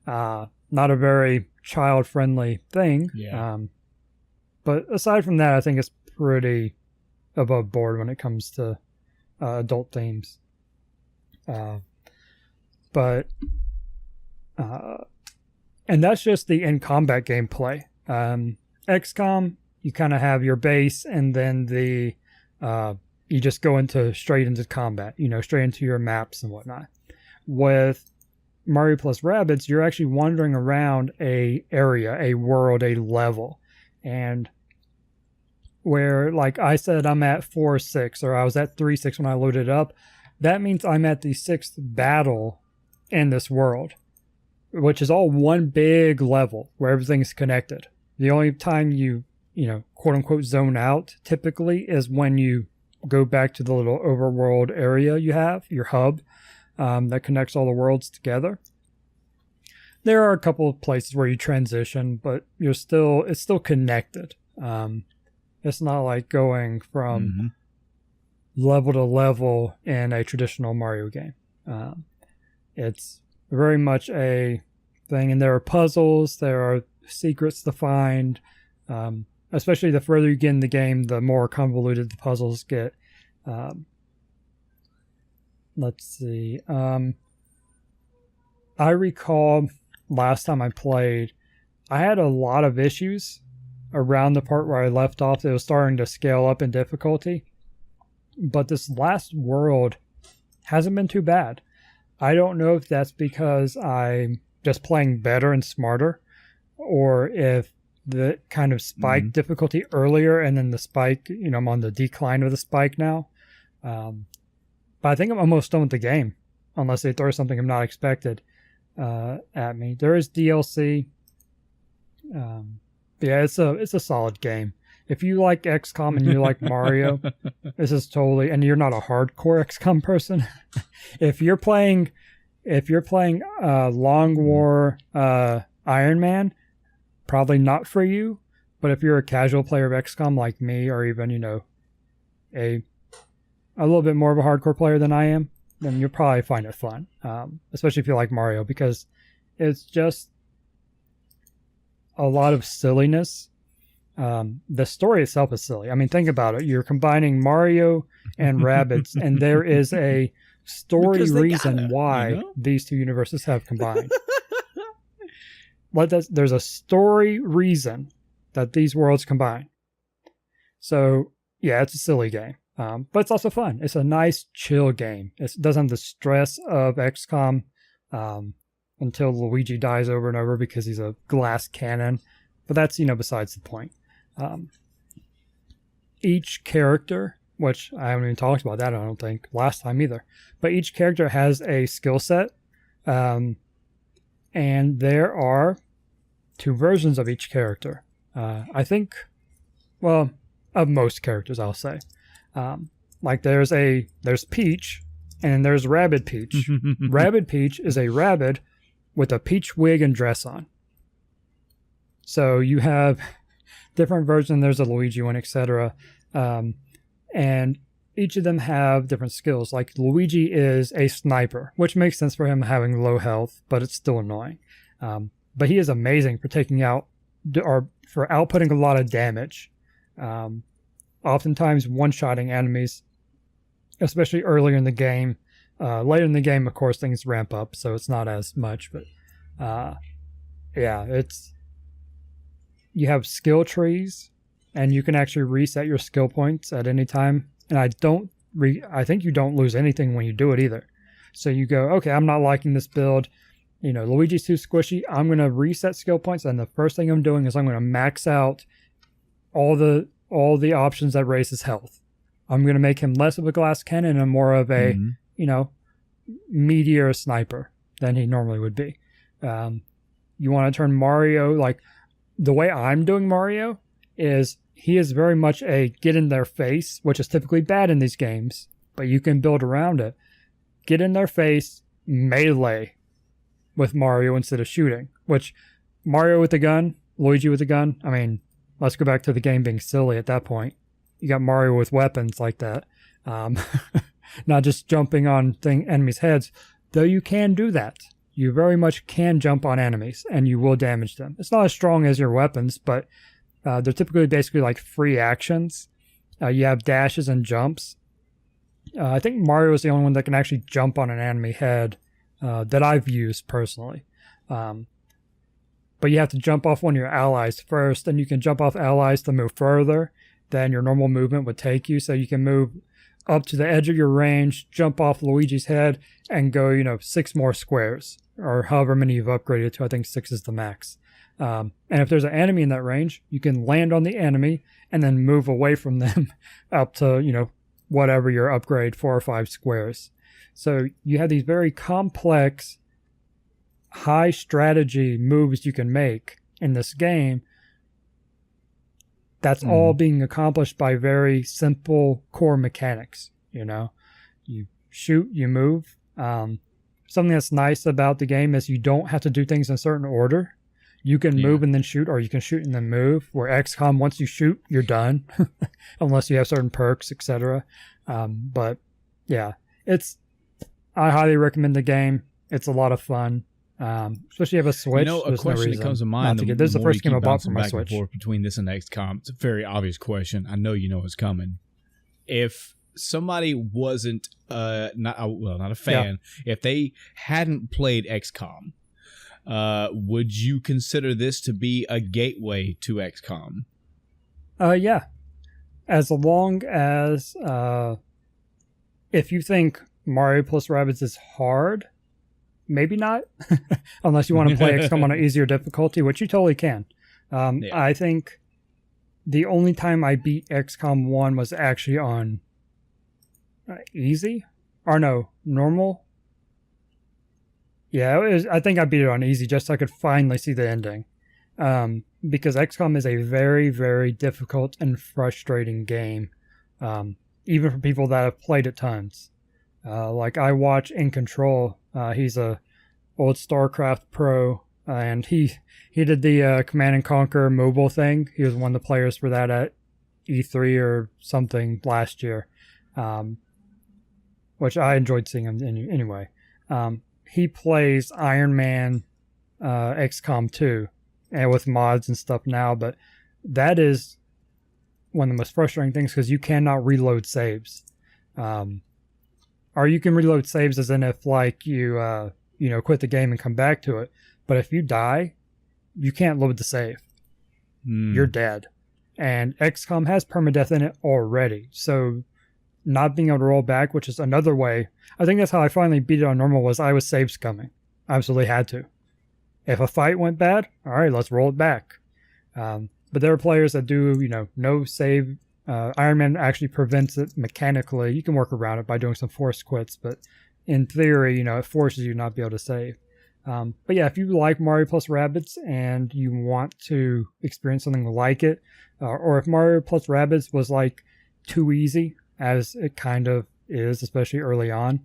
Not a very child-friendly thing. Yeah. But aside from that, I think it's pretty above board when it comes to adult themes. And that's just the in-combat gameplay. XCOM, you kind of have your base, and then you just go straight into combat, straight into your maps and whatnot. With Mario plus Rabbids, you're actually wandering around a area, a world, a level. And where, like I said, I'm at 4-6, or I was at 3-6 when I loaded it up, that means I'm at the 6th battle in this world, which is all one big level where everything's connected. The only time you quote unquote zone out typically is when you go back to the little overworld area you have, your hub, that connects all the worlds together. There are a couple of places where you transition, but it's still connected. It's not like going from level to level in a traditional Mario game. It's very much a thing, and there are puzzles, there are secrets to find. Especially the further you get in the game, the more convoluted the puzzles get. Let's see. I recall last time I played, I had a lot of issues around the part where I left off. It was starting to scale up in difficulty. But this last world hasn't been too bad. I don't know if that's because I'm just playing better and smarter, or if the kind of spike difficulty earlier and then the spike, I'm on the decline of the spike now. But I think I'm almost done with the game, unless they throw something I'm not expected at me. There is DLC. Yeah, it's a solid game. If you like XCOM and you like Mario, this is totally, and you're not a hardcore XCOM person. If you're playing Long War Iron Man, probably not for you. But if you're a casual player of XCOM like me, or even a little bit more of a hardcore player than I am, then you'll probably find it fun. Especially if you like Mario, because it's just a lot of silliness. The story itself is silly. I mean, think about it. You're combining Mario and Rabbids, and there is a story reason why these two universes have combined. There's a story reason that these worlds combine. So, yeah, it's a silly game. But it's also fun. It's a nice, chill game. It doesn't have the stress of XCOM until Luigi dies over and over because he's a glass cannon. But that's, besides the point. Each character, which I haven't even talked about that, I don't think, last time either. But each character has a skill set. And there are 2 versions of each character. I think, well, of most characters, I'll say. Like there's Peach and there's Rabbid Peach. Rabbid Peach is a rabbid with a peach wig and dress on. So you have different versions. There's a Luigi one, etc. And each of them have different skills. Like Luigi is a sniper, which makes sense for him having low health, but it's still annoying. But he is amazing for taking out or for outputting a lot of damage. Oftentimes one-shotting enemies, especially earlier in the game. Later in the game, of course, things ramp up, so it's not as much. But yeah, you have skill trees, and you can actually reset your skill points at any time. And I think you don't lose anything when you do it either. So you go, okay, I'm not liking this build. Luigi's too squishy. I'm going to reset skill points, and the first thing I'm doing is I'm going to max out all the options that raise his health. I'm going to make him less of a glass cannon and more of a, meteor sniper than he normally would be. You want to turn Mario, like the way I'm doing Mario is he is very much a get in their face, which is typically bad in these games, but you can build around it. Get in their face, melee with Mario instead of shooting, which Mario with a gun, Luigi with a gun. I mean, let's go back to the game being silly at that point. You got Mario with weapons like that. Not just jumping on enemies' heads, though you can do that. You very much can jump on enemies and you will damage them. It's not as strong as your weapons, but they're typically basically like free actions. You have dashes and jumps. I think Mario is the only one that can actually jump on an enemy head that I've used personally. But you have to jump off one of your allies first, and you can jump off allies to move further than your normal movement would take you. So you can move up to the edge of your range, jump off Luigi's head, and go, 6 more squares, or however many you've upgraded to. I think 6 is the max. And if there's an enemy in that range, you can land on the enemy and then move away from them up to, whatever your upgrade, 4 or 5 squares. So you have these very complex, high strategy moves you can make in this game. That's all being accomplished by very simple core mechanics. You shoot, you move. Something that's nice about the game is you don't have to do things in a certain order. You can move and then shoot, or you can shoot and then move. Where XCOM, once you shoot, you're done, unless you have certain perks, etc. But yeah, I highly recommend the game. It's a lot of fun. Especially if you have a Switch. A question that comes to mind. This is the first game I bought for my Switch. Between this and XCOM, it's a very obvious question. I know you know it's coming. If somebody wasn't not a fan, if they hadn't played XCOM, would you consider this to be a gateway to XCOM? Yeah. As long as if you think Mario plus Rabbids is hard, maybe not, unless you want to play XCOM on an easier difficulty, which you totally can. I think the only time I beat XCOM 1 was actually on easy, or no, normal. Yeah, I think I beat it on easy just so I could finally see the ending. Because XCOM is a very, very difficult and frustrating game, even for people that have played it tons. Like I watch In Control. He's a old StarCraft pro, and he did the Command and Conquer mobile thing. He was one of the players for that at E3 or something last year, which I enjoyed seeing him anyway. He plays Iron Man XCOM 2 and with mods and stuff now, but that is one of the most frustrating things because you cannot reload saves. Or you can reload saves as in if like you quit the game and come back to it. But if you die, you can't load the save. You're dead. And XCOM has permadeath in it already. So not being able to roll back, which is another way. I think that's how I finally beat it on normal, was I was save scumming. I absolutely had to. If a fight went bad, all right, let's roll it back. But there are players that do, no save. Iron Man actually prevents it mechanically. You can work around it by doing some forced quits, but in theory, it forces you not to be able to save. But yeah, if you like Mario plus Rabbids and you want to experience something like it, or if Mario plus Rabbids was like too easy, as it kind of is, especially early on,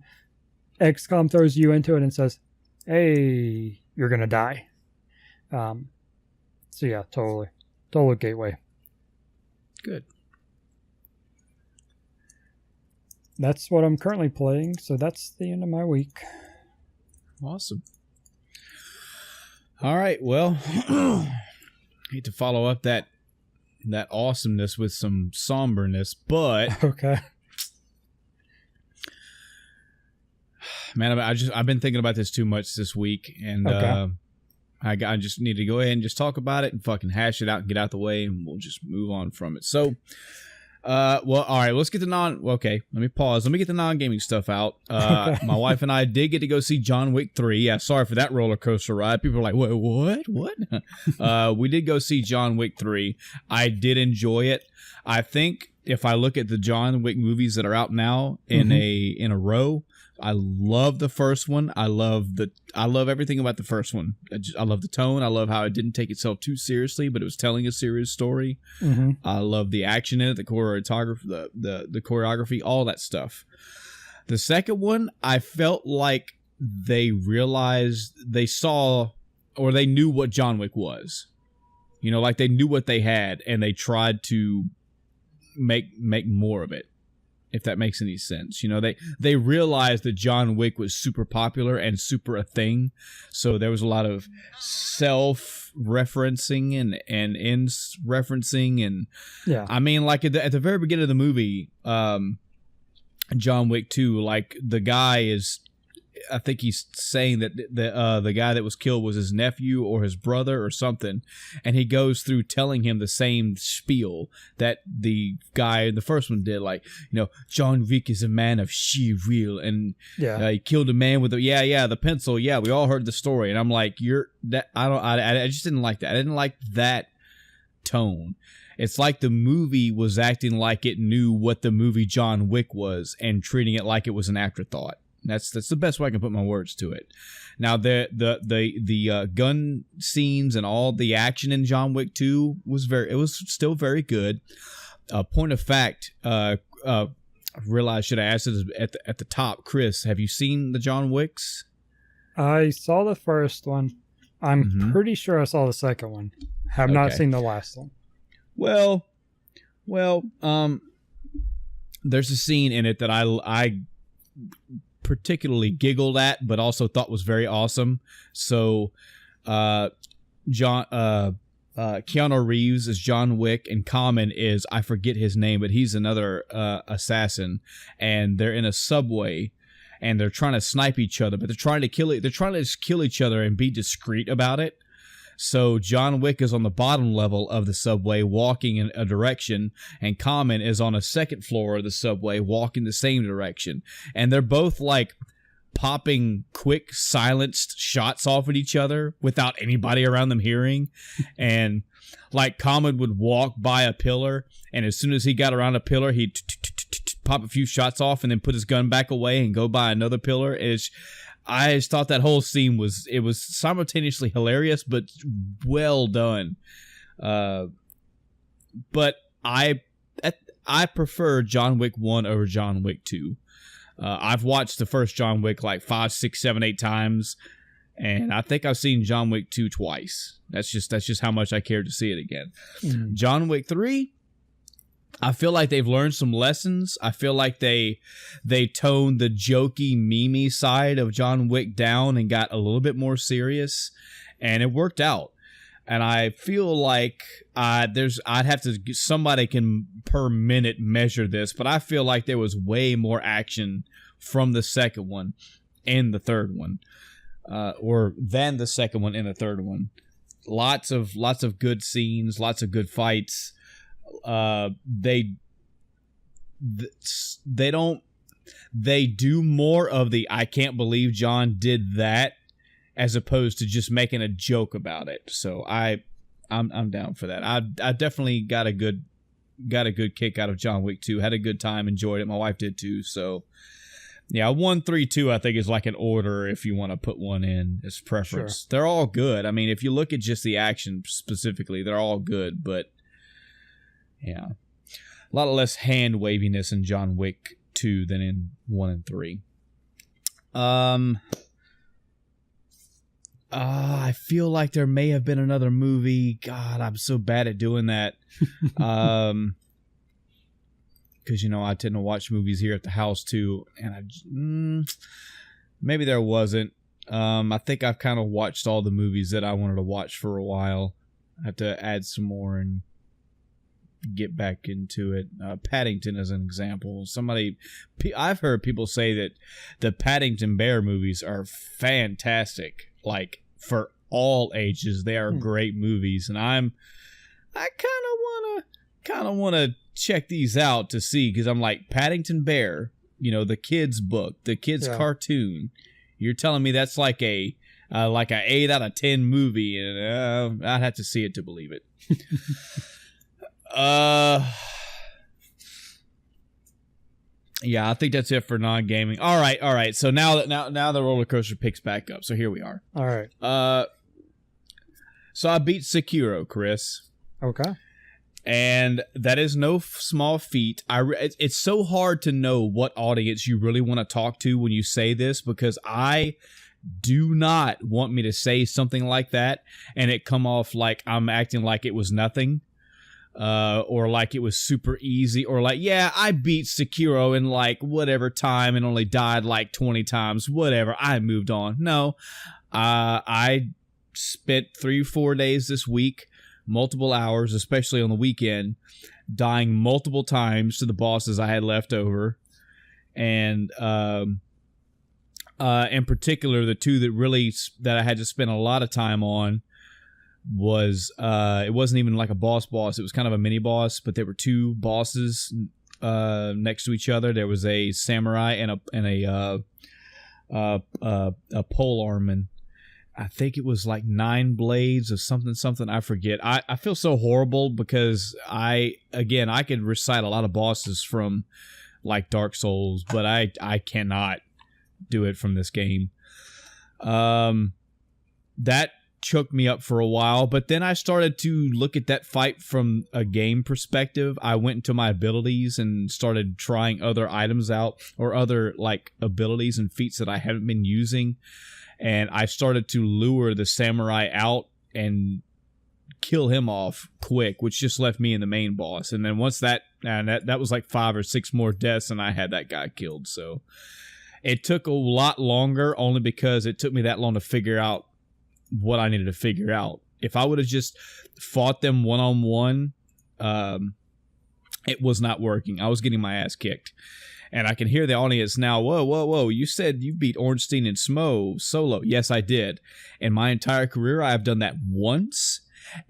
XCOM throws you into it and says, hey, you're going to die. So yeah, totally. Total gateway. Good. That's what I'm currently playing, so that's the end of my week. Awesome. All right, well, hate to follow up that awesomeness with some somberness, but okay. Man, I've been thinking about this too much this week, and okay. I just need to go ahead and just talk about it and fucking hash it out and get out the way, and we'll just move on from it. So, Well, all right, let's get the okay, let me pause. Let me get the non-gaming stuff out. Okay. My wife and I did get to go see John Wick 3. Yeah, sorry for that roller coaster ride. People are like, what? We did go see John Wick 3. I did enjoy it. I think if I look at the John Wick movies that are out now in a row, I love the first one. I love everything about the first one. I love the tone. I love how it didn't take itself too seriously, but it was telling a serious story. I love the action in it, the choreography, the choreography, all that stuff. The second one, I felt like they realized they saw or they knew what John Wick was. You know, like they knew what they had and they tried to make more of it. If that makes any sense. You know, they realized that John Wick was super popular and super a thing. So there was a lot of self-referencing and in-referencing. And yeah, I mean, like at the very beginning of the movie, John Wick 2, like the guy is, I think he's saying that the guy that was killed was his nephew or his brother or something, and he goes through telling him the same spiel that the guy in the first one did, like, you know, John Wick is a man of sheer will, and he killed a man with the pencil. Yeah, we all heard the story, and I'm like, I just didn't like that. I didn't like that tone. It's like the movie was acting like it knew what the movie John Wick was and treating it like it was an afterthought. That's the best way I can put my words to it. Now the gun scenes and all the action in John Wick 2 was still very good. Point of fact, I realized I should have asked it at the top. Chris, have you seen the John Wicks? I saw the first one. I'm pretty sure I saw the second one. Have not seen the last one. Well, there's a scene in it that I particularly giggled at, but also thought was very awesome. So, Keanu Reeves is John Wick, and Common is, I forget his name, but he's another assassin, and they're in a subway, and they're trying to snipe each other, but they're trying to just kill each other and be discreet about it. So John Wick is on the bottom level of the subway walking in a direction, and Common is on a second floor of the subway walking the same direction. And they're both like popping quick silenced shots off at each other without anybody around them hearing. And like Common would walk by a pillar, and as soon as he got around a pillar, he'd pop a few shots off and then put his gun back away and go by another pillar. I just thought that whole scene was simultaneously hilarious, but well done. But I prefer John Wick 1 over John Wick 2. I've watched the first John Wick like 5, 6, 7, 8 times, and I think I've seen John Wick 2 twice. That's just how much I care to see it again. John Wick 3, I feel like they've learned some lessons. I feel like they toned the jokey, memey side of John Wick down and got a little bit more serious, and it worked out. And I feel like somebody can per minute measure this, but I feel like there was way more action from the second one and the third one, or than the second one and the third one. Lots of good scenes, lots of good fights. They do more of the I can't believe John did that as opposed to just making a joke about it. So I'm down for that. I definitely got a good kick out of John Wick 2. Had a good time, enjoyed it. My wife did too. So yeah, 1, 3, 2 I think is like an order if you want to put one in as preference. Sure. They're all good. I mean, if you look at just the action specifically, they're all good, but yeah, a lot less hand waviness in John Wick 2 than in 1 and 3. I feel like there may have been another movie. God, I'm so bad at doing that. Because I tend to watch movies here at the house too, and maybe there wasn't. I think I've kind of watched all the movies that I wanted to watch for a while. I have to add some more and get back into it. Paddington as an example. I've heard people say that the Paddington Bear movies are fantastic. Like for all ages, they are great movies, and I kind of want to check these out to see, because I'm like, Paddington Bear, the kids book, the kids cartoon. You're telling me that's like a 8 out of 10 movie, and I'd have to see it to believe it. Yeah, I think that's it for non-gaming. All right. So now the roller coaster picks back up. So here we are. All right. So I beat Sekiro, Chris. Okay. And that is no small feat. It's so hard to know what audience you really want to talk to when you say this, because I do not want me to say something like that and it come off like I'm acting like it was nothing, or like it was super easy, or like, yeah, I beat Sekiro in like whatever time and only died like 20 times, whatever, I moved on. No, I spent 3-4 days this week, multiple hours, especially on the weekend, dying multiple times to the bosses I had left over. And in particular, the two that I had to spend a lot of time on was, it wasn't even like a boss, it was kind of a mini boss, but there were two bosses next to each other. There was a samurai and a pole armman. I think it was like 9 blades of something. I forget. I feel so horrible because I could recite a lot of bosses from like Dark Souls, but I cannot do it from this game. That choked me up for a while, but then I started to look at that fight from a game perspective. I went into my abilities and started trying other items out, or other like abilities and feats that I haven't been using. And I started to lure the samurai out and kill him off quick, which just left me in the main boss. And then once that was like 5 or 6 more deaths, and I had that guy killed. So it took a lot longer, only because it took me that long to figure out what I needed to figure out. If I would have just fought them one-on-one, it was not working. I was getting my ass kicked. And I can hear the audience now, whoa, you said you beat Ornstein and Smo solo. Yes, I did. In my entire career, I have done that once,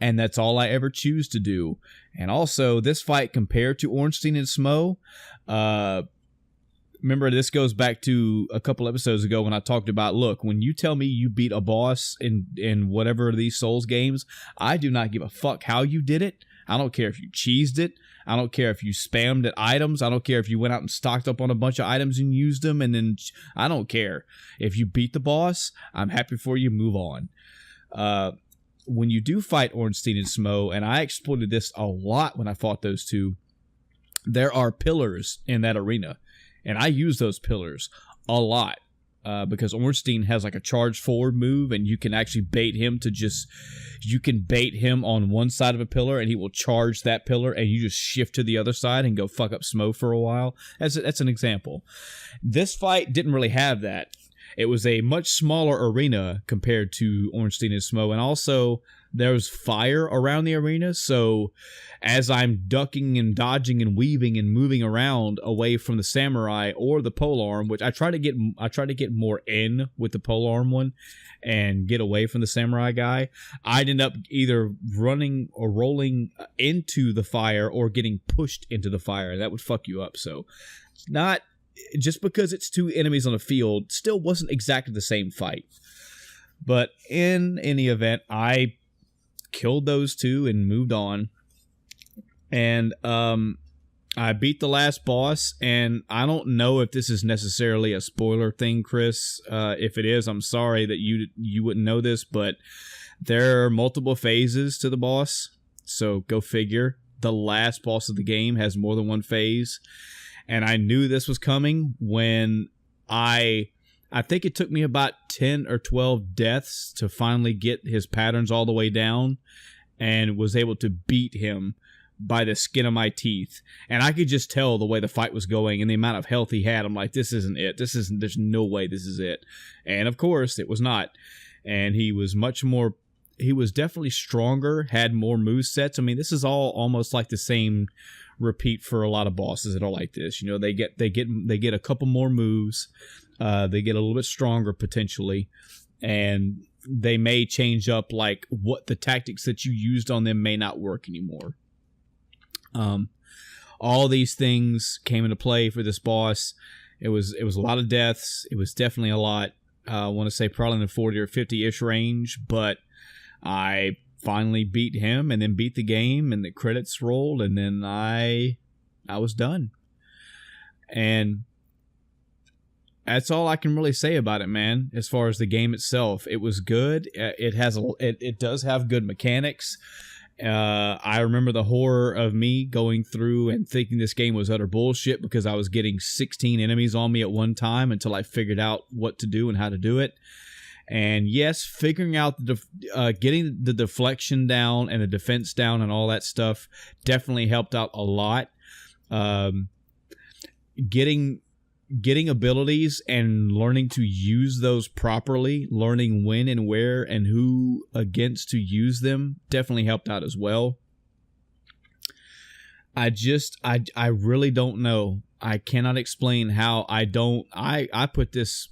and that's all I ever choose to do. And also, this fight compared to Ornstein and Smo, remember, this goes back to a couple episodes ago when I talked about, look, when you tell me you beat a boss in whatever of these Souls games, I do not give a fuck how you did it. I don't care if you cheesed it. I don't care if you spammed at items. I don't care if you went out and stocked up on a bunch of items and used them. And then I don't care. If you beat the boss, I'm happy for you. Move on. When you do fight Ornstein and Smo, and I exploited this a lot when I fought those two, there are pillars in that arena. And I use those pillars a lot. Because Ornstein has like a charge forward move, and you can actually bait him you can bait him on one side of a pillar and he will charge that pillar, and you just shift to the other side and go fuck up Smo for a while. That's an example. This fight didn't really have that. It was a much smaller arena compared to Ornstein and Smo, and also there was fire around the arena, so as I'm ducking and dodging and weaving and moving around away from the samurai or the polearm, which I try to get more in with the polearm one and get away from the samurai guy, I'd end up either running or rolling into the fire or getting pushed into the fire. That would fuck you up. So it's not just because it's two enemies on a field, still wasn't exactly the same fight. But in any event, I killed those two and moved on. And I beat the last boss, and I don't know if this is necessarily a spoiler thing, Chris. If it is, I'm sorry that you wouldn't know this, but there are multiple phases to the boss. So go figure. The last boss of the game has more than one phase. And I knew this was coming when I think it took me about 10 or 12 deaths to finally get his patterns all the way down, and was able to beat him by the skin of my teeth. And I could just tell the way the fight was going and the amount of health he had. I'm like, this isn't it. There's no way this is it. And of course it was not. And he was definitely stronger, had more movesets. I mean, this is all almost like the same repeat for a lot of bosses that are like this. You know, they get a couple more moves. They get a little bit stronger potentially, and they may change up like what the tactics that you used on them may not work anymore. all these things came into play for this boss. It was a lot of deaths. It was definitely a lot. I want to say probably in the 40 or 50-ish range, but I finally beat him and then beat the game, and the credits rolled, and then I was done. And that's all I can really say about it, man. As far as the game itself, it was good. It does have good mechanics. I remember the horror of me going through and thinking this game was utter bullshit because I was getting 16 enemies on me at one time until I figured out what to do and how to do it. And yes, figuring out getting the deflection down and the defense down and all that stuff definitely helped out a lot. Getting abilities and learning to use those properly, learning when and where and who against to use them definitely helped out as well. I really don't know. I cannot explain how I put this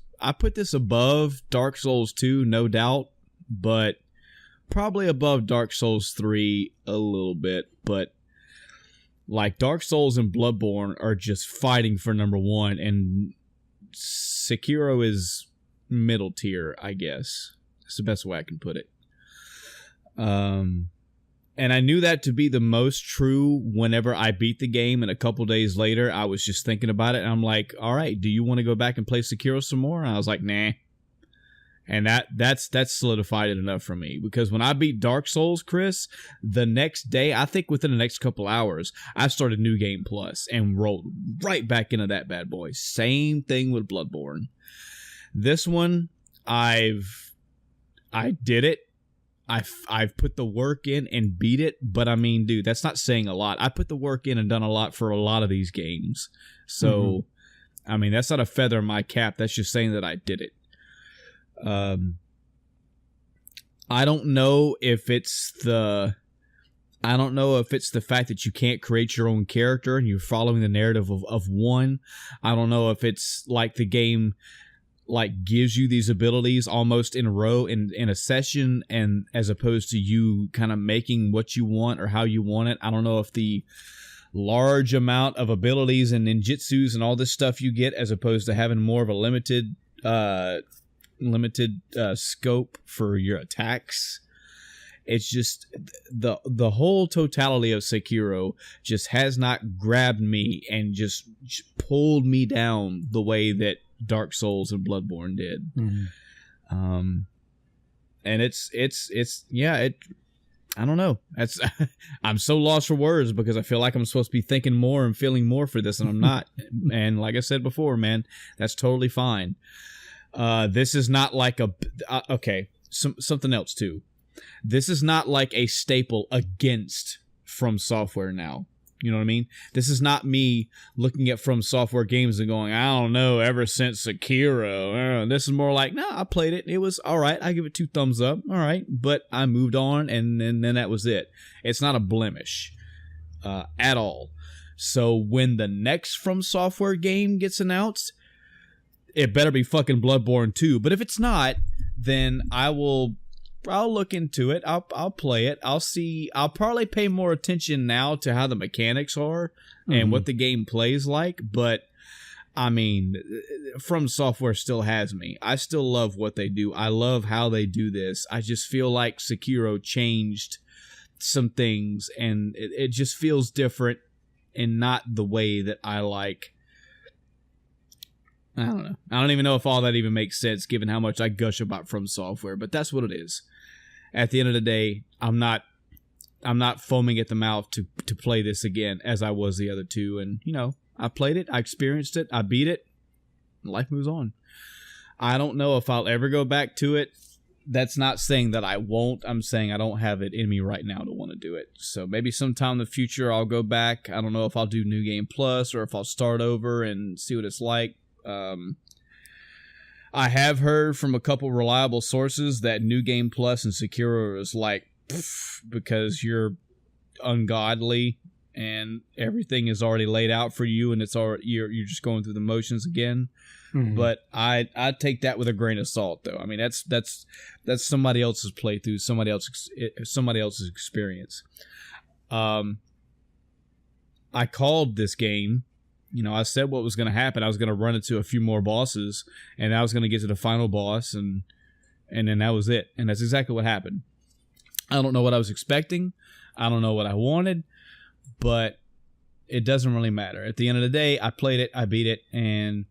above Dark Souls 2, no doubt, but probably above Dark Souls 3 a little bit, but like Dark Souls and Bloodborne are just fighting for number one, and Sekiro is middle tier, I guess. That's the best way I can put it. And I knew that to be the most true whenever I beat the game, and a couple days later, I was just thinking about it, and I'm like, all right, do you want to go back and play Sekiro some more? And I was like, nah. And that's solidified it enough for me, because when I beat Dark Souls, Chris, the next day, I think within the next couple hours, I started New Game Plus and rolled right back into that bad boy. Same thing with Bloodborne. This one, I did it. I've put the work in and beat it, but I mean, dude, that's not saying a lot. I put the work in and done a lot for a lot of these games. So, I mean, that's not a feather in my cap. That's just saying that I did it. I don't know if it's the fact that you can't create your own character and you're following the narrative of one. I don't know if it's like the game like gives you these abilities almost in a row in a session, and as opposed to you kind of making what you want or how you want it. I don't know if the large amount of abilities and ninjutsus and all this stuff you get, as opposed to having more of a limited scope for your attacks. It's just the whole totality of Sekiro just has not grabbed me and just pulled me down the way that Dark Souls and Bloodborne did. And it's I don't know. That's I'm so lost for words because I feel like I'm supposed to be thinking more and feeling more for this, and I'm not. And like I said before, man, that's totally fine. This is not like something else too. This is not like a staple against From Software now. You know what I mean? This is not me looking at From Software games and going, I don't know, ever since Sekiro. This is more like, no, I played it. It was all right. I give it 2 thumbs up. All right. But I moved on, and then that was it. It's not a blemish at all. So when the next From Software game gets announced, it better be fucking Bloodborne 2. But if it's not, then I'll look into it. I'll play it. I'll see. I'll probably pay more attention now to how the mechanics are and what the game plays like. But I mean, From Software still has me. I still love what they do. I love how they do this. I just feel like Sekiro changed some things, and it just feels different and not the way that I like. I don't know. I don't even know if all that even makes sense given how much I gush about From Software, but that's what it is. At the end of the day, I'm not foaming at the mouth to play this again as I was the other two. And, you know, I played it, I experienced it, I beat it, life moves on. I don't know if I'll ever go back to it. That's not saying that I won't. I'm saying I don't have it in me right now to want to do it. So maybe sometime in the future I'll go back. I don't know if I'll do New Game Plus or if I'll start over and see what it's like. I have heard from a couple reliable sources that New Game Plus and Sekiro is like, because you're ungodly and everything is already laid out for you, and it's already you're just going through the motions again. But I take that with a grain of salt, though. I mean, that's somebody else's playthrough, somebody else's experience. I called this game. You know, I said what was going to happen. I was going to run into a few more bosses, and I was going to get to the final boss, and then that was it. And that's exactly what happened. I don't know what I was expecting. I don't know what I wanted, but it doesn't really matter. At the end of the day, I played it, I beat it, and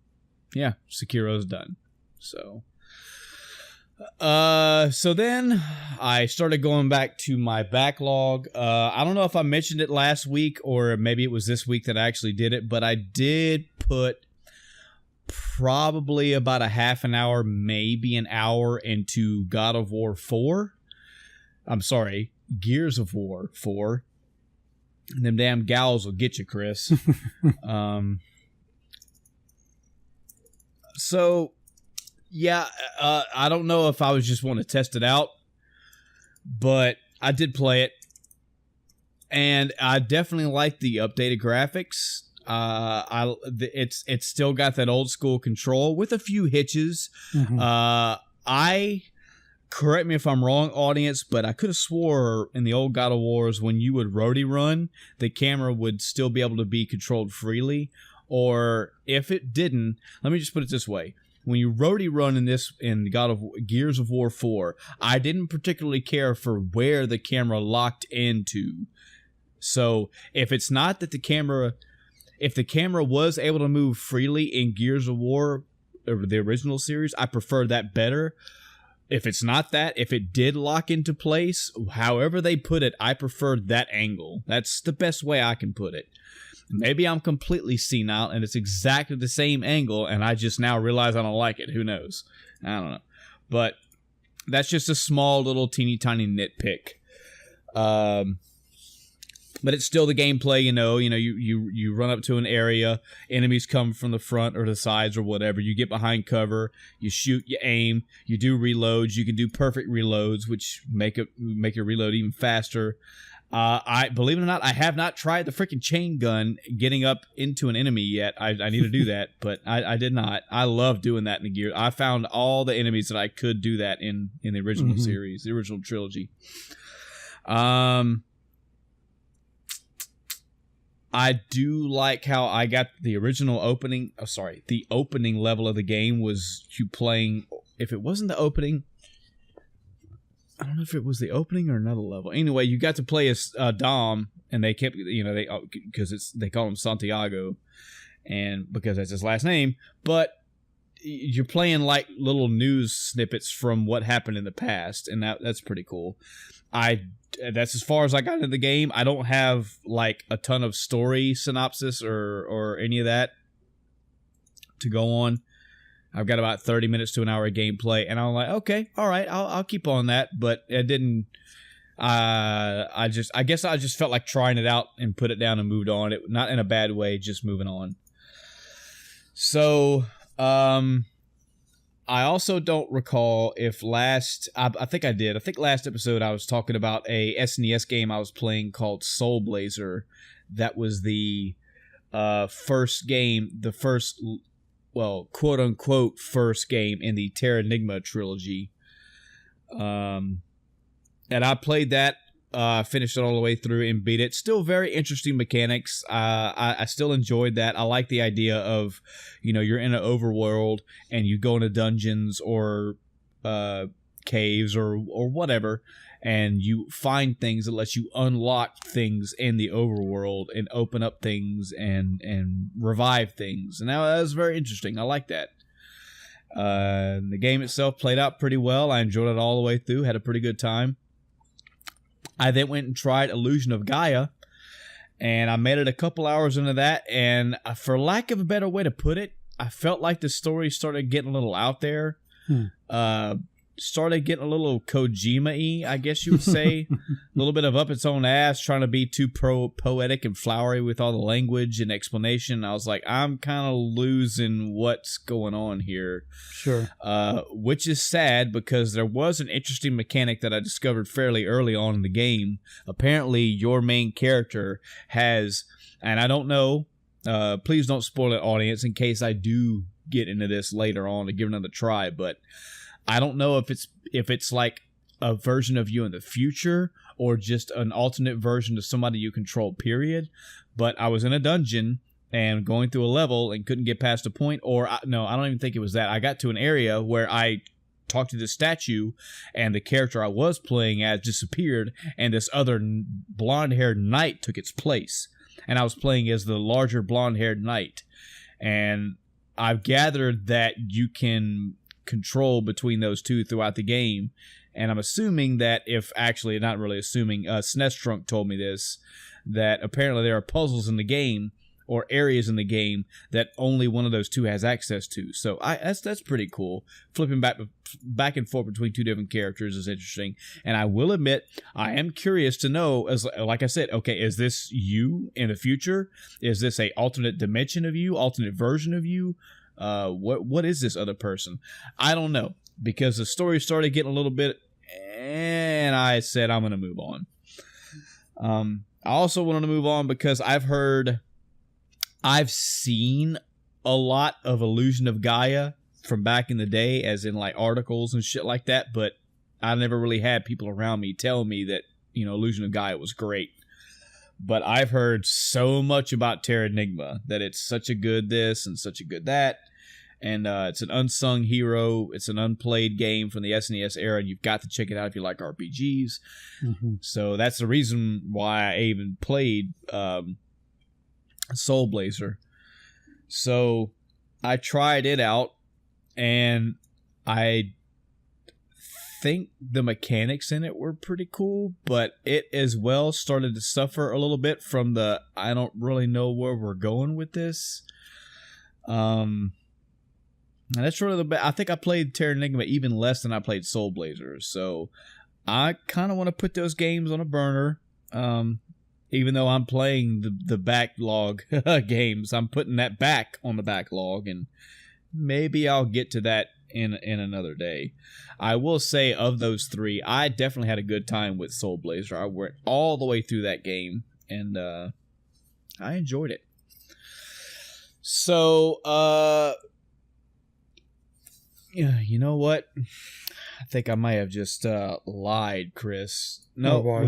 yeah, Sekiro's done. So then I started going back to my backlog. I don't know if I mentioned it last week or maybe it was this week that I actually did it, but I did put probably about a half an hour, maybe an hour into God of War 4. I'm sorry, Gears of War 4. And them damn GOWs will get you, Chris. So, yeah, I don't know if I was just want to test it out, but I did play it, and I definitely like the updated graphics. It's still got that old school control with a few hitches. Mm-hmm. Correct me if I'm wrong, audience, but I could have swore in the old God of Wars when you would roadie run, the camera would still be able to be controlled freely. Or if it didn't, let me just put it this way. When you roadie run in Gears of War 4, I didn't particularly care for where the camera locked into. So if it's not that if the camera was able to move freely in Gears of War, or the original series, I prefer that better. If it's not that, if it did lock into place, however they put it, I preferred that angle. That's the best way I can put it. Maybe I'm completely senile and it's exactly the same angle and I just now realize I don't like it. Who knows? I don't know. But that's just a small little teeny tiny nitpick. But it's still the gameplay, you run up to an area, enemies come from the front or the sides or whatever, you get behind cover, you shoot, you aim, you do reloads, you can do perfect reloads, which make your reload even faster. I believe it or not, I have not tried the freaking chain gun getting up into an enemy yet. I need to do that, but I did not. I love doing that in the Gear. I found all the enemies that I could do that in the original series, the original trilogy. I do like how I got the original opening. Oh, sorry. The opening level of the game was you playing. If it wasn't the opening, I don't know if it was the opening or another level. Anyway, you got to play as Dom, and they kept, because they call him Santiago, and because that's his last name. But you're playing like little news snippets from what happened in the past, and that's pretty cool. That's as far as I got into the game. I don't have like a ton of story synopsis or any of that to go on. I've got about 30 minutes to an hour of gameplay, and I'm like, okay, all right, I'll keep on that. But it didn't. I guess I just felt like trying it out and put it down and moved on. It not in a bad way, just moving on. So, I also don't recall if I think I did. I think last episode I was talking about a SNES game I was playing called Soul Blazer. That was the first game, quote unquote first game in the Terranigma trilogy. And I played that, finished it all the way through and beat it. Still very interesting mechanics. I still enjoyed that. I like the idea of, you're in an overworld and you go into dungeons or caves or whatever, and you find things that let you unlock things in the overworld and open up things and revive things. And that was very interesting. I like that. The game itself played out pretty well. I enjoyed it all the way through. Had a pretty good time. I then went and tried Illusion of Gaia, and I made it a couple hours into that, and for lack of a better way to put it, I felt like the story started getting a little out there. Started getting a little Kojima-y, I guess you would say. A little bit of up its own ass, trying to be too poetic and flowery with all the language and explanation. I was like, I'm kind of losing what's going on here. Sure. Which is sad, because there was an interesting mechanic that I discovered fairly early on in the game. Apparently, your main character has, and I don't know, please don't spoil it, audience, in case I do get into this later on and give it another try, but I don't know if it's like a version of you in the future or just an alternate version of somebody you control, period. But I was in a dungeon and going through a level and couldn't get past a point, no, I don't even think it was that. I got to an area where I talked to this statue, and the character I was playing as disappeared, and this other blonde-haired knight took its place. And I was playing as the larger blonde-haired knight. And I've gathered that you can control between those two throughout the game. And I'm assuming that not really assuming, SNES Trunk told me this, that apparently there are puzzles in the game or areas in the game that only one of those two has access to. So that's pretty cool. Flipping back and forth between two different characters is interesting. And I will admit, I am curious to know, like I said, okay, is this you in the future? Is this a alternate dimension of you, alternate version of you? What is this other person? I don't know, because the story started getting a little bit, and I said I'm going to move on. I also wanted to move on because I've seen a lot of Illusion of Gaia from back in the day, as in like articles and shit like that, but I never really had people around me tell me that, Illusion of Gaia was great. But I've heard so much about Terranigma, that it's such a good this and such a good that, and it's an unsung hero. It's an unplayed game from the SNES era, and you've got to check it out if you like RPGs. Mm-hmm. So that's the reason why I even played Soul Blazer. So I tried it out, and I think the mechanics in it were pretty cool, but it as well started to suffer a little bit from the I don't really know where we're going with this. And that's really I think I played Terranigma even less than I played Soul Blazer, so I kind of want to put those games on a burner. Even though I'm playing the backlog games, I'm putting that back on the backlog, and maybe I'll get to that in another day. I will say, of those three, I definitely had a good time with Soul Blazer. I went all the way through that game, and I enjoyed it. So, you know what? I think I might have just lied, Chris. No,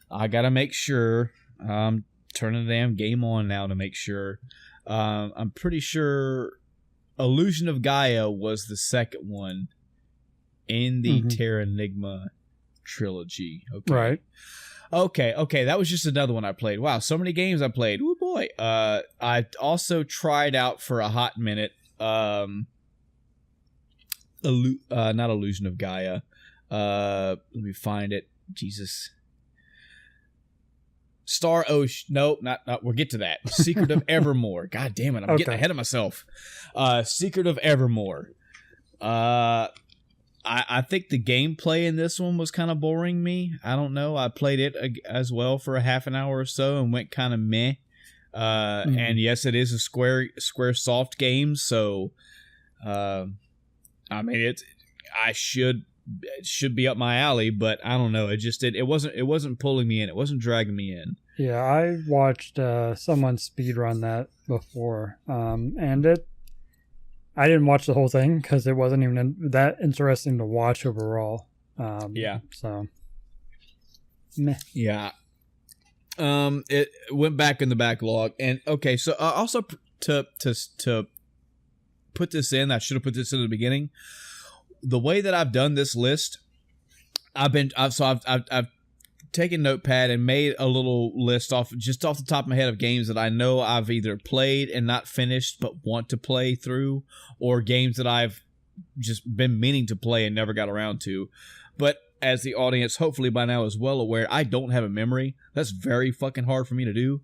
I gotta make sure. I'm turning the damn game on now to make sure. I'm pretty sure Illusion of Gaia was the second one in the Terranigma trilogy. Okay. Right. Okay. That was just another one I played. Wow, so many games I played. Oh boy. I also tried out for a hot minute. Not Illusion of Gaia. Let me find it. Jesus. Star Ocean. Nope, not. We'll get to that. Secret of Evermore. God damn it, I'm getting ahead of myself. Secret of Evermore. I think the gameplay in this one was kind of boring me. I don't know. I played it as well for a half an hour or so and went kind of meh. And yes, it is a Square Soft game, so I mean it should be up my alley, but I don't know. It wasn't pulling me in. It wasn't dragging me in. Yeah, I watched someone speedrun that before, and I didn't watch the whole thing because it wasn't even that interesting to watch overall. Yeah. So, meh. Yeah. It went back in the backlog, and okay. So also to put this in, I should have put this in the beginning. The way that I've done this list, I've taken Notepad and made a little list off the top of my head of games that I know I've either played and not finished but want to play through, or games that I've just been meaning to play and never got around to. But as the audience hopefully by now is well aware, I don't have a memory. That's very fucking hard for me to do.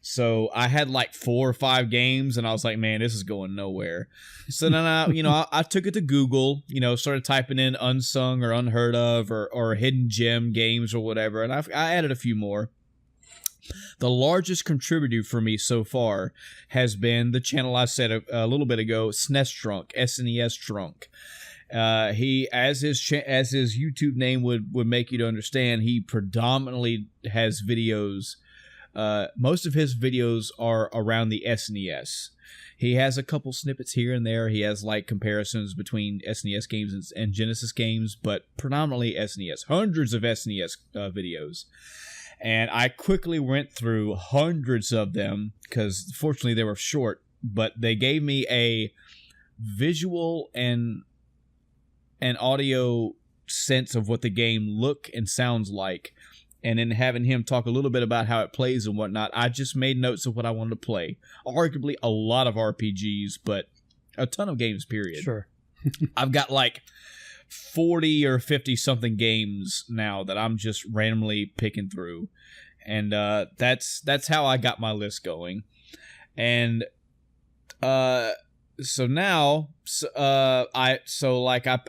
So I had like 4 or 5 games, and I was like, man, this is going nowhere. So then I took it to Google, started typing in unsung or unheard of or hidden gem games or whatever, and I added a few more. The largest contributor for me so far has been the channel I said a little bit ago, SNES Trunk, SNES Trunk. He, as his YouTube name would make you to understand, he predominantly has videos most of his videos are around the SNES. He has a couple snippets here and there. He has like comparisons between SNES games and Genesis games, but predominantly SNES. Hundreds of SNES videos. And I quickly went through hundreds of them because fortunately they were short, but they gave me a visual and an audio sense of what the game look and sounds like. And then having him talk a little bit about how it plays and whatnot, I just made notes of what I wanted to play. Arguably a lot of RPGs, but a ton of games, period. Sure. I've got like 40 or 50 something games now that I'm just randomly picking through. And that's how I got my list going. And so now, I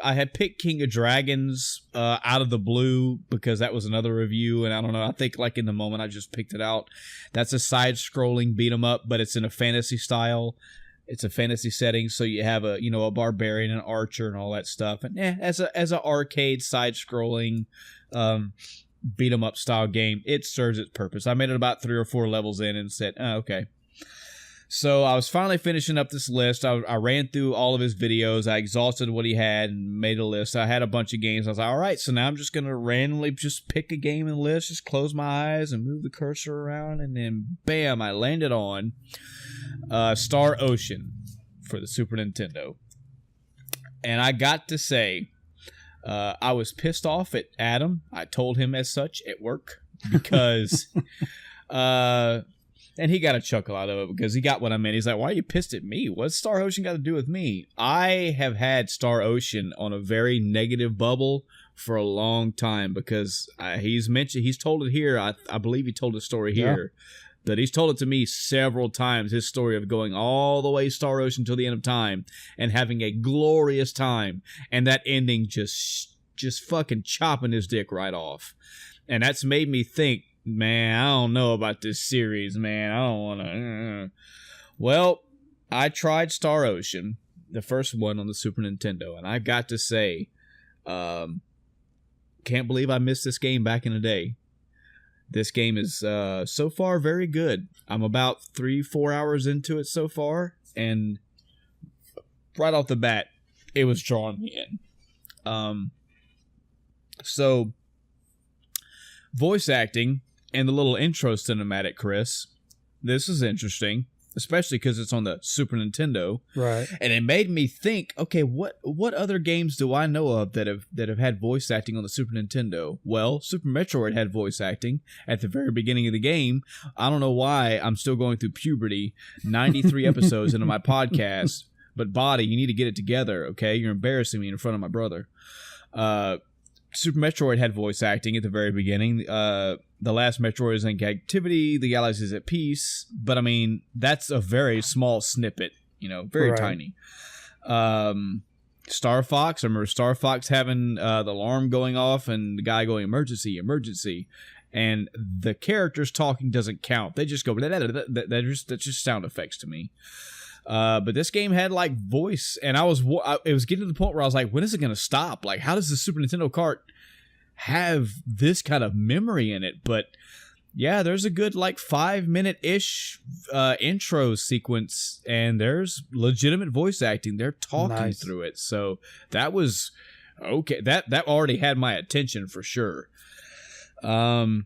had picked King of Dragons out of the blue because that was another review, and I don't know. I think like in the moment I just picked it out. That's a side-scrolling beat 'em up, but it's in a fantasy style. It's a fantasy setting, so you have a barbarian, an archer, and all that stuff. And as a arcade side-scrolling beat 'em up style game, it serves its purpose. I made it about 3 or 4 levels in and said, oh, okay. So I was finally finishing up this list. I ran through all of his videos. I exhausted what he had and made a list. I had a bunch of games. I was like, all right, so now I'm just going to randomly just pick a game in the list, just close my eyes and move the cursor around, and then bam, I landed on Star Ocean for the Super Nintendo. And I got to say, I was pissed off at Adam. I told him as such at work because... And he got a chuckle out of it because he got what I meant. He's like, why are you pissed at me? What's Star Ocean got to do with me? I have had Star Ocean on a very negative bubble for a long time because he's told it here. I believe he told the story here. But he's told it to me several times, his story of going all the way Star Ocean till the end of time and having a glorious time. And that ending just fucking chopping his dick right off. And that's made me think, man, I don't know about this series, man. I don't want to. Well, I tried Star Ocean, the first one on the Super Nintendo, and I've got to say, can't believe I missed this game back in the day. This game is so far very good. I'm about 3-4 hours into it so far, and right off the bat, it was drawing me in. So, voice acting. And the little intro cinematic, Chris, this is interesting, especially because it's on the Super Nintendo. Right. And it made me think, okay, what other games do I know of that have had voice acting on the Super Nintendo? Well, Super Metroid had voice acting at the very beginning of the game. I don't know why I'm still going through puberty, 93 episodes into my podcast, but Body, you need to get it together, okay? You're embarrassing me in front of my brother. Super Metroid had voice acting at the very beginning. The last Metroid is in captivity. The Galaxy is at peace. But, I mean, that's a very small snippet, very tiny. Star Fox, I remember Star Fox having the alarm going off and the guy going, emergency, emergency. And the characters talking doesn't count. They just go, that's just sound effects to me. But this game had like voice, and it was getting to the point where I was like, when is it going to stop? Like, how does the Super Nintendo cart have this kind of memory in it? But yeah, there's a good like 5-minute-ish intro sequence, and there's legitimate voice acting. They're talking through it. So that was okay. That already had my attention for sure. And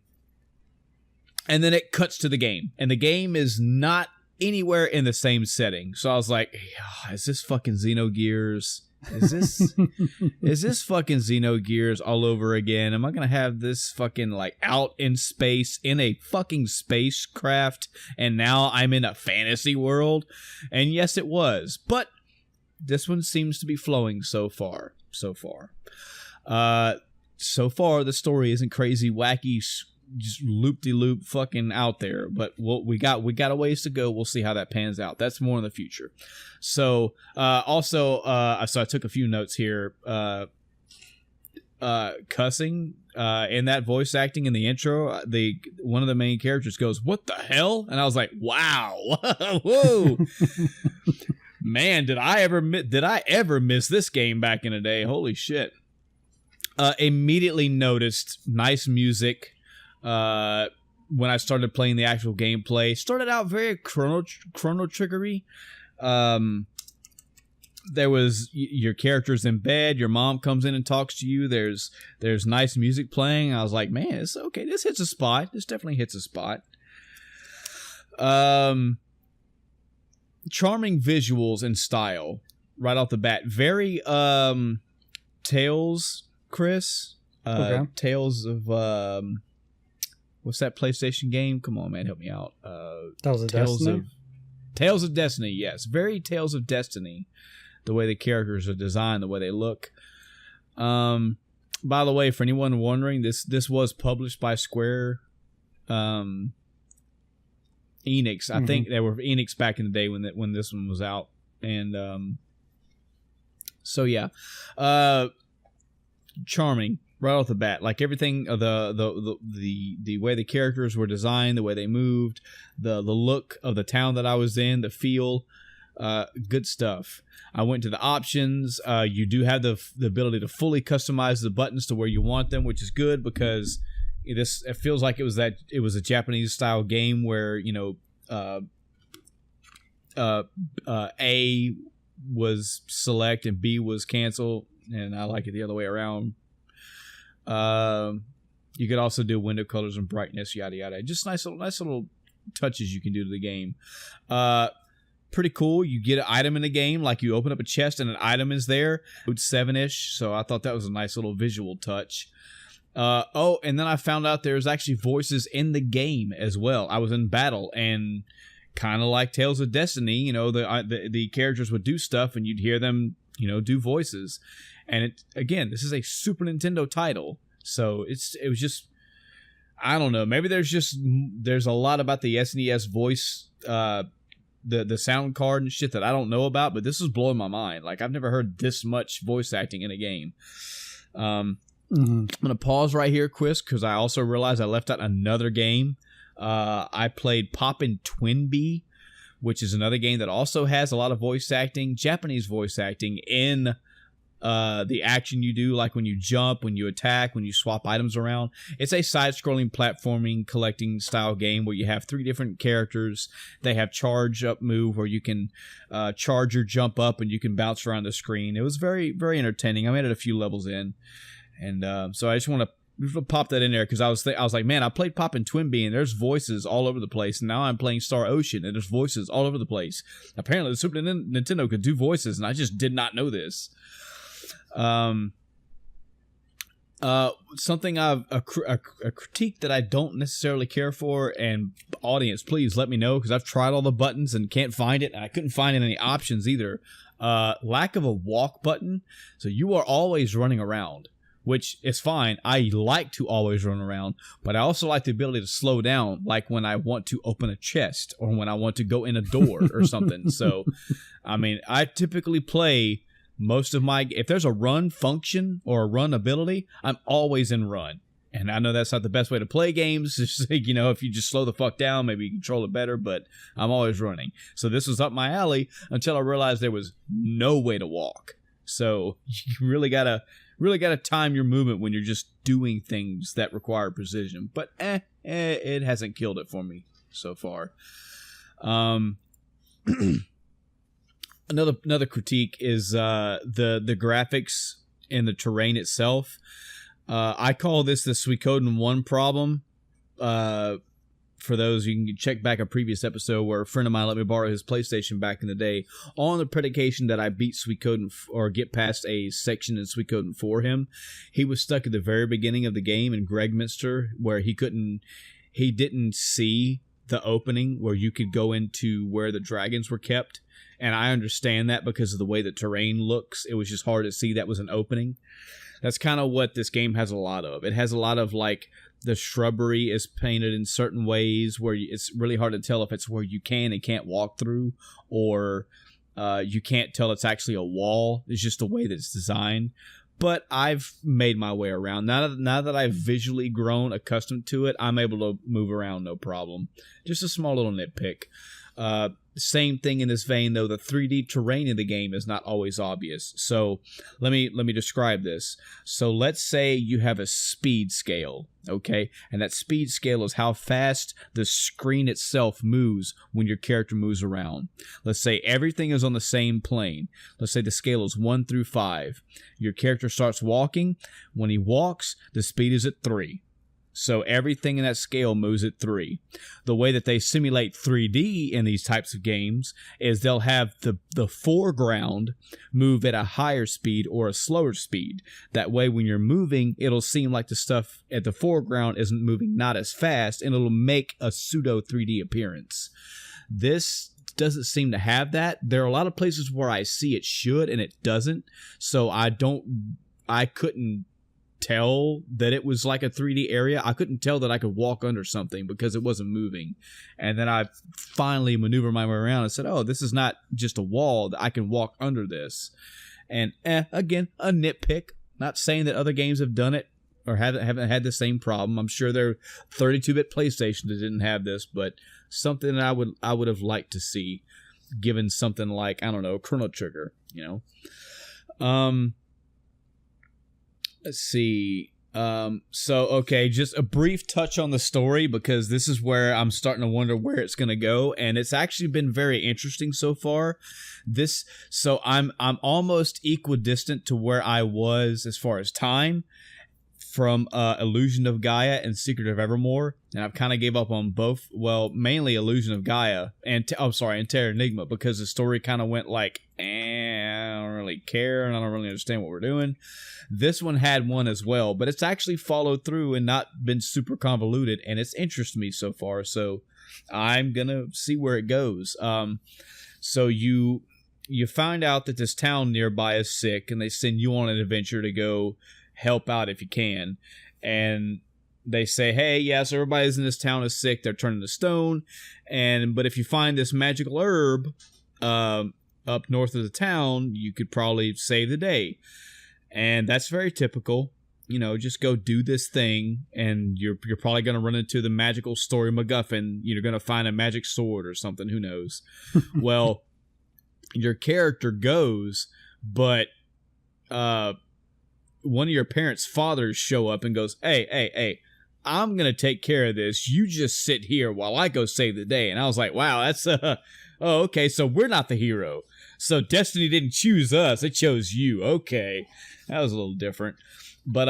then it cuts to the game, and the game is not anywhere in the same setting. So I was like, is this fucking Xenogears? Is this fucking Xenogears all over again? Am I gonna have this fucking like out in space in a fucking spacecraft and now I'm in a fantasy world? And yes, it was. But this one seems to be flowing so far. So far, the story isn't crazy, wacky, just loop-de-loop fucking out there, but we got a ways to go. We'll see how that pans out. That's more in the future. So so I took a few notes here. Cussing in that voice acting in the intro, one of the main characters goes, "What the hell?" And I was like, wow. Whoa. Man, did I ever miss this game back in the day? Holy shit. Immediately noticed nice music, when I started playing the actual gameplay, started out very Chrono Triggery. There was your character's in bed, your mom comes in and talks to you, there's nice music playing. I was like, man, it's okay, this hits a spot. This definitely hits a spot. Charming visuals and style right off the bat. Very Tales, Chris. Okay. Tales of what's that PlayStation game? Come on, man, help me out. Tales of Destiny, yes. Very Tales of Destiny. The way the characters are designed, the way they look. By the way, for anyone wondering, this was published by Square Enix. I think they were Enix back in the day when this one was out. And so yeah. Charming right off the bat. Like everything, the way the characters were designed, the way they moved, the look of the town that I was in, the feel. Good stuff. I went to the options. You do have the ability to fully customize the buttons to where you want them, which is good because it feels like it was a Japanese style game where A was select and B was cancel, and I like it the other way around. You could also do window colors and brightness, yada yada. Just nice little touches you can do to the game. Pretty cool. You get an item in the game, like you open up a chest and an item is there. It's 7-ish, so I thought that was a nice little visual touch. And then I found out there's actually voices in the game as well. I was in battle, and kind of like Tales of Destiny, the characters would do stuff, and you'd hear them, do voices. And this is a Super Nintendo title, so it was just, I don't know. Maybe there's a lot about the SNES voice. The sound card and shit that I don't know about, but this is blowing my mind. Like, I've never heard this much voice acting in a game. I'm going to pause right here, Chris, because I also realized I left out another game. I played Poppin' Twinbee, which is another game that also has a lot of voice acting, Japanese voice acting in the action you do, like when you jump, when you attack, when you swap items around. It's a side-scrolling platforming collecting style game where you have 3 different characters. They have charge up move where you can charge or jump up and you can bounce around the screen. It was very, very entertaining. I made it a few levels in, and so I just want to pop that in there because I was like, man, I played Poppin' Twinbee and there's voices all over the place. And now I'm playing Star Ocean and there's voices all over the place. Apparently, the Super Nintendo could do voices, and I just did not know this. Something a critique that I don't necessarily care for, and audience, please let me know, because I've tried all the buttons and can't find it, and I couldn't find any options either. Lack of a walk button, so you are always running around, which is fine. I like to always run around, but I also like the ability to slow down, like when I want to open a chest or when I want to go in a door or something. So, I mean, I typically play most of my, if there's a run function or a run ability, I'm always in run. And I know that's not the best way to play games. Just, if you just slow the fuck down, maybe you control it better, but I'm always running. So this was up my alley until I realized there was no way to walk. So you really gotta time your movement when you're just doing things that require precision. But it hasn't killed it for me so far. Another critique is the graphics and the terrain itself. I call this the Suikoden 1 problem. For those, you can check back a previous episode where a friend of mine let me borrow his PlayStation back in the day on the predication that I beat Suikoden or get past a section in Suikoden for him. He was stuck at the very beginning of the game in Gregminster where he didn't see the opening where you could go into where the dragons were kept. And I understand that because of the way the terrain looks. It was just hard to see that was an opening. That's kind of what this game has a lot of. It has a lot of, like, the shrubbery is painted in certain ways where it's really hard to tell if it's where you can and can't walk through, or you can't tell it's actually a wall. It's just the way that it's designed. But I've made my way around. Now that I've visually grown accustomed to it, I'm able to move around no problem. Just a small little nitpick. Same thing in this vein, though. The 3D terrain in the game is not always obvious. So let me describe this. So let's say you have a speed scale, okay? And that speed scale is how fast the screen itself moves when your character moves around. Let's say everything is on the same plane. Let's say the scale is 1 through 5. Your character starts walking. When he walks, the speed is at 3. So everything in that scale moves at 3. The way that they simulate 3D in these types of games is they'll have the foreground move at a higher speed or a slower speed. That way when you're moving, it'll seem like the stuff at the foreground isn't moving not as fast, and it'll make a pseudo 3D appearance. This doesn't seem to have that. There are a lot of places where I see it should and it doesn't. So I couldn't tell that it was like a 3D area. I couldn't tell that I could walk under something because it wasn't moving. And then I finally maneuvered my way around and said, oh, this is not just a wall, that I can walk under this. And again, a nitpick. Not saying that other games have done it or haven't had the same problem. I'm sure there are 32-bit PlayStation that didn't have this, but something that I would have liked to see, given something like, I don't know, Chrono Trigger, you know. Let's see. Okay, just a brief touch on the story, because this is where I'm starting to wonder where it's going to go, and it's actually been very interesting so far. So I'm almost equidistant to where I was as far as time from Illusion of Gaia and Secret of Evermore, and I've kind of gave up on both. Well, mainly Illusion of Gaia and Terra Enigma, because the story kind of went like, I don't really care and I don't really understand what we're doing. This one had one as well, but it's actually followed through and not been super convoluted, and it's interested me so far. So I'm gonna see where it goes. So you find out that this town nearby is sick, and they send you on an adventure to go help out if you can. And they say, hey, yes, everybody's in this town is sick, they're turning to stone, but if you find this magical herb up north of the town, you could probably save the day. And that's very typical. You know, just go do this thing, and you're probably going to run into the magical story MacGuffin. You're going to find a magic sword or something, who knows. Well, your character goes, but one of your parents' fathers show up and goes, hey, I'm going to take care of this. You just sit here while I go save the day. And I was like, wow, that's, okay, so we're not the hero. So Destiny didn't choose us, it chose you. Okay, that was a little different. But,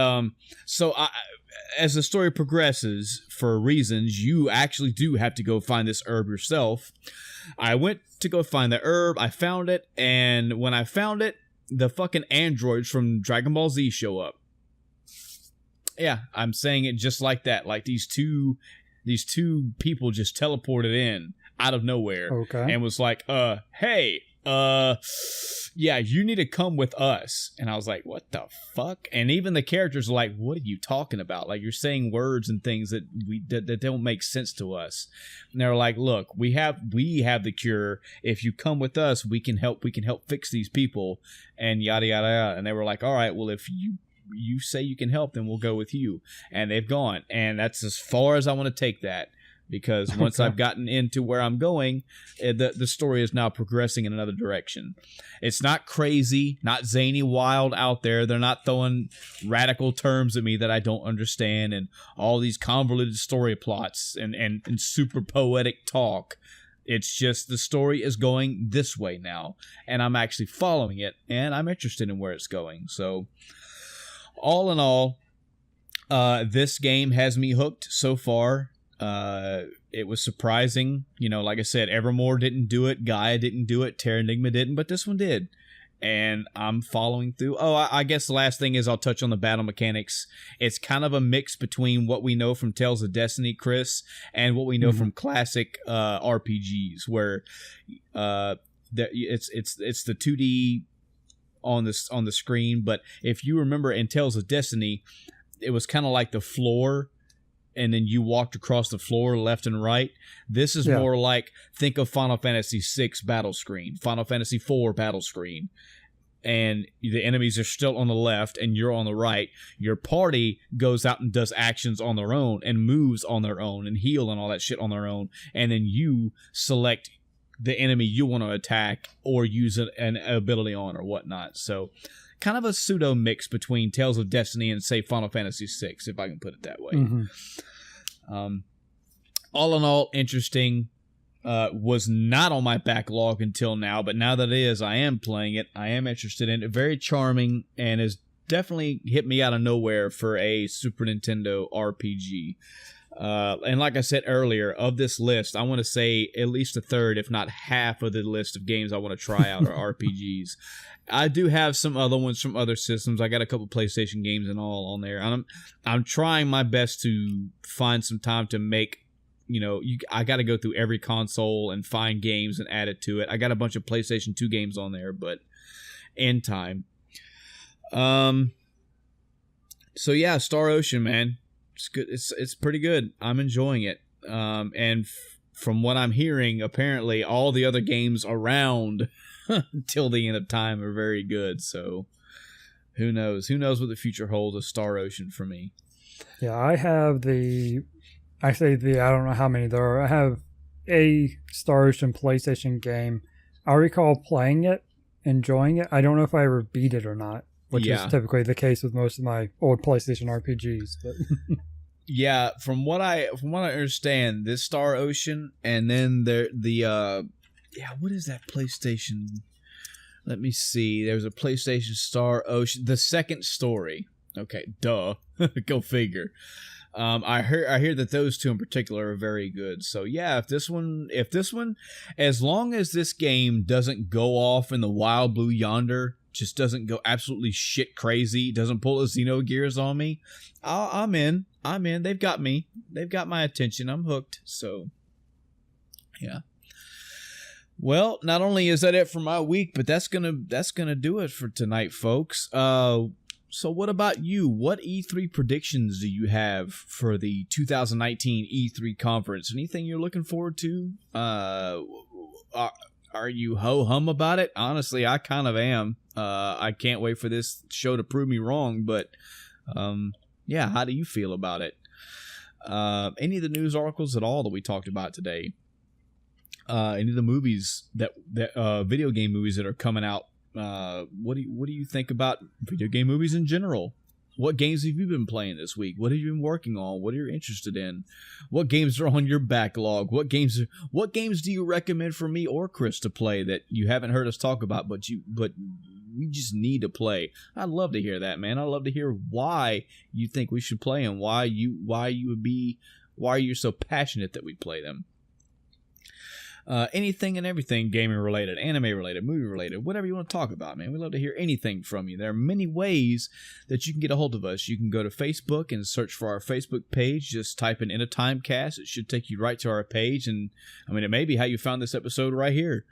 as the story progresses, for reasons, you actually do have to go find this herb yourself. I went to go find the herb, I found it, and when I found it, the fucking androids from Dragon Ball Z show up. Yeah, I'm saying it just like that. Like these two people just teleported in out of nowhere. Okay. And was like, hey, yeah, you need to come with us. And I was like, what the fuck? And even the characters are like, what are you talking about? Like, you're saying words and things that don't make sense to us. And they're like, look, we have the cure. If you come with us, we can help fix these people, and yada yada yada. And they were like, all right, well, if you say you can help, then we'll go with you. And they've gone, and that's as far as I want to take that. Because once I've gotten into where I'm going, the story is now progressing in another direction. It's not crazy, not zany wild out there. They're not throwing radical terms at me that I don't understand, and all these convoluted story plots and super poetic talk. It's just the story is going this way now, and I'm actually following it, and I'm interested in where it's going. So, all in all, this game has me hooked so far. It was surprising, you know, like I said, Evermore didn't do it, Gaia didn't do it, Terra Enigma didn't, but this one did, and I'm following through. I guess the last thing is I'll touch on the battle mechanics. It's kind of a mix between what we know from Tales of Destiny, Chris, and what we know from classic RPGs, where it's the 2D on the screen, but if you remember in Tales of Destiny, it was kind of like the floor, and then you walked across the floor left and right. This is more like, think of Final Fantasy VI battle screen, Final Fantasy IV battle screen, and the enemies are still on the left and you're on the right. Your party goes out and does actions on their own and moves on their own and heal and all that shit on their own, and then you select the enemy you want to attack or use an ability on or whatnot. So kind of a pseudo mix between Tales of Destiny and, say, Final Fantasy VI, if I can put it that way. All in all, interesting. Was not on my backlog until now, but now that it is, I am playing it. I am interested in it. Very charming, and has definitely hit me out of nowhere for a Super Nintendo RPG. And like I said earlier, of this list, I want to say at least a third, if not half of the list of games I want to try out are RPGs. I do have some other ones from other systems. I got a couple PlayStation games and all on there. I'm trying my best to find some time to make, I got to go through every console and find games and add it to it. I got a bunch of PlayStation 2 games on there, but in time. So yeah, Star Ocean, man. It's good. It's pretty good. I'm enjoying it. And from what I'm hearing, apparently all the other games around till the end of time are very good. So who knows? Who knows what the future holds of Star Ocean for me? Yeah, I have I don't know how many there are. I have a Star Ocean PlayStation game. I recall playing it, enjoying it. I don't know if I ever beat it or not, which is typically the case with most of my old PlayStation RPGs. But yeah, from what I understand, this Star Ocean, and then what is that PlayStation? Let me see. There's a PlayStation Star Ocean, the second story. Okay, duh. Go figure. I hear that those two in particular are very good. So yeah, if this one, as long as this game doesn't go off in the wild blue yonder, just doesn't go absolutely shit crazy, doesn't pull the Xenogears on me, I'm in. They've got me. They've got my attention. I'm hooked. So yeah. Well, not only is that it for my week, but that's gonna do it for tonight, folks. So what about you? What E3 predictions do you have for the 2019 E3 conference? Anything you're looking forward to? Are you ho-hum about it? Honestly, I kind of am. I can't wait for this show to prove me wrong, but yeah, how do you feel about it? Any of the news articles at all that we talked about today? Any of the movies that video game movies that are coming out? What do you think about video game movies in general? What games have you been playing this week? What have you been working on? What are you interested in? What games are on your backlog? What games do you recommend for me or Chris to play that you haven't heard us talk about, but we just need to play? I'd love to hear that, man. I'd love to hear why you think we should play them, why you're so passionate that we play them. Anything and everything gaming related, anime related, movie related, whatever you want to talk about, man. We'd love to hear anything from you. There are many ways that you can get a hold of us. You can go to Facebook and search for our Facebook page. Just type in a Timecast. It should take you right to our page. And it may be how you found this episode right here.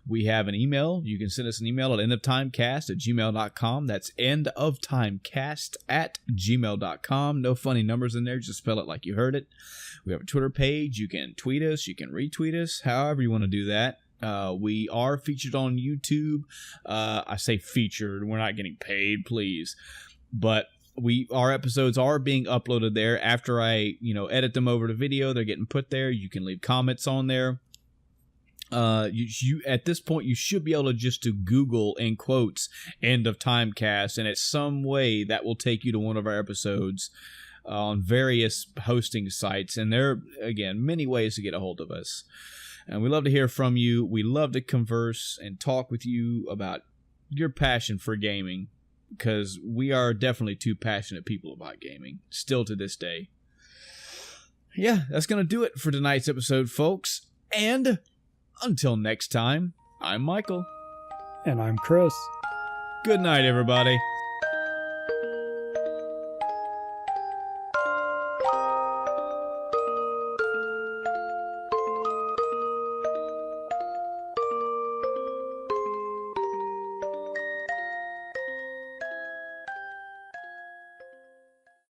We have an email. You can send us an email at endoftimecast@gmail.com. That's endoftimecast@gmail.com. No funny numbers in there. Just spell it like you heard it. We have a Twitter page. You can tweet us. You can retweet us. However you want to do that. We are featured on YouTube. I say featured. We're not getting paid, please. But our episodes are being uploaded there. After I, edit them over to video, they're getting put there. You can leave comments on there. You at this point, you should be able to just to Google, in quotes, End of Timecast, and it's some way that will take you to one of our episodes on various hosting sites. And there are, again, many ways to get a hold of us. And we love to hear from you. We love to converse and talk with you about your passion for gaming, because we are definitely two passionate people about gaming, still to this day. Yeah, that's going to do it for tonight's episode, folks. And until next time, I'm Michael. And I'm Chris. Good night, everybody.